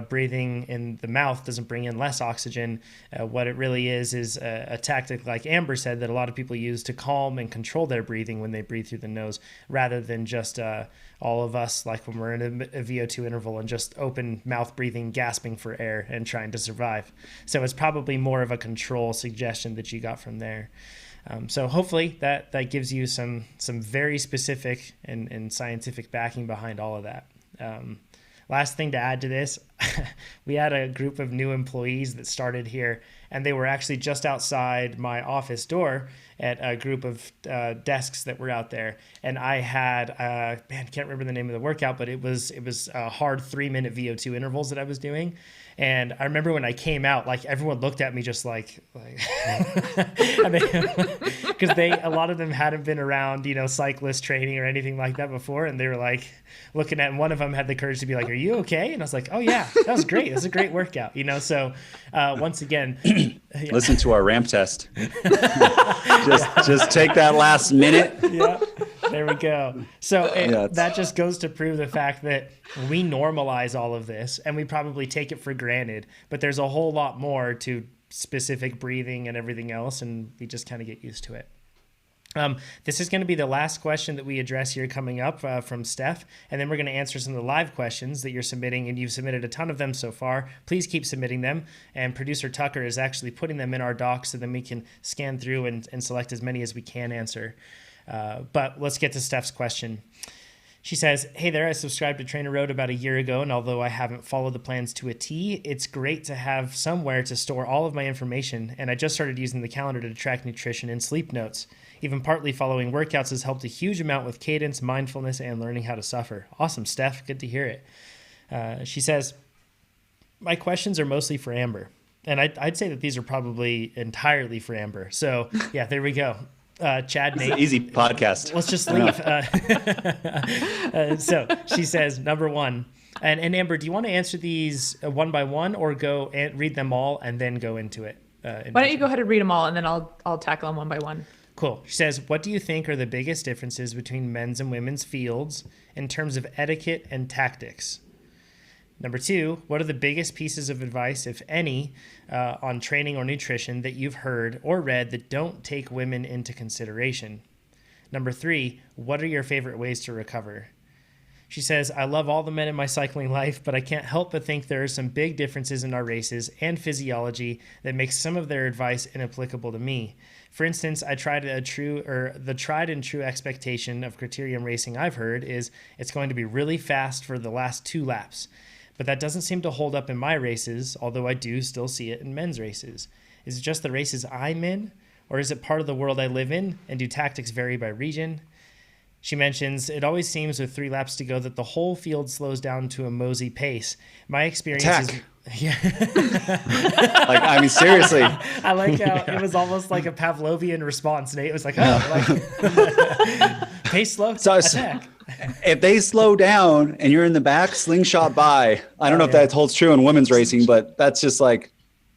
Breathing in the mouth doesn't bring in less oxygen. What it really is a tactic, like Amber said, that a lot of people use to calm and control their breathing when they breathe through the nose, rather than just all of us, like when we're in a VO2 interval and just open mouth breathing, gasping for air and trying to survive. So it's probably more of a control suggestion that you got from there. So hopefully that gives you some very specific and scientific backing behind all of that. Last thing to add to this, we had a group of new employees that started here, and they were actually just outside my office door at a group of desks that were out there. And I had, can't remember the name of the workout, but it was a hard 3-minute VO2 intervals that I was doing. And I remember when I came out, like everyone looked at me just like because a lot of them hadn't been around, cyclist training or anything like that before. And they were like looking at, and one of them had the courage to be like, "Are you okay?" And I was like, "Oh yeah, that was great. It was a great workout." So once again, listen to our ramp test. just take that last minute. Yeah. There we go. So that just goes to prove the fact that we normalize all of this and we probably take it for granted, but there's a whole lot more to specific breathing and everything else, and we just kind of get used to it. This is going to be the last question that we address here coming up from Steph, and then we're going to answer some of the live questions that you're submitting, and you've submitted a ton of them so far. Please keep submitting them, and producer Tucker is actually putting them in our docs so then we can scan through and select as many as we can answer. But let's get to Steph's question. She says, "Hey there, I subscribed to TrainerRoad about a year ago, and although I haven't followed the plans to a T, it's great to have somewhere to store all of my information, and I just started using the calendar to track nutrition and sleep notes. Even partly following workouts has helped a huge amount with cadence, mindfulness, and learning how to suffer." Awesome, Steph. Good to hear it. She says, "My questions are mostly for Amber." And I'd say that these are probably entirely for Amber. So yeah, there we go. Chad, Nate. Easy podcast. Let's just leave. So she says, number one, and Amber, do you want to answer these one by one, or go and read them all and then go into it? Why don't you go ahead and read them all, and then I'll tackle them one by one. Cool. She says, "What do you think are the biggest differences between men's and women's fields in terms of etiquette and tactics? Number two, what are the biggest pieces of advice, if any, on training or nutrition that you've heard or read that don't take women into consideration? Number three, what are your favorite ways to recover?" She says, "I love all the men in my cycling life, but I can't help but think there are some big differences in our races and physiology that makes some of their advice inapplicable to me. For instance, the tried and true expectation of criterium racing I've heard is it's going to be really fast for the last 2 laps. But that doesn't seem to hold up in my races, although I do still see it in men's races. Is it just the races I'm in, or is it part of the world I live in? And do tactics vary by region? She mentions, it always seems with 3 laps to go that the whole field slows down to a mosey pace. My experience is... Yeah. Like, I mean, seriously. I like how it was almost like a Pavlovian response. Nate was like, oh, like, pace slow, attack. If they slow down and you're in the back, slingshot by. I don't know if that holds true in women's racing, but that's just like,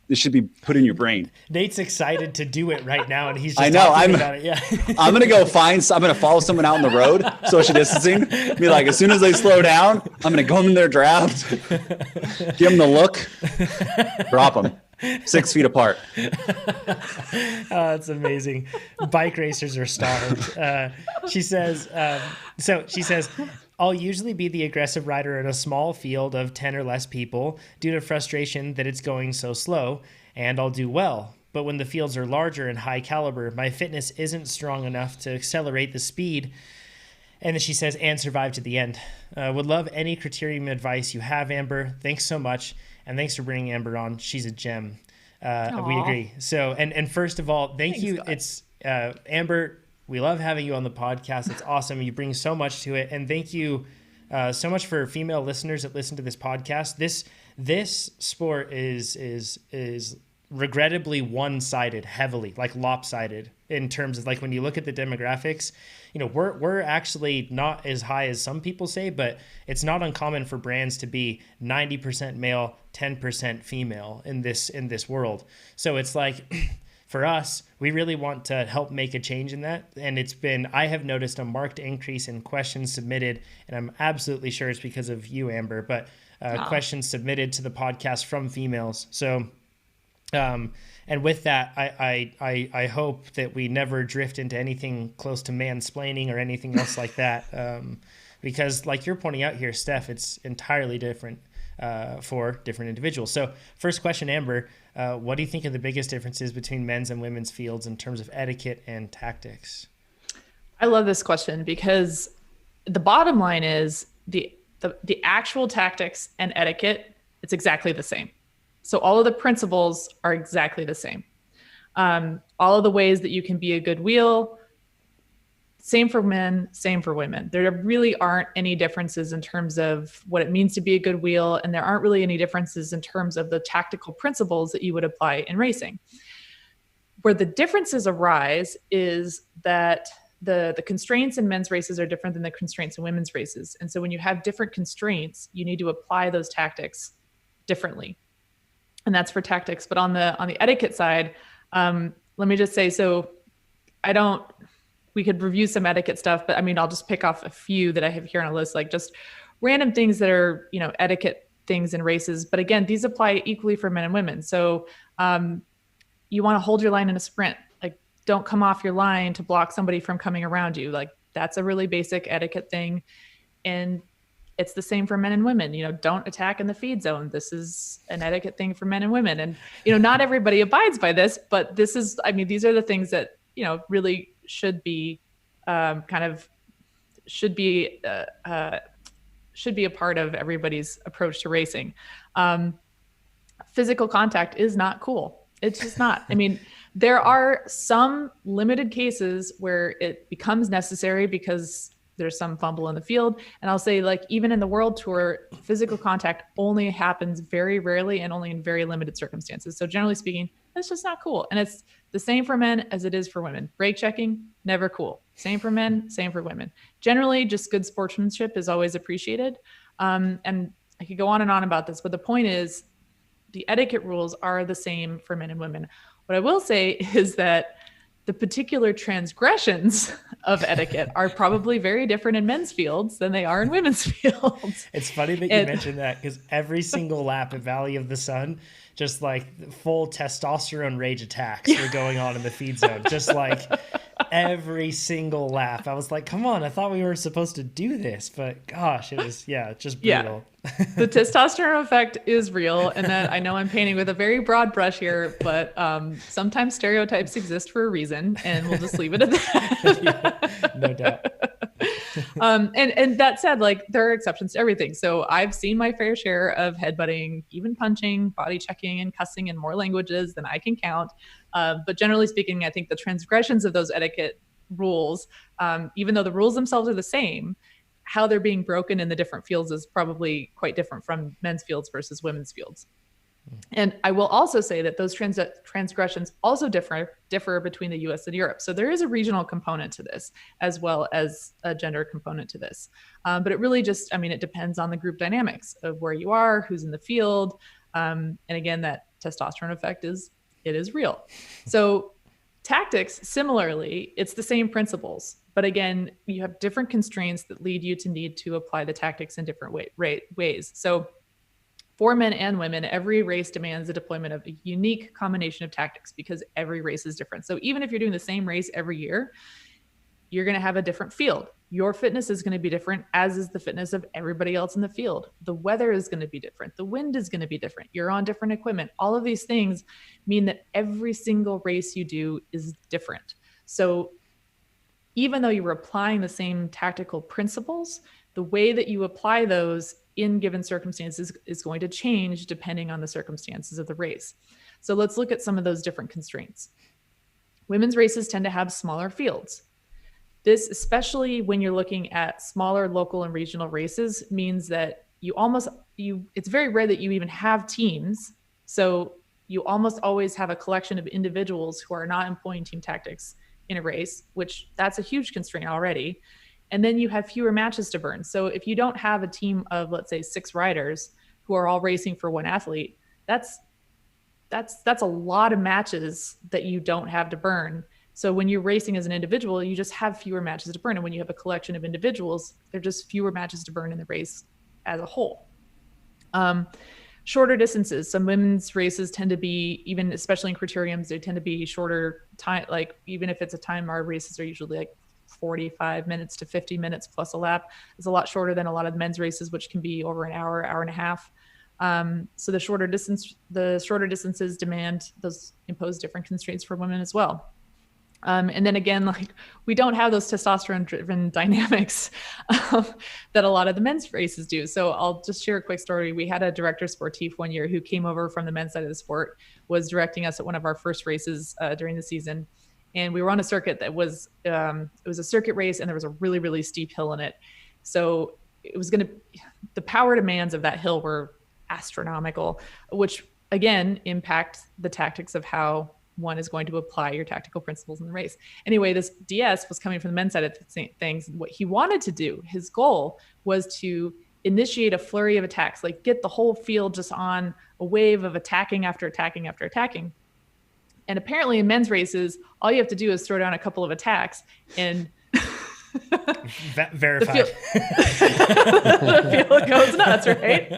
this should be put in your brain. Nate's excited to do it right now, and he's just talking about it. Yeah. I'm going to follow someone out on the road, social distancing, be like, as soon as they slow down, I'm going to go in their draft, give them the look, drop them 6 feet apart. Oh, that's amazing. Bike racers are starved. She says, I'll usually be the aggressive rider in a small field of 10 or less people due to frustration that it's going so slow, and I'll do well. But when the fields are larger and high caliber, my fitness isn't strong enough to accelerate the speed. And then she says, and survive to the end. Would love any criterium advice you have, Amber. Thanks so much. And thanks for bringing Amber on. She's a gem. We agree. So, and first of all, thanks you. Scott. It's Amber. We love having you on the podcast. It's awesome. You bring so much to it. And thank you so much for female listeners that listen to this podcast. This sport is regrettably one-sided, heavily, like lopsided in terms of like when you look at the demographics. You know, we're actually not as high as some people say, but it's not uncommon for brands to be 90% male, 10% female in this world. So it's like for us, we really want to help make a change in that. And I have noticed a marked increase in questions submitted, and I'm absolutely sure it's because of you, Amber, but questions submitted to the podcast from females. So, and with that, I hope that we never drift into anything close to mansplaining or anything else like that. Because like you're pointing out here, Steph, it's entirely different for different individuals. So first question, Amber, what do you think are the biggest differences between men's and women's fields in terms of etiquette and tactics? I love this question because the bottom line is the actual tactics and etiquette, it's exactly the same. So all of the principles are exactly the same. All of the ways that you can be a good wheel, same for men, same for women. There really aren't any differences in terms of what it means to be a good wheel, and there aren't really any differences in terms of the tactical principles that you would apply in racing. Where the differences arise is that the constraints in men's races are different than the constraints in women's races. And so when you have different constraints, you need to apply those tactics differently. And that's for tactics. But on the etiquette side, let me just say, so we could review some etiquette stuff, but I mean, I'll just pick off a few that I have here on a list, like just random things that are, etiquette things in races. But again, these apply equally for men and women. So you want to hold your line in a sprint, like don't come off your line to block somebody from coming around you. Like that's a really basic etiquette thing. And it's the same for men and women, don't attack in the feed zone. This is an etiquette thing for men and women. And, not everybody abides by this, but these are the things that, really should be should be a part of everybody's approach to racing. Physical contact is not cool. It's just not. I mean, there are some limited cases where it becomes necessary because there's some fumble in the field. And I'll say, like, even in the World Tour, physical contact only happens very rarely and only in very limited circumstances. So generally speaking, that's just not cool. And it's the same for men as it is for women. Brake checking, never cool. Same for men, same for women. Generally, just good sportsmanship is always appreciated. And I could go on and on about this, but the point is the etiquette rules are the same for men and women. What I will say is that the particular transgressions of etiquette are probably very different in men's fields than they are in women's fields. It's funny that you mentioned that, because every single lap at Valley of the Sun, just like full testosterone rage attacks were going on in the feed zone. Just like every single lap. I was like, come on, I thought we were supposed to do this, but gosh, it was, just brutal. Yeah. The testosterone effect is real. And that I know I'm painting with a very broad brush here, but sometimes stereotypes exist for a reason, and we'll just leave it at that. No doubt. And that said, like there are exceptions to everything. So I've seen my fair share of headbutting, even punching, body checking, and cussing in more languages than I can count. But generally speaking, I think the transgressions of those etiquette rules, even though the rules themselves are the same, how they're being broken in the different fields is probably quite different from men's fields versus women's fields. And I will also say that those transgressions also differ between the US and Europe. So there is a regional component to this, as well as a gender component to this. But it really just, I mean, it depends on the group dynamics of where you are, who's in the field. And again, that testosterone effect is real. So tactics, similarly, it's the same principles. But again, you have different constraints that lead you to need to apply the tactics in different ways. So for men and women, every race demands the deployment of a unique combination of tactics because every race is different. So even if you're doing the same race every year, you're going to have a different field. Your fitness is going to be different, as is the fitness of everybody else in the field. The weather is going to be different. The wind is going to be different. You're on different equipment. All of these things mean that every single race you do is different. So even though you're applying the same tactical principles, the way that you apply those in given circumstances is going to change depending on the circumstances of the race. So let's look at some of those different constraints. Women's races tend to have smaller fields. This, especially when you're looking at smaller local and regional races, means that it's very rare that you even have teams. So you almost always have a collection of individuals who are not employing team tactics in a race, which that's a huge constraint already. And then you have fewer matches to burn. So if you don't have a team of, let's say, 6 riders who are all racing for one athlete, that's a lot of matches that you don't have to burn. So when you're racing as an individual, you just have fewer matches to burn. And when you have a collection of individuals, there are just fewer matches to burn in the race as a whole. Shorter distances. Some women's races tend to be, even especially in criteriums, they tend to be shorter time. Like even if it's a time, our races are usually like 45 minutes to 50 minutes plus a lap. It's a lot shorter than a lot of men's races, which can be over an hour, hour and a half. So the shorter distances impose different constraints for women as well. And then again, like we don't have those testosterone driven dynamics that a lot of the men's races do. So I'll just share a quick story. We had a director sportif one year who came over from the men's side of the sport, was directing us at one of our first races during the season. And we were on a circuit that was, it was a circuit race and there was a really, really steep hill in it. So the power demands of that hill were astronomical, which again, impact the tactics of how one is going to apply your tactical principles in the race. Anyway, this DS was coming from the men's side of things. What he wanted to do, his goal was to initiate a flurry of attacks, like get the whole field just on a wave of attacking after attacking after attacking. And apparently in men's races, all you have to do is throw down a couple of attacks and verified. The field goes nuts, right?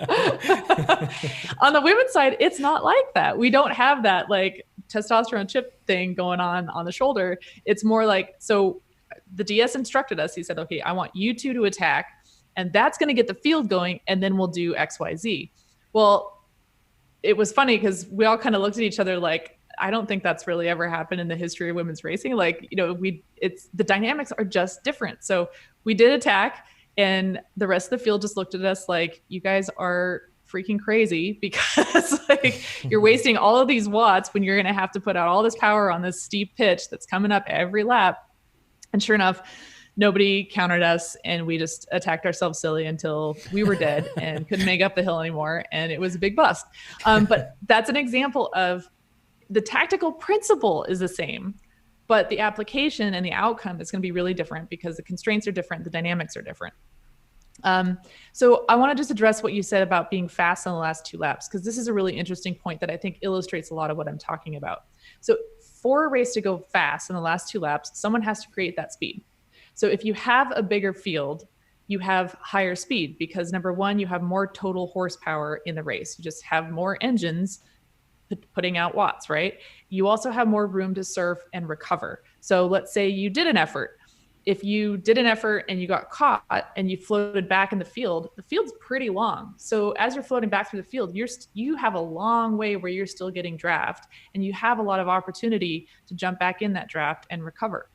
On the women's side, it's not like that. We don't have that like testosterone chip thing going on the shoulder. It's more like, so the DS instructed us, he said, okay, I want you two to attack and that's going to get the field going and then we'll do XYZ. Well, it was funny because we all kind of looked at each other like, I don't think that's really ever happened in the history of women's racing. Like, you know, the dynamics are just different. So we did attack and the rest of the field just looked at us like, you guys are freaking crazy because like you're wasting all of these watts when you're going to have to put out all this power on this steep pitch that's coming up every lap. And sure enough, nobody countered us and we just attacked ourselves silly until we were dead and couldn't make up the hill anymore. And it was a big bust. But that's an example of the tactical principle is the same, but the application and the outcome is going to be really different because the constraints are different, the dynamics are different. So I want to just address what you said about being fast on the last 2 laps, because this is a really interesting point that I think illustrates a lot of what I'm talking about. So for a race to go fast in the last 2 laps, someone has to create that speed. So if you have a bigger field, you have higher speed because number one, you have more total horsepower in the race. You just have more engines putting out watts, right? You also have more room to surf and recover. So let's say you did an effort. If you did an effort and you got caught and you floated back in the field's pretty long. So as you're floating back through the field, you have a long way where you're still getting draft and you have a lot of opportunity to jump back in that draft and recover.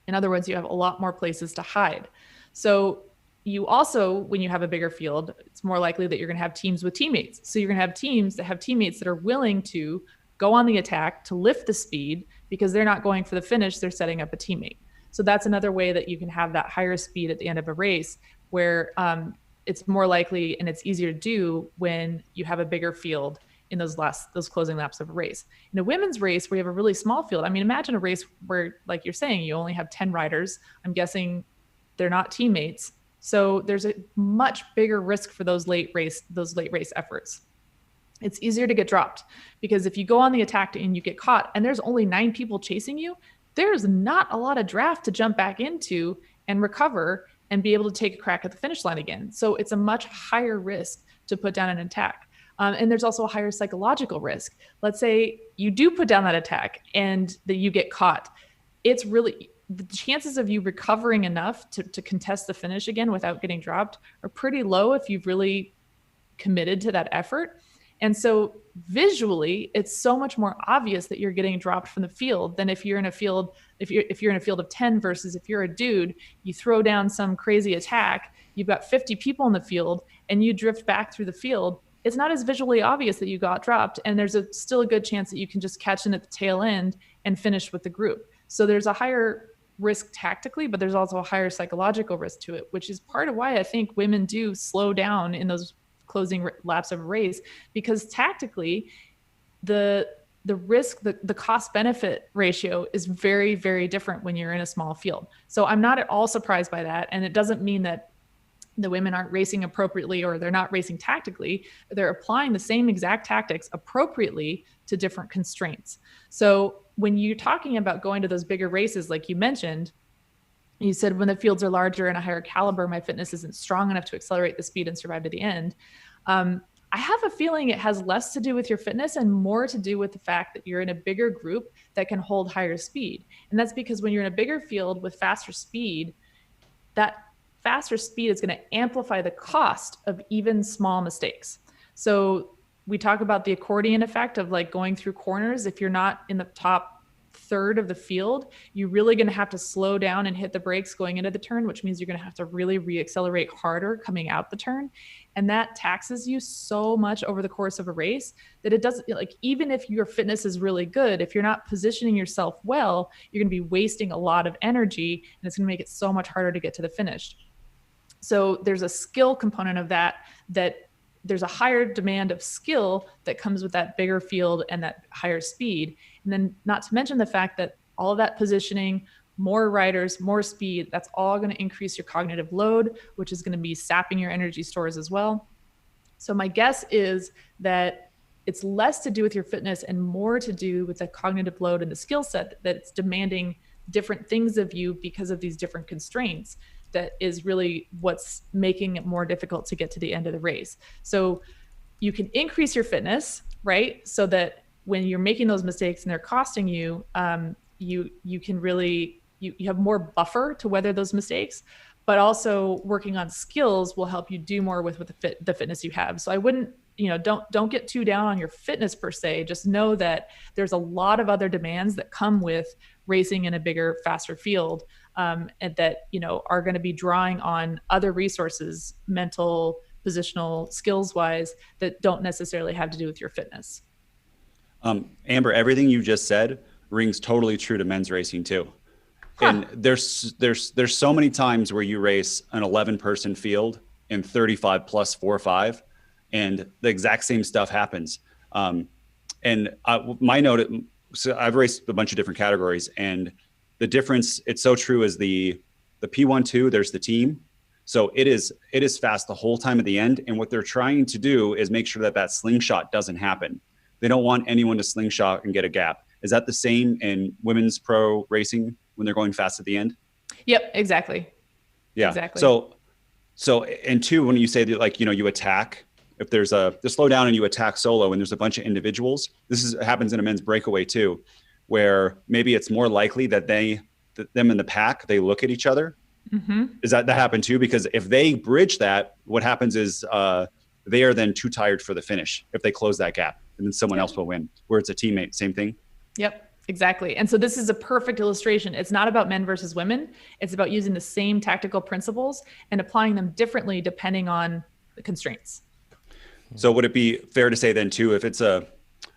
In other words, you have a lot more places to hide. So you also, when you have a bigger field, it's more likely that you're going to have teams with teammates. So you're going to have teams that have teammates that are willing to go on the attack to lift the speed, because they're not going for the finish, they're setting up a teammate. So that's another way that you can have that higher speed at the end of a race, where it's more likely and it's easier to do when you have a bigger field in those closing laps of a race. In a women's race where you have a really small field, I mean, imagine a race where, like you're saying, you only have 10 riders. I'm guessing they're not teammates. So there's a much bigger risk for those late race efforts. It's easier to get dropped, because if you go on the attack and you get caught and there's only 9 people chasing you, there's not a lot of draft to jump back into and recover and be able to take a crack at the finish line again. So it's a much higher risk to put down an attack. And there's also a higher psychological risk. Let's say you do put down that attack and that you get caught. It's really, the chances of you recovering enough to contest the finish again without getting dropped are pretty low if you've really committed to that effort. And so visually, it's so much more obvious that you're getting dropped from the field than if you're in a field, if you're in a field of 10 versus if you're a dude, you throw down some crazy attack, you've got 50 people in the field and you drift back through the field. It's not as visually obvious that you got dropped, and there's still a good chance that you can just catch in at the tail end and finish with the group. So there's a higher risk tactically, but there's also a higher psychological risk to it, which is part of why I think women do slow down in those closing laps of a race, because tactically the risk, the cost benefit ratio is very, very different when you're in a small field. So I'm not at all surprised by that. And it doesn't mean that the women aren't racing appropriately or they're not racing tactically. They're applying the same exact tactics appropriately to different constraints. So when you're talking about going to those bigger races, like you mentioned, you said when the fields are larger and a higher caliber, my fitness isn't strong enough to accelerate the speed and survive to the end. I have a feeling it has less to do with your fitness and more to do with the fact that you're in a bigger group that can hold higher speed. And that's because when you're in a bigger field with faster speed, that faster speed is going to amplify the cost of even small mistakes. So we talk about the accordion effect of like going through corners. If you're not in the top third of the field, you're really going to have to slow down and hit the brakes going into the turn, which means you're going to have to really reaccelerate harder coming out the turn. And that taxes you so much over the course of a race that it doesn't, like, even if your fitness is really good, if you're not positioning yourself well, you're going to be wasting a lot of energy, and it's going to make it so much harder to get to the finish. So there's a skill component of that there's a higher demand of skill that comes with that bigger field and that higher speed. And then not to mention the fact that all of that positioning, more riders, more speed, that's all going to increase your cognitive load, which is going to be sapping your energy stores as well. So my guess is that it's less to do with your fitness and more to do with the cognitive load and the skill set that's demanding different things of you because of these different constraints. That is really what's making it more difficult to get to the end of the race. So you can increase your fitness, right? So that when you're making those mistakes and they're costing you, you can really, you have more buffer to weather those mistakes, but also working on skills will help you do more with the fitness you have. So I wouldn't, don't get too down on your fitness per se. Just know that there's a lot of other demands that come with racing in a bigger, faster field, and that, are going to be drawing on other resources, mental, positional, skills wise, that don't necessarily have to do with your fitness. Amber, everything you just said rings totally true to men's racing too. Huh. And there's so many times where you race an 11-person field in 35 plus 4-5, and the exact same stuff happens. My note, so I've raced a bunch of different categories, and the difference, it's so true, is the P1-2, there's the team. So it is fast the whole time at the end. And what they're trying to do is make sure that slingshot doesn't happen. They don't want anyone to slingshot and get a gap. Is that the same in women's pro racing when they're going fast at the end? Yep, exactly. Yeah. Exactly. So, and two, when you say that, you attack, if there's the slow down and you attack solo and there's a bunch of individuals, happens in a men's breakaway too, where maybe it's more likely that them in the pack, they look at each other. Mm-hmm. Does that happen too? Because if they bridge that, what happens is they are then too tired for the finish if they close that gap, and then someone else will win, where it's a teammate. Same thing. Yep. Exactly. And so this is a perfect illustration. It's not about men versus women. It's about using the same tactical principles and applying them differently depending on the constraints. So would it be fair to say then too, if it's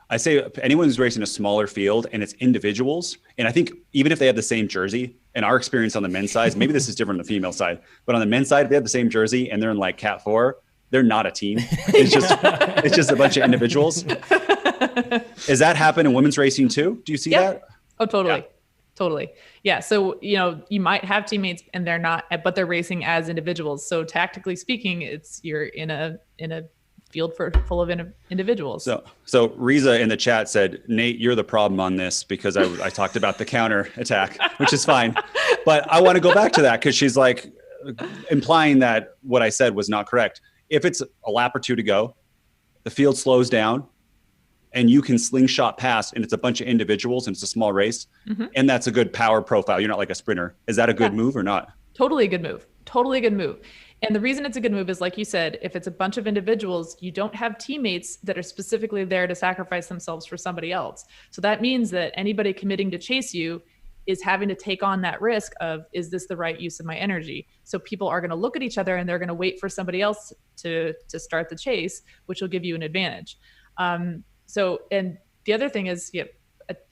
I say anyone who's racing a smaller field and it's individuals, and I think even if they have the same jersey, and our experience on the men's side, maybe this is different on the female side, but on the men's side, if they have the same jersey and they're in like Cat 4, they're not a team. It's just a bunch of individuals. Does that happen in women's racing too? Do you see that? Oh, totally. Yeah. Totally. Yeah. So, you might have teammates and they're not, but they're racing as individuals. So tactically speaking, you're in a field full of individuals. So Riza in the chat said, Nate, you're the problem on this, because I talked about the counter attack, which is fine. But I want to go back to that because she's like implying that what I said was not correct. If it's a lap or two to go, the field slows down and you can slingshot past, and it's a bunch of individuals and it's a small race, and that's a good power profile. You're not like a sprinter. Is that a good move or not? Totally a good move. Totally a good move. And the reason it's a good move is, like you said, if it's a bunch of individuals, you don't have teammates that are specifically there to sacrifice themselves for somebody else. So that means that anybody committing to chase you is having to take on that risk of, is this the right use of my energy? So people are going to look at each other and they're going to wait for somebody else to start the chase, which will give you an advantage. And the other thing is,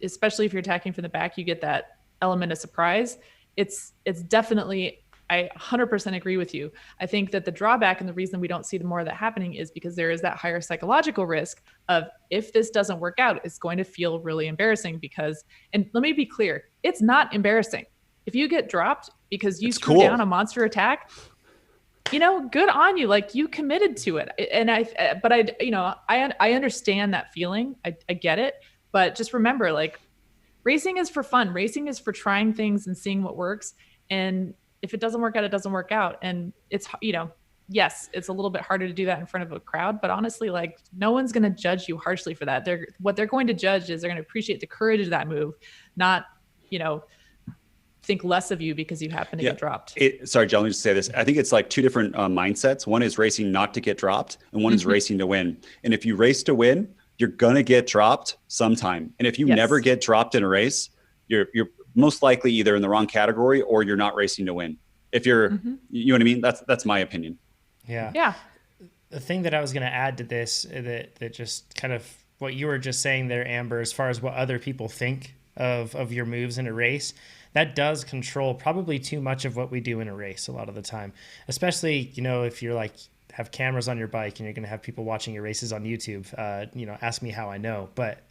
especially if you're attacking from the back, you get that element of surprise. It's definitely, I 100% agree with you. I think that the drawback and the reason we don't see more of that happening is because there is that higher psychological risk of, if this doesn't work out, it's going to feel really embarrassing and let me be clear, it's not embarrassing. If you get dropped because you threw down a monster attack, good on you. Like, you committed to it. And I understand that feeling. I get it, but just remember, like, racing is for fun. Racing is for trying things and seeing what works. And if it doesn't work out, it doesn't work out. And it's, yes, it's a little bit harder to do that in front of a crowd, but honestly, like, no one's going to judge you harshly for that. What they're going to judge is they're going to appreciate the courage of that move, not, think less of you because you happen to get dropped. Sorry, John, let me just say this. I think it's like two different mindsets. One is racing not to get dropped, and one is racing to win. And if you race to win, you're going to get dropped sometime. And if you never get dropped in a race, you're most likely either in the wrong category or you're not racing to win. If you're, you know what I mean? That's my opinion. Yeah. Yeah. The thing that I was going to add to this, that just kind of what you were just saying there, Amber, as far as what other people think of your moves in a race, that does control probably too much of what we do in a race a lot of the time, especially, if you're like, have cameras on your bike and you're going to have people watching your races on YouTube. Ask me how I know, but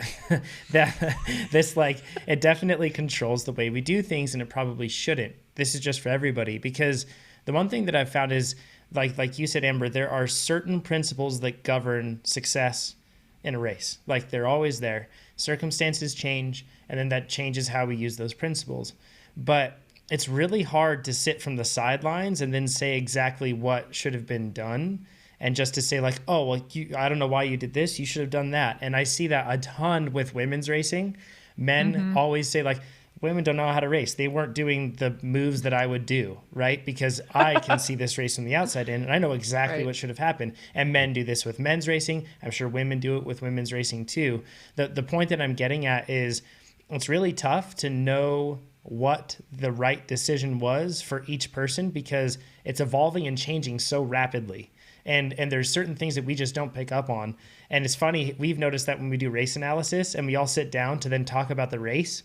it definitely controls the way we do things, and it probably shouldn't. This is just for everybody, because the one thing that I've found is, like you said, Amber, there are certain principles that govern success in a race. Like, they're always there. Circumstances change, and then that changes how we use those principles. But it's really hard to sit from the sidelines and then say exactly what should have been done, and just to say like, oh, well, I don't know why you did this. You should have done that. And I see that a ton with women's racing. Men always say like, women don't know how to race. They weren't doing the moves that I would do, right? Because I can see this race from the outside in, and I know exactly what should have happened. And men do this with men's racing. I'm sure women do it with women's racing too. The point that I'm getting at is, it's really tough to know what the right decision was for each person, because it's evolving and changing so rapidly. And there's certain things that we just don't pick up on. And it's funny, we've noticed that when we do race analysis and we all sit down to then talk about the race,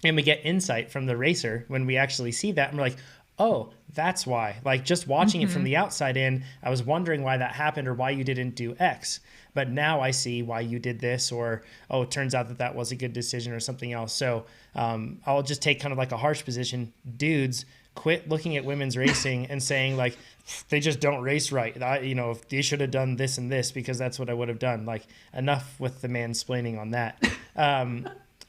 and we get insight from the racer when we actually see that, and we're like, oh, that's why. Like, just watching it from the outside in, I was wondering why that happened or why you didn't do X. But now I see why you did this, or, oh, it turns out that was a good decision or something else. So I'll just take kind of like a harsh position. Dudes, quit looking at women's racing and saying like, they just don't race right. If they should have done this and this because that's what I would have done. Like, enough with the mansplaining on that.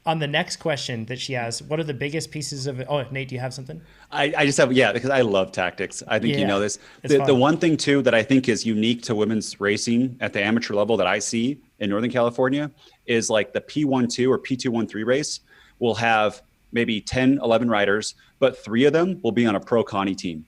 On the next question that she has, what are the biggest pieces of it? Oh, Nate, do you have something? I just have, because I love tactics. I think you know this. The one thing too that I think is unique to women's racing at the amateur level that I see in Northern California is like the P12 or P213 race will have maybe 10, 11 riders, but 3 of them will be on a pro Connie team.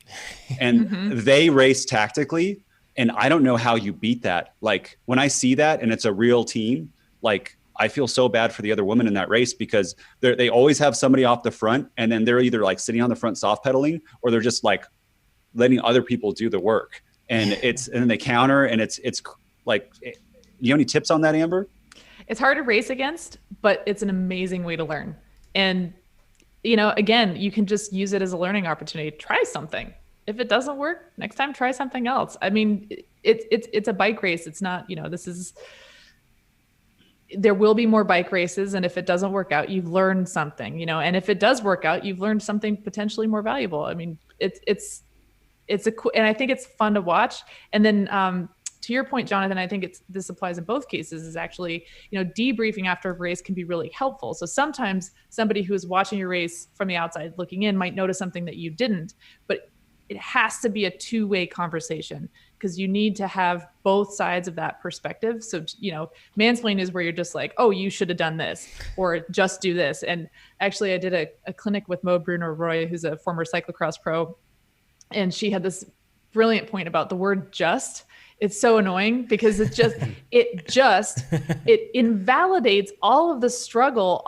And they race tactically. And I don't know how you beat that. Like, when I see that and it's a real team, like, I feel so bad for the other women in that race because they always have somebody off the front, and then they're either like sitting on the front soft pedaling, or they're just like letting other people do the work. And then they counter, and it's like, you have any tips on that, Amber? It's hard to race against, but it's an amazing way to learn. And, again, you can just use it as a learning opportunity. Try something. If it doesn't work, next time, try something else. I mean, it's a bike race. It's not, there will be more bike races. And if it doesn't work out, you've learned something, and if it does work out, you've learned something potentially more valuable. I mean, it's a cool, and I think it's fun to watch. And then, to your point, Jonathan, I think this applies in both cases, is actually, debriefing after a race can be really helpful. So sometimes somebody who is watching your race from the outside looking in might notice something that you didn't, but it has to be a two-way conversation, because you need to have both sides of that perspective. So, mansplaining is where you're just like, oh, you should have done this, or just do this. And actually I did a clinic with Mo Bruno Roy, who's a former cyclocross pro. And she had this brilliant point about the word just. It's so annoying because it invalidates all of the struggle,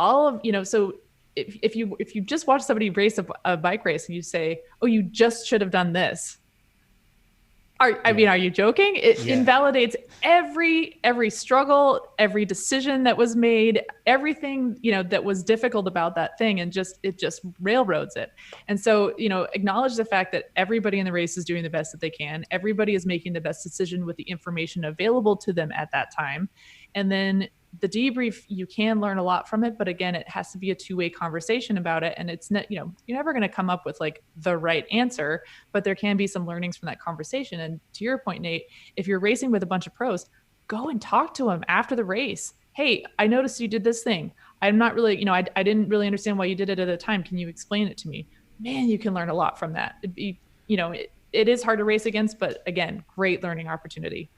so if you just watch somebody race a bike race and you say, oh, you just should have done this. Are you joking? It invalidates every struggle, every decision that was made, everything, that was difficult about that thing, and it just railroads it. And so, acknowledge the fact that everybody in the race is doing the best that they can. Everybody is making the best decision with the information available to them at that time. And then the debrief, you can learn a lot from it, but again, it has to be a two-way conversation about it. And it's not, you're never going to come up with like the right answer, but there can be some learnings from that conversation. And to your point, Nate, if you're racing with a bunch of pros, go and talk to them after the race. Hey, I noticed you did this thing. I'm not really, I didn't really understand why you did it at the time. Can you explain it to me? Man, you can learn a lot from that. It is hard to race against, but again, great learning opportunity.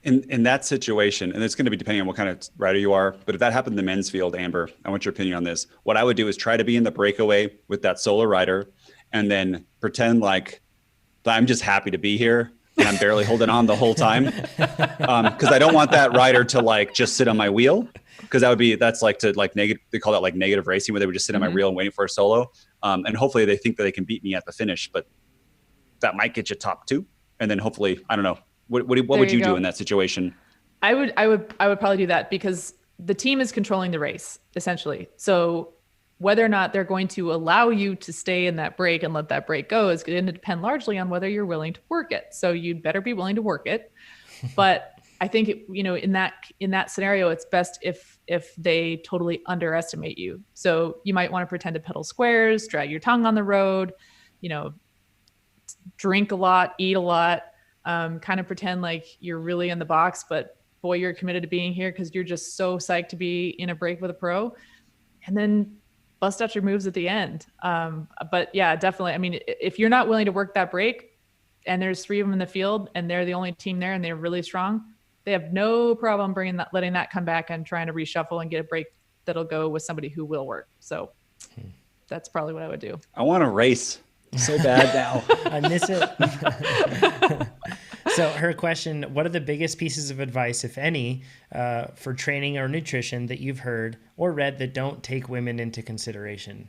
In that situation, and it's going to be depending on what kind of rider you are, but if that happened in the men's field, Amber, I want your opinion on this. What I would do is try to be in the breakaway with that solo rider, and then pretend like I'm just happy to be here and I'm barely holding on the whole time, because I don't want that rider to like just sit on my wheel, because that's like to like negative. They call that like negative racing, where they would just sit on my wheel and waiting for a solo, and hopefully they think that they can beat me at the finish, but that might get you top two, and then hopefully, I don't know. What would you do in that situation? I would probably do that, because the team is controlling the race essentially. So whether or not they're going to allow you to stay in that break and let that break go is going to depend largely on whether you're willing to work it. So you'd better be willing to work it. But I think in that scenario, it's best if they totally underestimate you. So you might want to pretend to pedal squares, drag your tongue on the road, drink a lot, eat a lot. Kind of pretend like you're really in the box, but boy, you're committed to being here because you're just so psyched to be in a break with a pro, and then bust out your moves at the end. But yeah, definitely. I mean, if you're not willing to work that break and there's 3 of them in the field and they're the only team there and they're really strong, they have no problem letting that come back and trying to reshuffle and get a break that'll go with somebody who will work. So that's probably what I would do. I want to race so bad now. I miss it. So her question, what are the biggest pieces of advice, if any, for training or nutrition that you've heard or read that don't take women into consideration?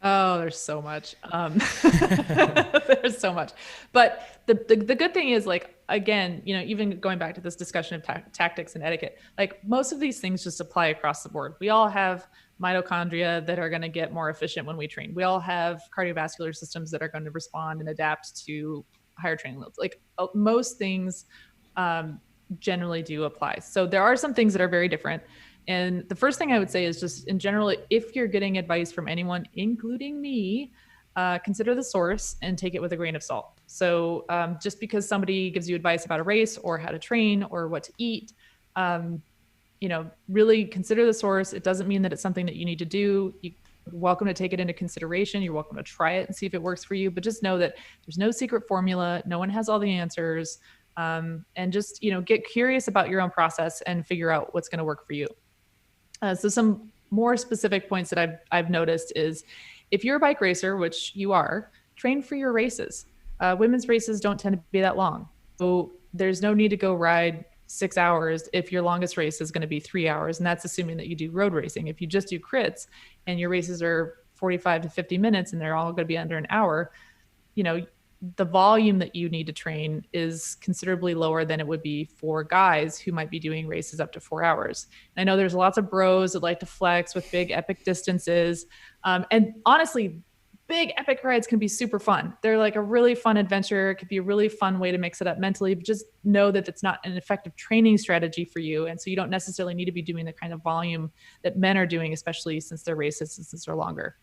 Oh, there's so much. There's so much. But the good thing is, like, again, even going back to this discussion of tactics and etiquette, like most of these things just apply across the board. We all have mitochondria that are going to get more efficient when we train. We all have cardiovascular systems that are going to respond and adapt to higher training loads. Like most things generally do apply. So there are some things that are very different. And the first thing I would say is just in general, if you're getting advice from anyone, including me, consider the source and take it with a grain of salt. So just because somebody gives you advice about a race or how to train or what to eat, really consider the source. It doesn't mean that it's something that you need to do. You're welcome to take it into consideration. You're welcome to try it and see if it works for you, but just know that there's no secret formula. No one has all the answers. And just, get curious about your own process and figure out what's going to work for you. So some more specific points that I've noticed is if you're a bike racer, which you are, train for your races. Women's races don't tend to be that long. So there's no need to go ride 6 hours if your longest race is going to be 3 hours. And that's assuming that you do road racing. If you just do crits and your races are 45 to 50 minutes and they're all going to be under an hour, you know, the volume that you need to train is considerably lower than it would be for guys who might be doing races up to 4 hours. And I know there's lots of bros that like to flex with big epic distances. And honestly, big epic rides can be super fun. They're like a really fun adventure. It could be a really fun way to mix it up mentally, but just know that it's not an effective training strategy for you. And so you don't necessarily need to be doing the kind of volume that men are doing, especially since their races, since they're longer.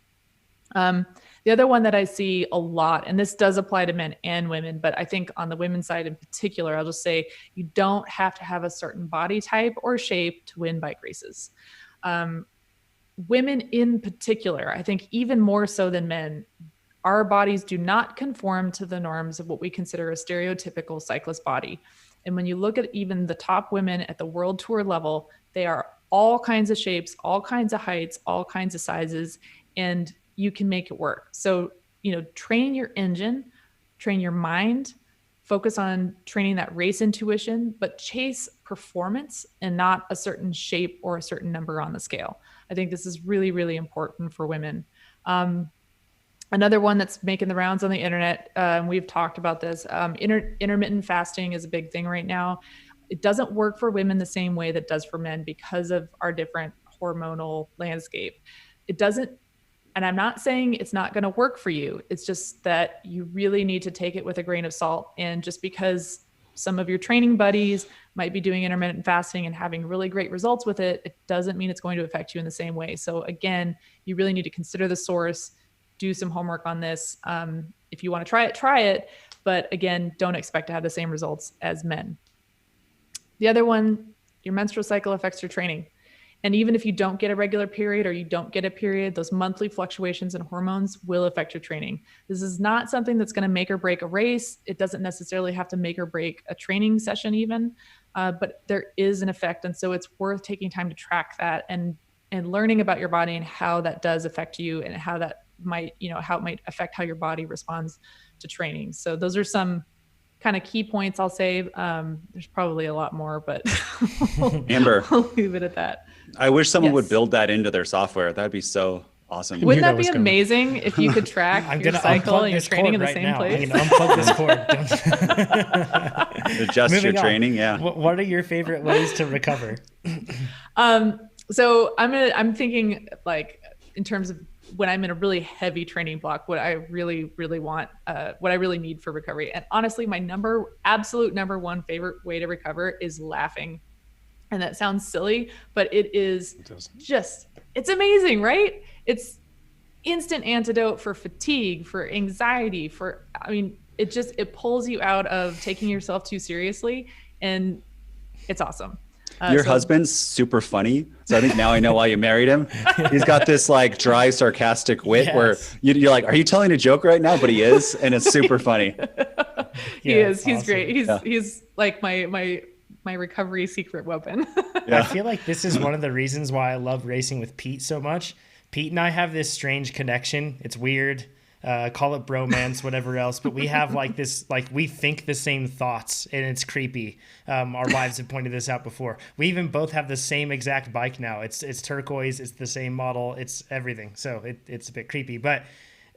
The other one that I see a lot, and this does apply to men and women, but I think on the women's side in particular, I'll just say you don't have to have a certain body type or shape to win bike races. Women in particular, I think even more so than men, our bodies do not conform to the norms of what we consider a stereotypical cyclist body. And when you look at even the top women at the world tour level, they are all kinds of shapes, all kinds of heights, all kinds of sizes, and you can make it work. So, you know, train your engine, train your mind, focus on training that race intuition, but chase performance and not a certain shape or a certain number on the scale. I think this is really, really important for women. Another one that's making the rounds on the internet, we've talked about this, intermittent fasting is a big thing right now. It doesn't work for women the same way that it does for men because of our different hormonal landscape. It doesn't, and I'm not saying it's not going to work for you. It's just that you really need to take it with a grain of salt. And just because some of your training buddies might be doing intermittent fasting and having really great results with it, it doesn't mean it's going to affect you in the same way. So again, you really need to consider the source, do some homework on this. If you want to try it. But again, don't expect to have the same results as men. The other one, your menstrual cycle affects your training. And even if you don't get a regular period or you don't get a period, those monthly fluctuations in hormones will affect your training. This is not something that's going to make or break a race. It doesn't necessarily have to make or break a training session even, but there is an effect. And so it's worth taking time to track that and learning about your body and how that does affect you and how that might, you know, how it might affect how your body responds to training. So those are some kind of key points I'll say. There's probably a lot more, but Amber, I'll leave it at that. I wish someone would Yes. build that into their software. That'd be so awesome. Wouldn't that that was be coming. amazing if you could track I'm your gonna cycle unplug and your this training cord in the right same now. place? I'm gonna unplug this cord. Adjust your Moving on. training. Yeah. What are your favorite ways to recover? So I'm thinking like in terms of when I'm in a really heavy training block, what I really, really want, what I really need for recovery. And honestly, my absolute number one favorite way to recover is laughing. And that sounds silly, but it is it's amazing, right? It's instant antidote for fatigue, for anxiety, it pulls you out of taking yourself too seriously, and it's awesome. Your husband's super funny. So I think now I know why you married him. He's got this like dry, sarcastic wit where you're like, are you telling a joke right now? But he is. And it's super funny. He is. He's awesome. great. He's like my recovery secret weapon. Yeah. I feel like this is one of the reasons why I love racing with Pete so much. Pete and I have this strange connection. It's weird. Call it bromance, whatever else. But we have like this, like we think the same thoughts, and it's creepy. Our wives have pointed this out before. We even both have the same exact bike now. It's turquoise. It's the same model. It's everything. So it's a bit creepy. But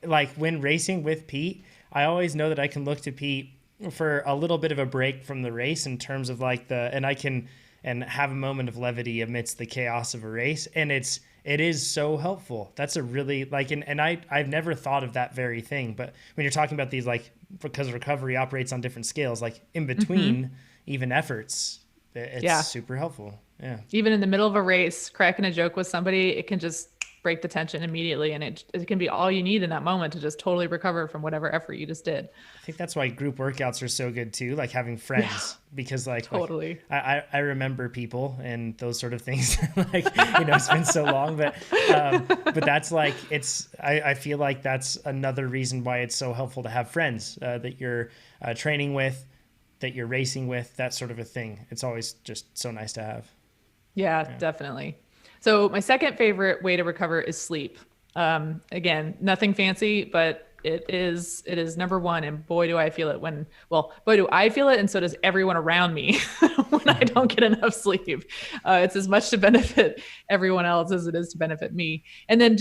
like when racing with Pete, I always know that I can look to Pete for a little bit of a break from the race in terms of like and I can have a moment of levity amidst the chaos of a race. And it is so helpful. That's a really and I've never thought of that very thing. But when you're talking about these, like, because recovery operates on different scales, like in between even efforts, it's super helpful. Yeah. Even in the middle of a race, cracking a joke with somebody, it can just break the tension immediately. And it can be all you need in that moment to just totally recover from whatever effort you just did. I think that's why group workouts are so good too. Like having friends, because totally. I remember people and those sort of things. It's been so long, but that's like, I feel like that's another reason why it's so helpful to have friends that you're training with, that you're racing with, that sort of a thing. It's always just so nice to have. Yeah, definitely. So my second favorite way to recover is sleep. Again, nothing fancy, but it is number one. And boy, do I feel it boy, do I feel it. And so does everyone around me when I don't get enough sleep. It's as much to benefit everyone else as it is to benefit me. And then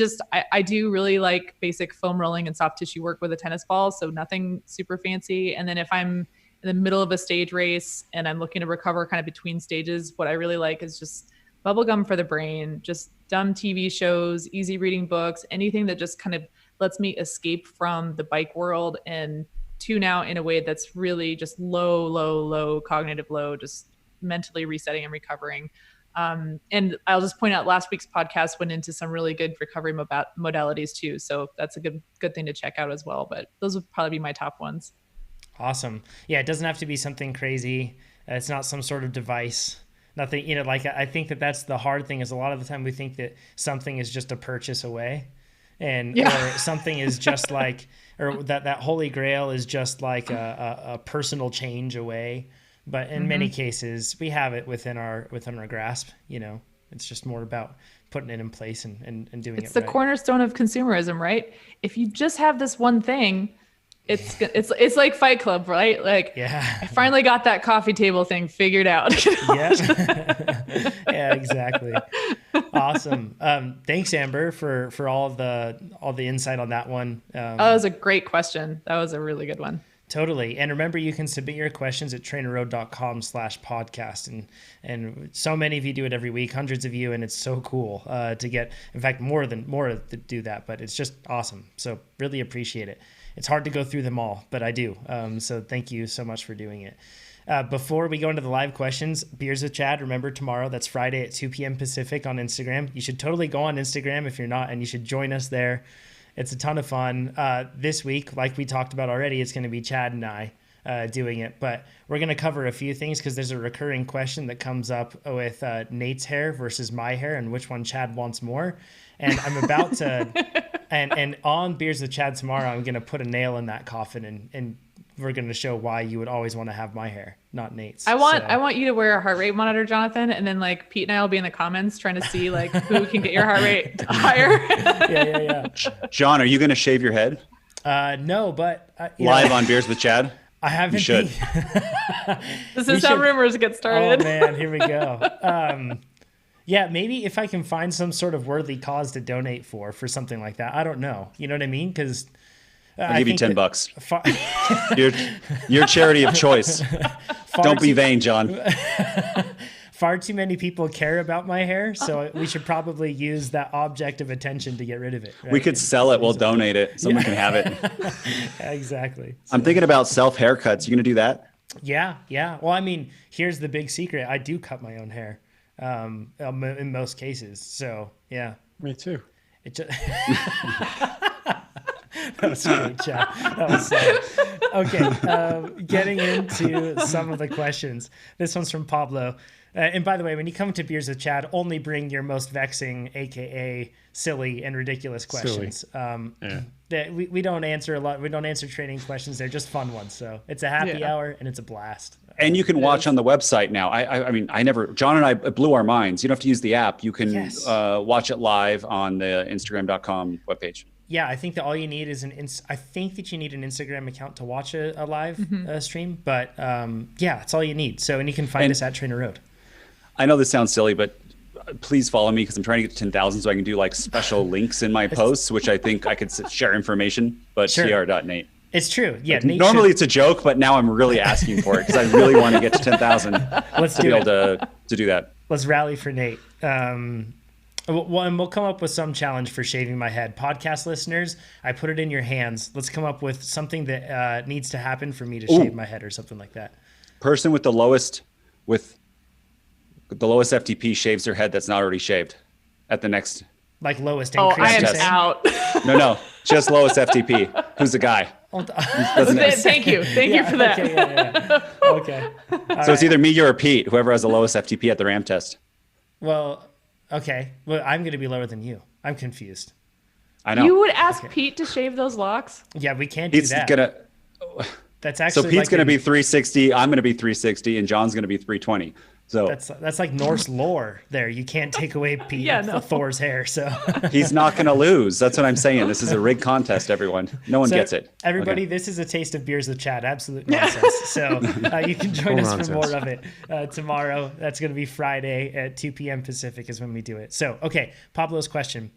I do really like basic foam rolling and soft tissue work with a tennis ball. So nothing super fancy. And then if I'm in the middle of a stage race and I'm looking to recover kind of between stages, what I really like is just bubblegum for the brain, just dumb TV shows, easy reading books, anything that just kind of lets me escape from the bike world and tune out in a way that's really just low cognitive load, just mentally resetting and recovering. And I'll just point out last week's podcast went into some really good recovery modalities too. So that's a good thing to check out as well. But those would probably be my top ones. Awesome. Yeah, it doesn't have to be something crazy. It's not some sort of device. Nothing, like I think that's the hard thing is a lot of the time we think that something is just a purchase away. Or something is just like, or that holy grail is just like a personal change away. But in many cases, we have it within our grasp. It's just more about putting it in place and doing it. It's the cornerstone of consumerism, right? If you just have this one thing, it's like Fight Club, right? Like, I finally got that coffee table thing figured out. Yeah, exactly. Awesome. Thanks, Amber, for all the insight on that one. That was a great question. That was a really good one. Totally. And remember, you can submit your questions at trainerroad.com/podcast. And so many of you do it every week, hundreds of you. And it's so cool to get, in fact, more to do that, but it's just awesome. So really appreciate it. It's hard to go through them all, but I do. So thank you so much for doing it. Before we go into the live questions, Beers with Chad, remember tomorrow, that's Friday at 2 p.m. Pacific on Instagram. You should totally go on Instagram if you're not, and you should join us there. It's a ton of fun. This week, like we talked about already, it's going to be Chad and I doing it, but we're going to cover a few things because there's a recurring question that comes up with Nate's hair versus my hair and which one Chad wants more. And I'm about to, and on Beers with Chad tomorrow, I'm going to put a nail in that coffin and we're going to show why you would always want to have my hair, not Nate's. I want you to wear a heart rate monitor, Jonathan, and then like Pete and I will be in the comments trying to see like who can get your heart rate higher. Yeah. John, are you going to shave your head? No, but live on Beers with Chad. I haven't. You should. This is how rumors get started. Oh man, here we go. Yeah, maybe if I can find some sort of worthy cause to donate for something like that. I don't know. You know what I mean? Because I'll give you $10. Your charity of choice. Don't be vain, John. Far too many people care about my hair, so we should probably use that object of attention to get rid of it. Right? We could sell it. We'll donate it. Someone can have it. Exactly. I'm thinking about self haircuts. You gonna do that? Yeah. Well, I mean, here's the big secret. I do cut my own hair in most cases. So yeah. Me too. It just that was great, Chad. That was okay. Getting into some of the questions. This one's from Pablo. And by the way, when you come to Beers with Chad, only bring your most vexing, aka silly and ridiculous questions. That we don't answer a lot. We don't answer training questions. They're just fun ones. So it's a happy hour and it's a blast. And you can watch on the website now. I mean, John and I, it blew our minds. You don't have to use the app. You can watch it live on the Instagram.com webpage. Yeah, I think that all you need is I think that you need an Instagram account to watch a live stream. But that's all you need. So, and you can find us at TrainerRoad. I know this sounds silly, but please follow me because I'm trying to get to 10,000 so I can do like special links in my posts, which I think I could share information, but tr.nate. It's true. Yeah. Like, normally it's a joke, but now I'm really asking for it because I really want to get to 10,000 to be able to do that. Let's rally for Nate. And we'll come up with some challenge for shaving my head. Podcast listeners, I put it in your hands. Let's come up with something that needs to happen for me to shave my head or something like that. Person with the lowest FTP shaves their head that's not already shaved at the next. Like lowest increase. Oh, I am out. No, just lowest FTP. Who's the guy? Thank you for that. Okay. So it's either me or Pete, whoever has the lowest FTP at the RAM test. Well, okay. Well, I'm going to be lower than you. I'm confused. I know. You would ask Pete to shave those locks? Yeah, we can't do that. That's actually so Pete's going to be 360. I'm going to be 360, and John's going to be 320. So that's like Norse lore there. You can't take away Thor's hair. So he's not going to lose. That's what I'm saying. This is a rigged contest, everyone. No one gets it. Everybody, This is a taste of beers with Chad. Absolute nonsense. So you can join us for more of it tomorrow. That's going to be Friday at 2 p.m. Pacific is when we do it. So, okay, Pablo's question.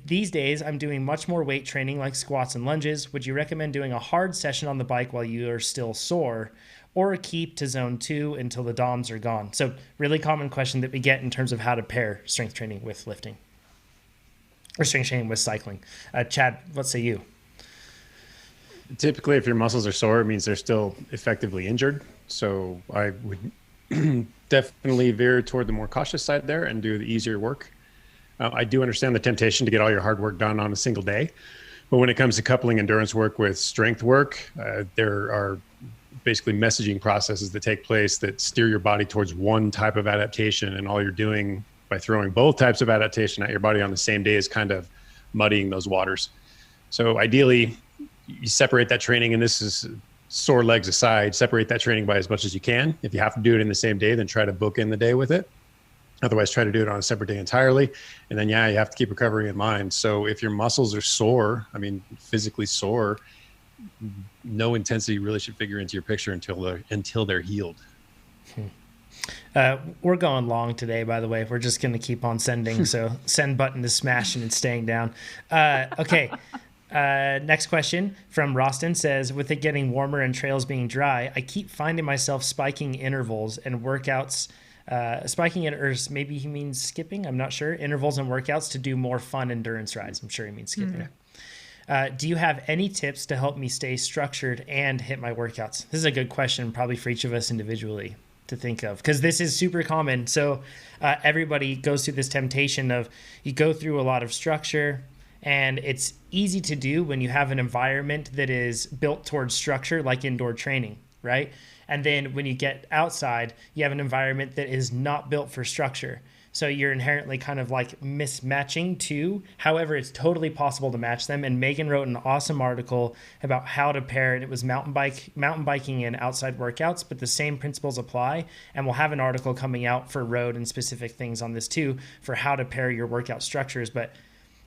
These days, I'm doing much more weight training like squats and lunges. Would you recommend doing a hard session on the bike while you are still sore, or keep to zone 2 until the DOMs are gone? So really common question that we get in terms of how to pair strength training with lifting or strength training with cycling. Chad, what say you? Typically, if your muscles are sore, it means they're still effectively injured. So I would definitely veer toward the more cautious side there and do the easier work. I do understand the temptation to get all your hard work done on a single day. But when it comes to coupling endurance work with strength work, there are basically messaging processes that take place that steer your body towards one type of adaptation. And all you're doing by throwing both types of adaptation at your body on the same day is kind of muddying those waters. So ideally, you separate that training, and this is sore legs aside, separate that training by as much as you can. If you have to do it in the same day, then try to book in the day with it. Otherwise, try to do it on a separate day entirely. And then, you have to keep recovery in mind. So if your muscles are sore, physically sore, no intensity really should figure into your picture until they're healed. We're going long today, by the way. We're just going to keep on sending. So send button is smashing and staying down. Okay. Next question from Roston says, with it getting warmer and trails being dry, I keep finding myself spiking intervals and workouts. Spiking it, or maybe he means skipping, I'm not sure, intervals and workouts to do more fun endurance rides. I'm sure he means skipping. Do you have any tips to help me stay structured and hit my workouts? This is a good question, probably for each of us individually to think of, because this is super common. So everybody goes through this temptation of, you go through a lot of structure, and it's easy to do when you have an environment that is built towards structure, like indoor training, right? And then when you get outside, you have an environment that is not built for structure. So you're inherently kind of like mismatching two. However, it's totally possible to match them. And Megan wrote an awesome article about how to pair, and it was mountain biking and outside workouts, but the same principles apply. And we'll have an article coming out for road and specific things on this too, for how to pair your workout structures. But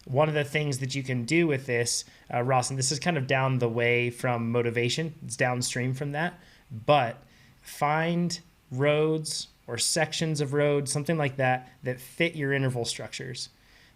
one of the things that you can do with this, Ross, and this is kind of down the way from motivation, it's downstream from that, but find roads or sections of roads, something like that, that fit your interval structures,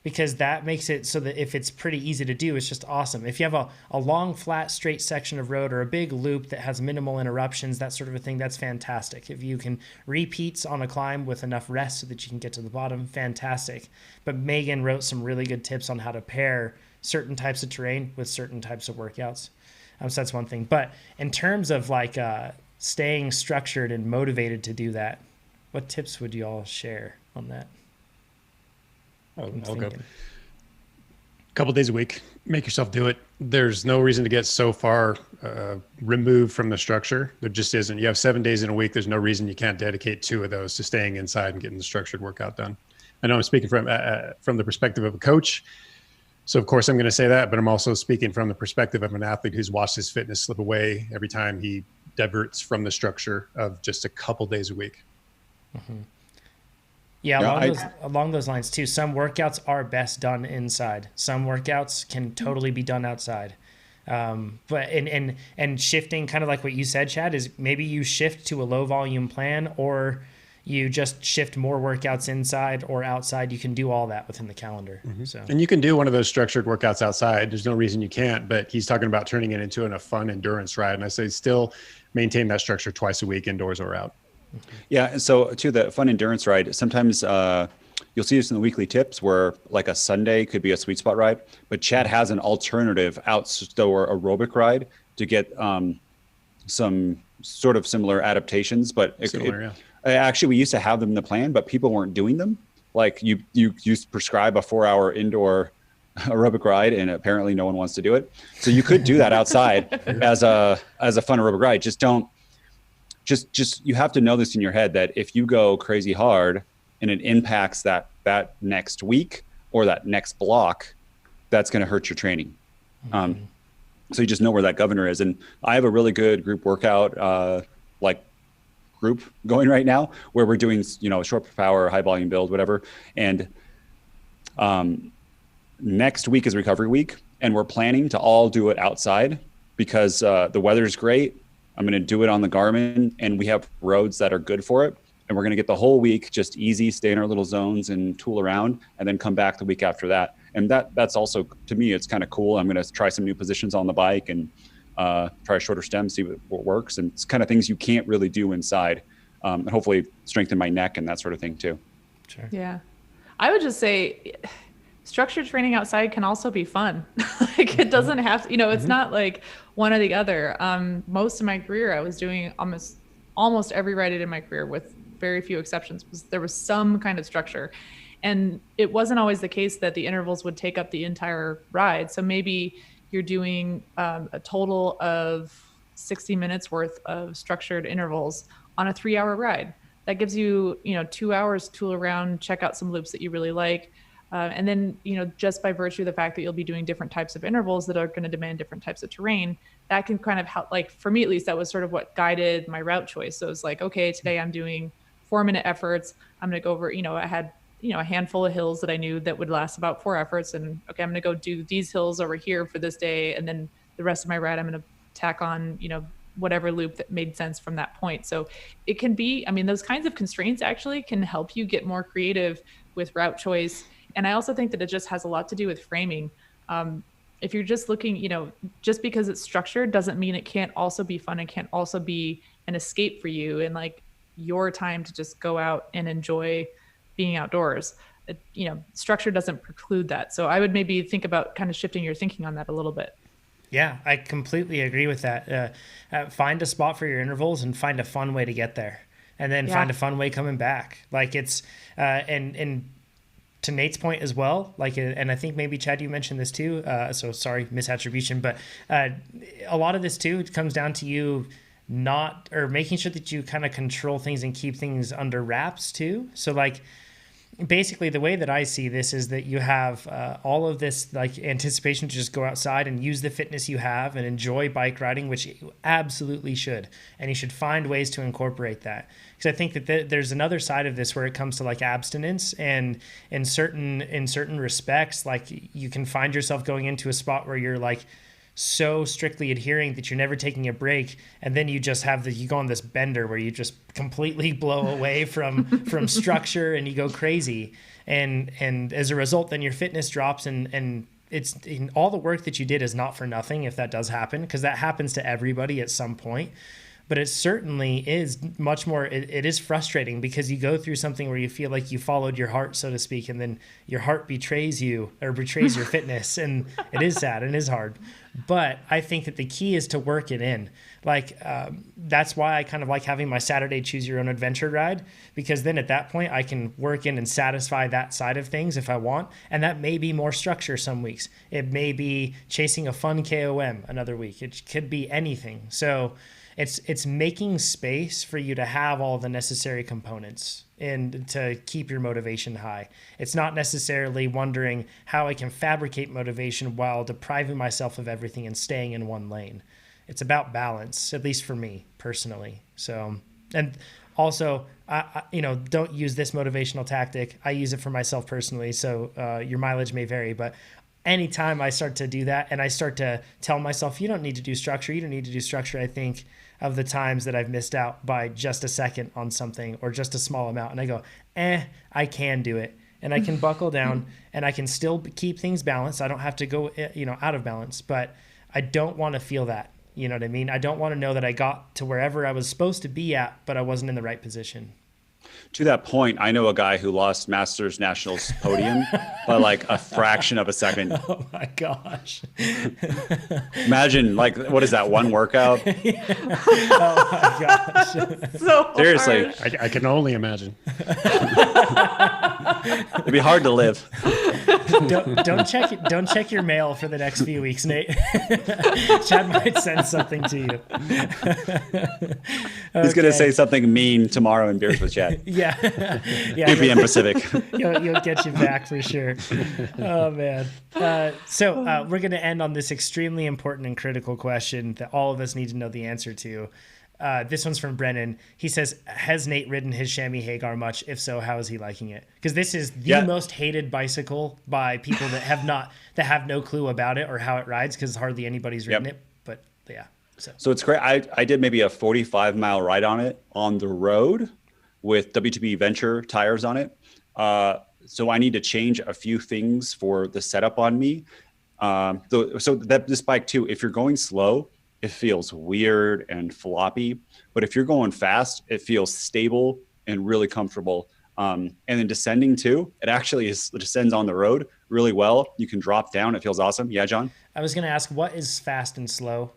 because that makes it so that if it's pretty easy to do, it's just awesome. If you have a long, flat, straight section of road, or a big loop that has minimal interruptions, that sort of a thing, that's fantastic. If you can repeats on a climb with enough rest so that you can get to the bottom, fantastic. But Megan wrote some really good tips on how to pair certain types of terrain with certain types of workouts. So that's one thing. But in terms of like staying structured and motivated to do that, what tips would you all share on that? I'll go. A couple days a week, make yourself do it. There's no reason to get so far removed from the structure. There just isn't. You have 7 days in a week. There's no reason you can't dedicate 2 of those to staying inside and getting the structured workout done. I know I'm speaking from the perspective of a coach. So of course I'm going to say that, but I'm also speaking from the perspective of an athlete who's watched his fitness slip away every time he diverts from the structure of just a couple days a week. Mm-hmm. Yeah, along those lines too. Some workouts are best done inside. Some workouts can totally be done outside. But shifting, kind of like what you said, Chad, is maybe you shift to a low volume plan, or you just shift more workouts inside or outside. You can do all that within the calendar. Mm-hmm. So, and you can do one of those structured workouts outside. There's no reason you can't, but he's talking about turning it into a fun endurance ride. And I say still maintain that structure twice a week, indoors or out. Yeah. And so to the fun endurance ride, sometimes you'll see this in the weekly tips where like a Sunday could be a sweet spot ride, but Chad has an alternative outdoor aerobic ride to get some sort of similar adaptations, but actually we used to have them in the plan, but people weren't doing them. Like you prescribe a 4-hour indoor aerobic ride, and apparently no one wants to do it. So you could do that outside as a fun aerobic ride. Just you have to know this in your head, that if you go crazy hard and it impacts that next week or that next block, that's going to hurt your training. Mm-hmm. So you just know where that governor is. And I have a really good group workout, like group going right now where we're doing, short power, high volume build, whatever. And next week is recovery week, and we're planning to all do it outside because the weather's great. I'm going to do it on the Garmin, and we have roads that are good for it. And we're going to get the whole week just easy, stay in our little zones and tool around, and then come back the week after that. And that's also, to me, it's kind of cool. I'm going to try some new positions on the bike and try a shorter stem, see what works. And it's kind of things you can't really do inside. And hopefully strengthen my neck and that sort of thing too. Sure. Yeah. I would just say structured training outside can also be fun. Like it doesn't have to, it's not like one or the other. Most of my career, I was doing almost every ride I did in my career, with very few exceptions, was there was some kind of structure. And it wasn't always the case that the intervals would take up the entire ride. So maybe you're doing a total of 60 minutes worth of structured intervals on a 3-hour ride. That gives you, 2 hours to tool around, check out some loops that you really like. And then, just by virtue of the fact that you'll be doing different types of intervals that are going to demand different types of terrain, that can kind of help, like for me, at least, that was sort of what guided my route choice. So it's like, okay, today I'm doing 4-minute efforts. I'm going to go over, I had, a handful of hills that I knew that would last about 4 efforts. And okay, I'm going to go do these hills over here for this day. And then the rest of my ride, I'm going to tack on, whatever loop that made sense from that point. So it can be, those kinds of constraints actually can help you get more creative with route choice. And I also think that it just has a lot to do with framing. If you're just looking, just because it's structured doesn't mean it can't also be fun. It can't also be an escape for you and like your time to just go out and enjoy being outdoors. Structure doesn't preclude that. So I would maybe think about kind of shifting your thinking on that a little bit. Yeah, I completely agree with that. Find a spot for your intervals and find a fun way to get there, and then find a fun way coming back. Like it's, and to Nate's point as well, like, and I think maybe Chad, you mentioned this too. So sorry, misattribution, but a lot of this too comes down to you making sure that you kind of control things and keep things under wraps too. So like, basically the way that I see this is that you have all of this like anticipation to just go outside and use the fitness you have and enjoy bike riding, which you absolutely should. And you should find ways to incorporate that. Because I think that there's another side of this where it comes to like abstinence, and in certain respects, like you can find yourself going into a spot where you're like so strictly adhering that you're never taking a break, and then you just you go on this bender where you just completely blow away from structure and you go crazy, and as a result then your fitness drops, and it's all the work that you did is not for nothing if that does happen, because that happens to everybody at some point. But it certainly is much more, it is frustrating because you go through something where you feel like you followed your heart, so to speak, and then your heart betrays you or betrays your fitness. And it is sad and it is hard. But I think that the key is to work it in. Like, that's why I kind of like having my Saturday choose your own adventure ride, because then at that point I can work in and satisfy that side of things if I want. And that may be more structure some weeks. It may be chasing a fun KOM another week. It could be anything. So it's making space for you to have all the necessary components and to keep your motivation high. It's not necessarily wondering how I can fabricate motivation while depriving myself of everything and staying in one lane. It's about balance, at least for me personally. So, and also, I don't use this motivational tactic. I use it for myself personally. So your mileage may vary, but anytime I start to do that and I start to tell myself, you don't need to do structure, I think of the times that I've missed out by just a second on something or just a small amount. And I go, I can do it. And I can buckle down and I can still keep things balanced. I don't have to go, out of balance, but I don't want to feel that. You know what I mean? I don't want to know that I got to wherever I was supposed to be at, but I wasn't in the right position. To that point, I know a guy who lost Masters Nationals podium by like a fraction of a second. Oh my gosh. Imagine, like, what is that, one workout? Oh my gosh. So seriously. I can only imagine. It'd be hard to live. Don't check your mail for the next few weeks, Nate. Chad might send something to you. He's going to say something mean tomorrow in Beers with Chad. Yeah. 2 p.m. Pacific. You'll get you back for sure. Oh, man. So we're going to end on this extremely important and critical question that all of us need to know the answer to. This one's from Brennan. He says, has Nate ridden his Chamois Hagar much? If so, how is he liking it? Because this is the most hated bicycle by people that have no clue about it or how it rides, because hardly anybody's ridden it. But yeah. So it's great. I did maybe a 45-mile ride on it on the road with WTB Venture tires on it. So I need to change a few things for the setup on me. So that this bike too, if you're going slow, it feels weird and floppy, but if you're going fast, it feels stable and really comfortable. And then descending too, it actually descends on the road really well. You can drop down. It feels awesome. Yeah, John? I was going to ask, what is fast and slow,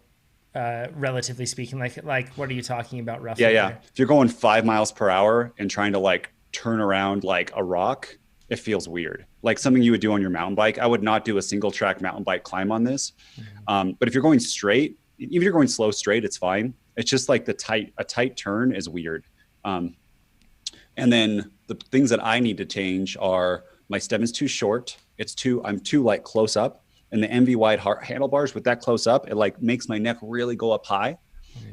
relatively speaking? Like what are you talking about roughly? Yeah. There? If you're going 5 miles per hour and trying to like turn around like a rock, it feels weird. Like something you would do on your mountain bike. I would not do a single track mountain bike climb on this. But if you're going straight, even if you're going slow straight, it's fine. It's just like a tight turn is weird. And then the things that I need to change are my stem is too short. I'm too like close up, and the MV wide handlebars with that close up, it like makes my neck really go up high.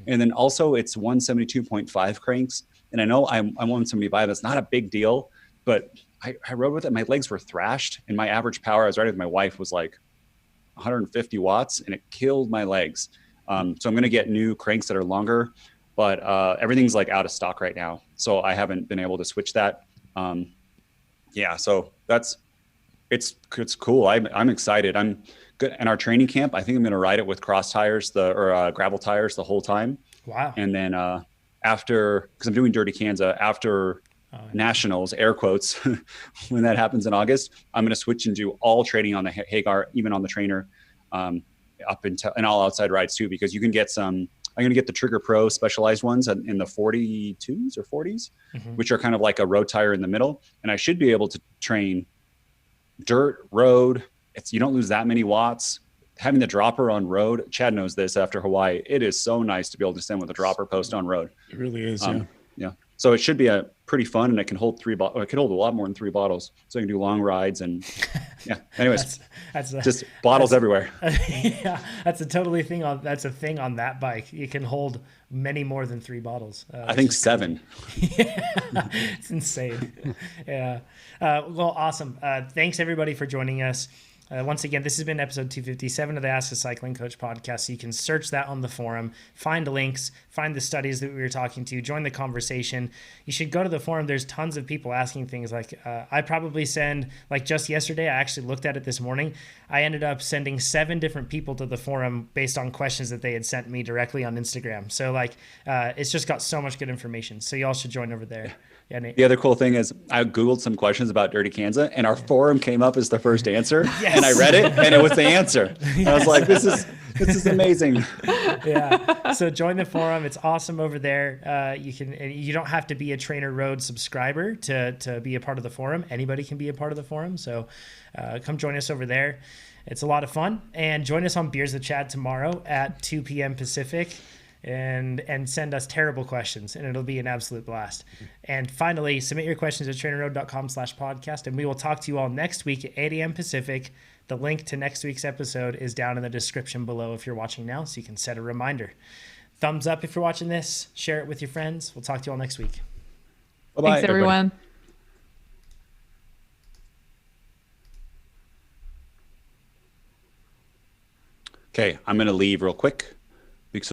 And then also it's 172.5 cranks. And I know I'm 175. That's not a big deal, but I rode with it. My legs were thrashed, and my average power, I was riding with my wife, was like 150 watts, and it killed my legs. So I'm going to get new cranks that are longer, but everything's like out of stock right now. So I haven't been able to switch that. So it's cool. I'm excited. I'm good. In our training camp, I think I'm going to ride it with cross tires, gravel tires the whole time. Wow. And then after, because I'm doing Dirty Kansas, after nationals, air quotes, when that happens in August, I'm going to switch and do all training on the Hagar, even on the trainer, up until, and all outside rides too, because you can get I'm going to get the Trigger Pro specialized ones in the 42s or 40s, which are kind of like a road tire in the middle. And I should be able to train dirt, road. You don't lose that many watts. Having the dropper on road, Chad knows this after Hawaii, it is so nice to be able to send with a dropper post on road. It really is. Yeah. So it should be a pretty fun, and it can hold it can hold a lot more than 3 bottles. So you can do long rides and anyways, that's just bottles everywhere. Yeah, that's a thing on that bike. You can hold many more than 3 bottles. I think 7. It's insane. Yeah. Well, awesome. Thanks everybody for joining us. Once again, this has been episode 257 of the Ask a Cycling Coach podcast. So you can search that on the forum, find links, find the studies that we were talking to, join the conversation. You should go to the forum. There's tons of people asking things like, I probably send, like just yesterday, I actually looked at it this morning. I ended up sending 7 different people to the forum based on questions that they had sent me directly on Instagram. So it's just got so much good information. So y'all should join over there. Yeah, Nate. The other cool thing is I Googled some questions about Dirty Kansas, and our forum came up as the first answer. Yes. And I read it, and it was the answer. Yes. I was like, this is amazing. Yeah. So join the forum. It's awesome over there. You don't have to be a TrainerRoad subscriber to be a part of the forum. Anybody can be a part of the forum. So come join us over there. It's a lot of fun. And join us on Beers with Chad tomorrow at 2 p.m. Pacific. And send us terrible questions, and it'll be an absolute blast. And finally, submit your questions at trainerroad.com/podcast, and we will talk to you all next week at 8 a.m. Pacific. The link to next week's episode is down in the description below if you're watching now, so you can set a reminder. Thumbs up if you're watching this. Share it with your friends. We'll talk to you all next week. Bye-bye, Thanks, everyone. Okay, I'm going to leave real quick.